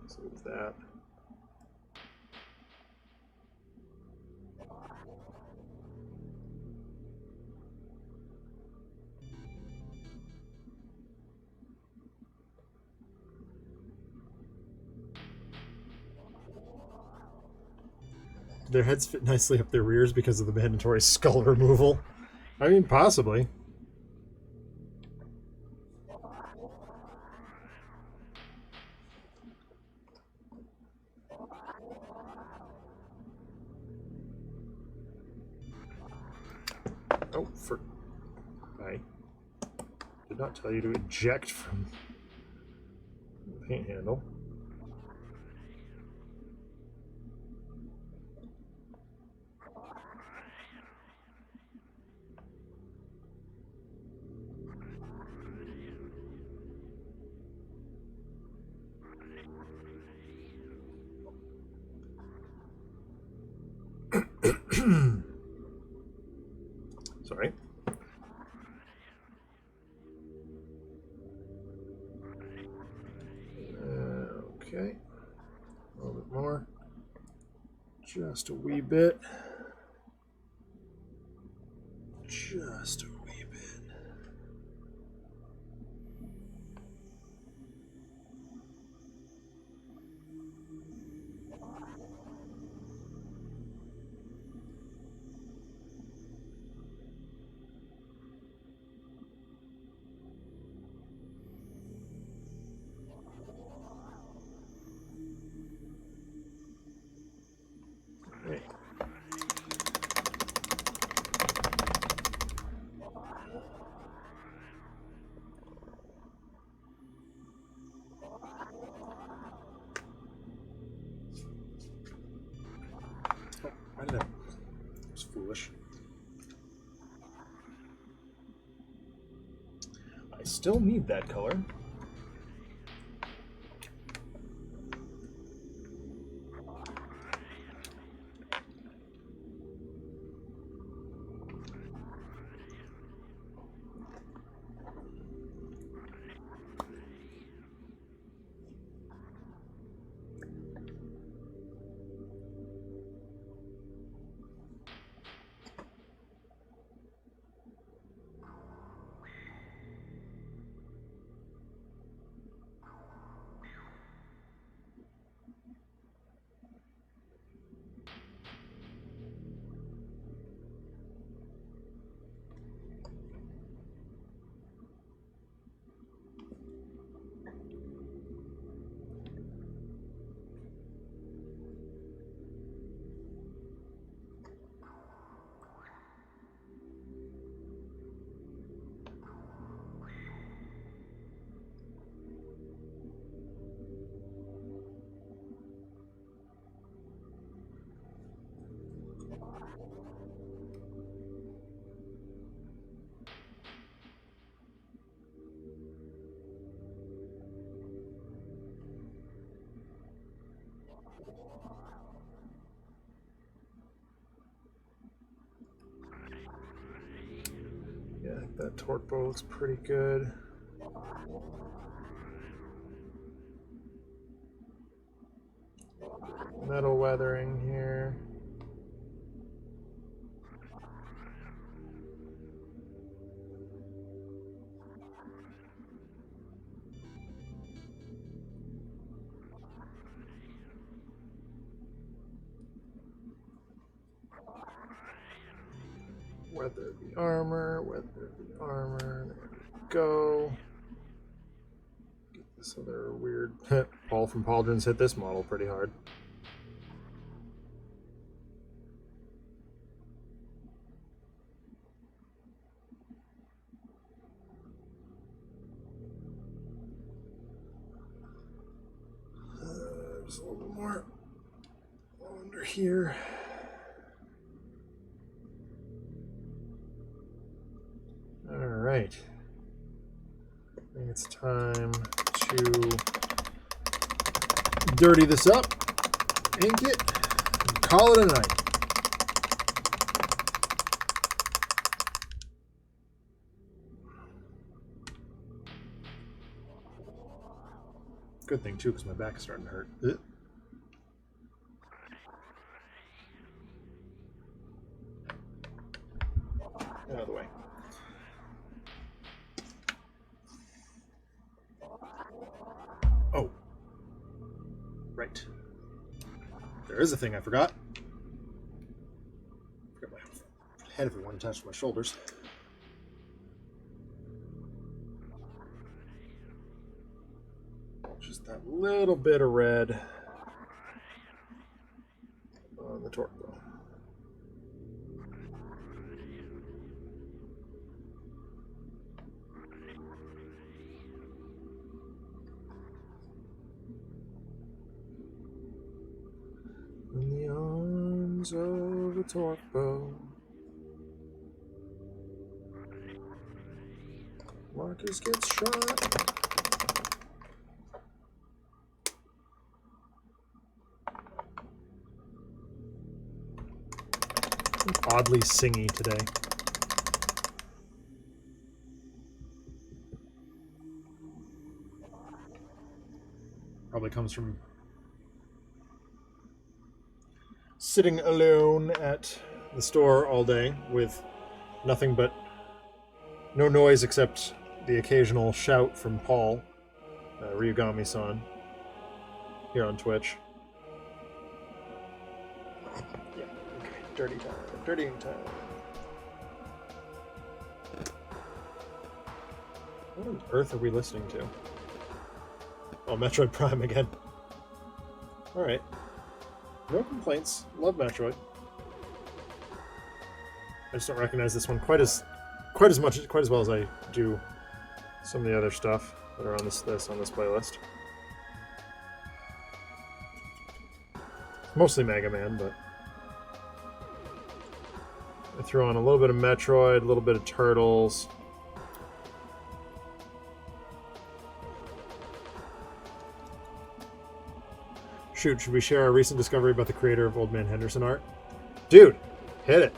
So with that. Their heads fit nicely up their rears because of the mandatory skull removal. I mean, possibly. Oh, I did not tell you to eject from paint handle. Sorry. Okay. A little bit more. Just a wee bit. Just a wee bit. Right. Oh, why did I? That was foolish. I still need that color. Yeah, I think that torque bow looks pretty good. Metal weathering here. Weather the armor, weather the armor. There we go. Get this other weird. Paul from Pauldrons hit this model pretty hard. Just a little bit more under here. All right. I think it's time to dirty this up, ink it, and call it a night. Good thing too, because my back is starting to hurt. Ugh. Get out of the way. Oh. Right. There is a thing I forgot. Forgot my head if it wouldn't touch my shoulders. Just that little bit of red on the torque bow. Visions of a torque bow. Marcus gets shot. Oddly singy today. Probably comes from sitting alone at the store all day with nothing but no noise except the occasional shout from Paul, Ryugami-san, here on Twitch. Yeah, okay. Dirty time. Dirtying time. What on earth are we listening to? Oh, Metroid Prime again. Alright. No complaints. Love Metroid. I just don't recognize this one quite as well as I do some of the other stuff that are on this playlist. Mostly Mega Man, but I threw on a little bit of Metroid, a little bit of Turtles. Shoot, should we share our recent discovery about the creator of Old Man Henderson art? Dude, hit it.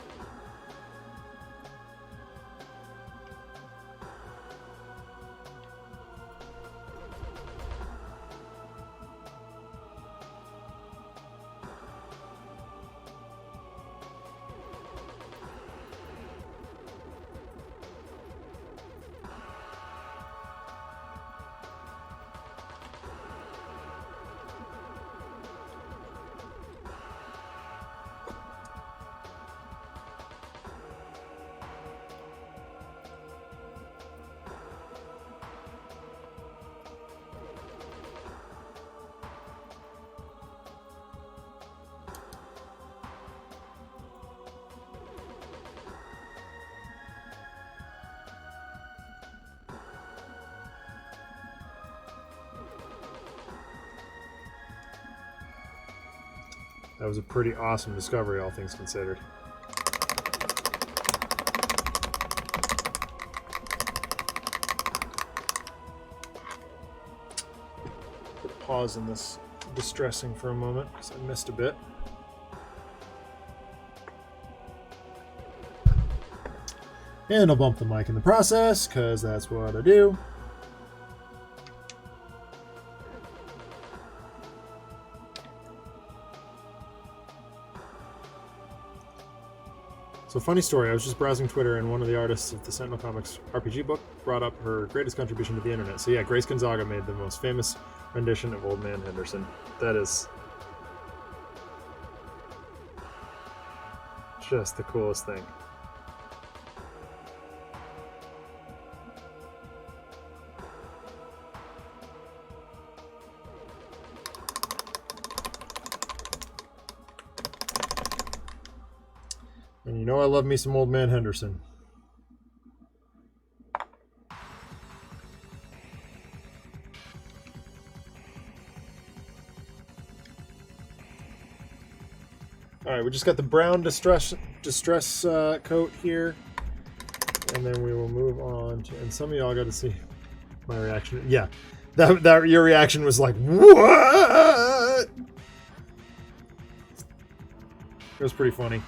That was a pretty awesome discovery, all things considered. Put a pause in this distressing for a moment, because I missed a bit. And I'll bump the mic in the process, because that's what I do. So, funny story, I was just browsing Twitter and one of the artists of the Sentinel Comics RPG book brought up her greatest contribution to the internet. So yeah, Grace Gonzaga made the most famous rendition of Old Man Henderson. That is just the coolest thing. And you know I love me some Old Man Henderson. Alright, we just got the brown distress coat here. And then we will move on to, and some of y'all got to see my reaction. Yeah, that your reaction was like, what? It was pretty funny.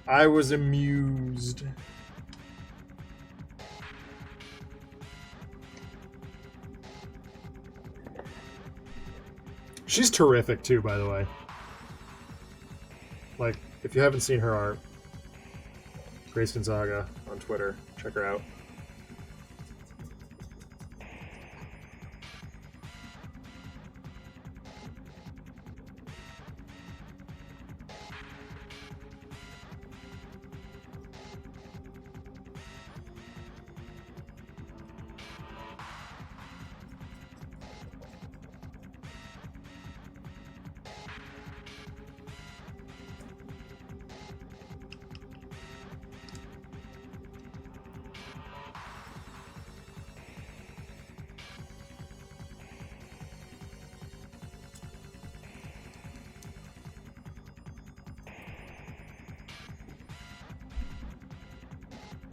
I was amused. She's terrific too, by the way. Like, if you haven't seen her art, Grace Gonzaga on Twitter, check her out.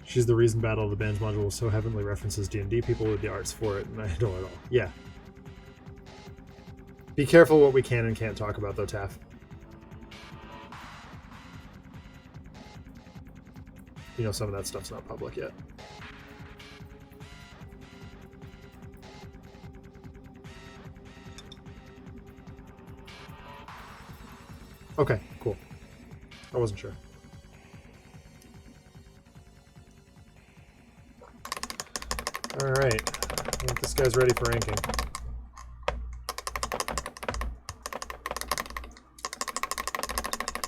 She's the reason Battle of the Bands module so heavily references D&D people with the arts for it, and I don't at all. Yeah. Be careful what we can and can't talk about, though, Taff. You know, some of that stuff's not public yet. Okay, cool. I wasn't sure. Alright. I think this guy's ready for ranking.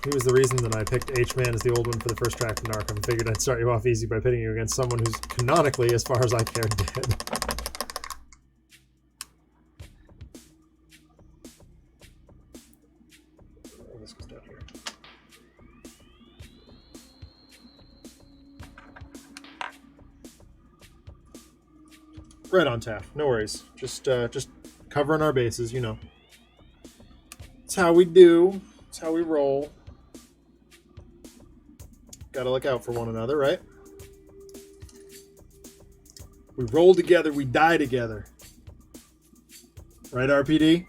He was the reason that I picked H-Man as the old one for the first track from Arkham. Figured I'd start you off easy by pitting you against someone who's canonically, as far as I care, dead. Oh, this goes down here. Right on, Taff. No worries. Just covering our bases, you know. It's how we do. It's how we roll. Gotta look out for one another, right? We roll together, we die together. Right, RPD?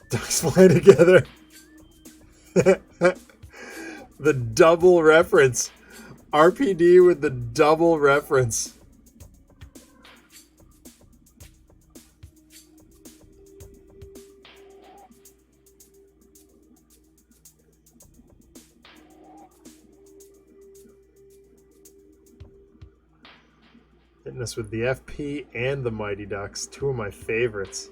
Ducks fly together. The double reference. RPD with the double reference. Hitting us with the FP and the Mighty Ducks. Two of my favorites.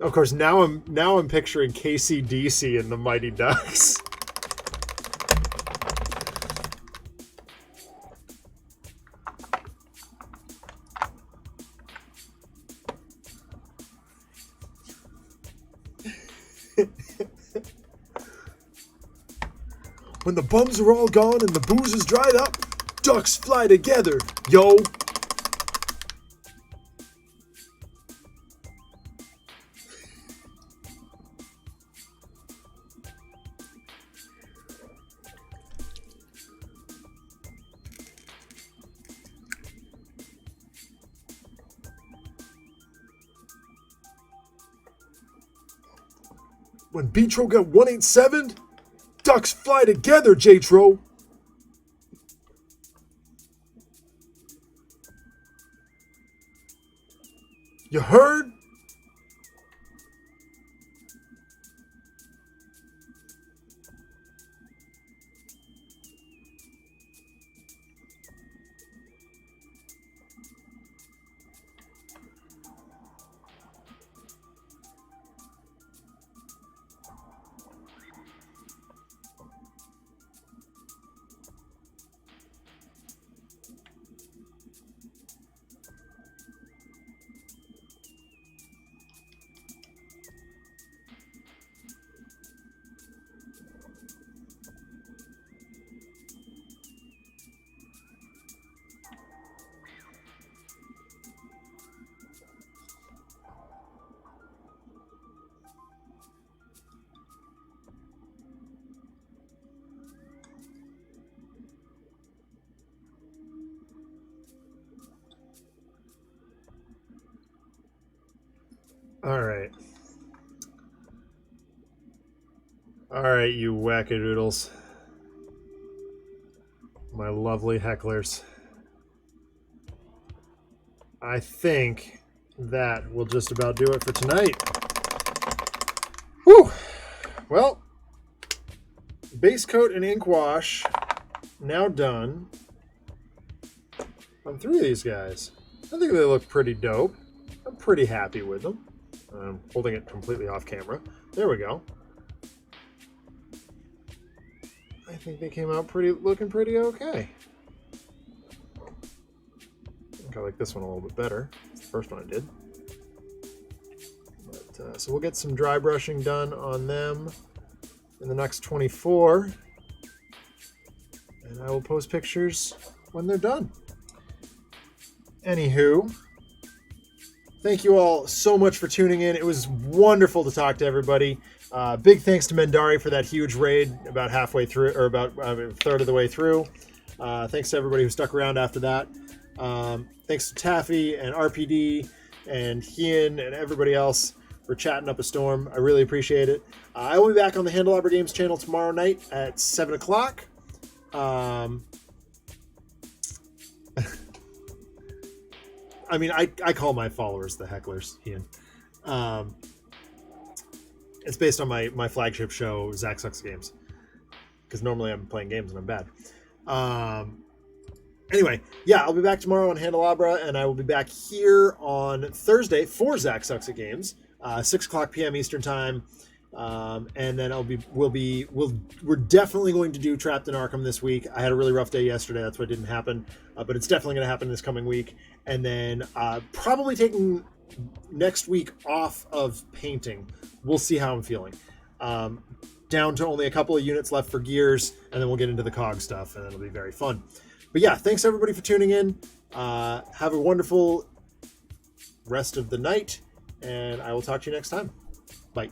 Of course, now I'm picturing KCDC and the Mighty Ducks. When the bums are all gone and the booze is dried up, ducks fly together, yo. When Beatro got 187, ducks fly together, J-Tro. You heard? Alright. Alright, you wackadoodles. My lovely hecklers. I think that will just about do it for tonight. Whew! Well, base coat and ink wash now done on 3 of these guys. I think they look pretty dope. I'm pretty happy with them. I'm holding it completely off camera. There we go. I think they came out looking pretty okay. I think I like this one a little bit better. It's the first one I did. But, so we'll get some dry brushing done on them in the next 24. And I will post pictures when they're done. Anywho, thank you all so much for tuning in. It was wonderful to talk to everybody. Big thanks to Mendari for that huge raid about halfway through, or about a third of the way through. Thanks to everybody who stuck around after that. Thanks to Taffy and RPD and Hian and everybody else for chatting up a storm. I really appreciate it. I will be back on the Handelabra Games channel tomorrow night at 7 o'clock. I mean, I call my followers the hecklers, Ian. It's based on my flagship show, Zach Sucks Games. Because normally I'm playing games and I'm bad. Anyway, yeah, I'll be back tomorrow on Handelabra, and I will be back here on Thursday for Zach Sucks at Games, 6 o'clock p.m. Eastern Time. And then we're definitely going to do Trapped in Arkham this week. I had a really rough day yesterday. That's why it didn't happen. But it's definitely going to happen this coming week. And then probably taking next week off of painting. We'll see how I'm feeling. Down to only a couple of units left for gears, and then we'll get into the cog stuff, and it'll be very fun. But yeah, thanks everybody for tuning in. Have a wonderful rest of the night, and I will talk to you next time. Bye.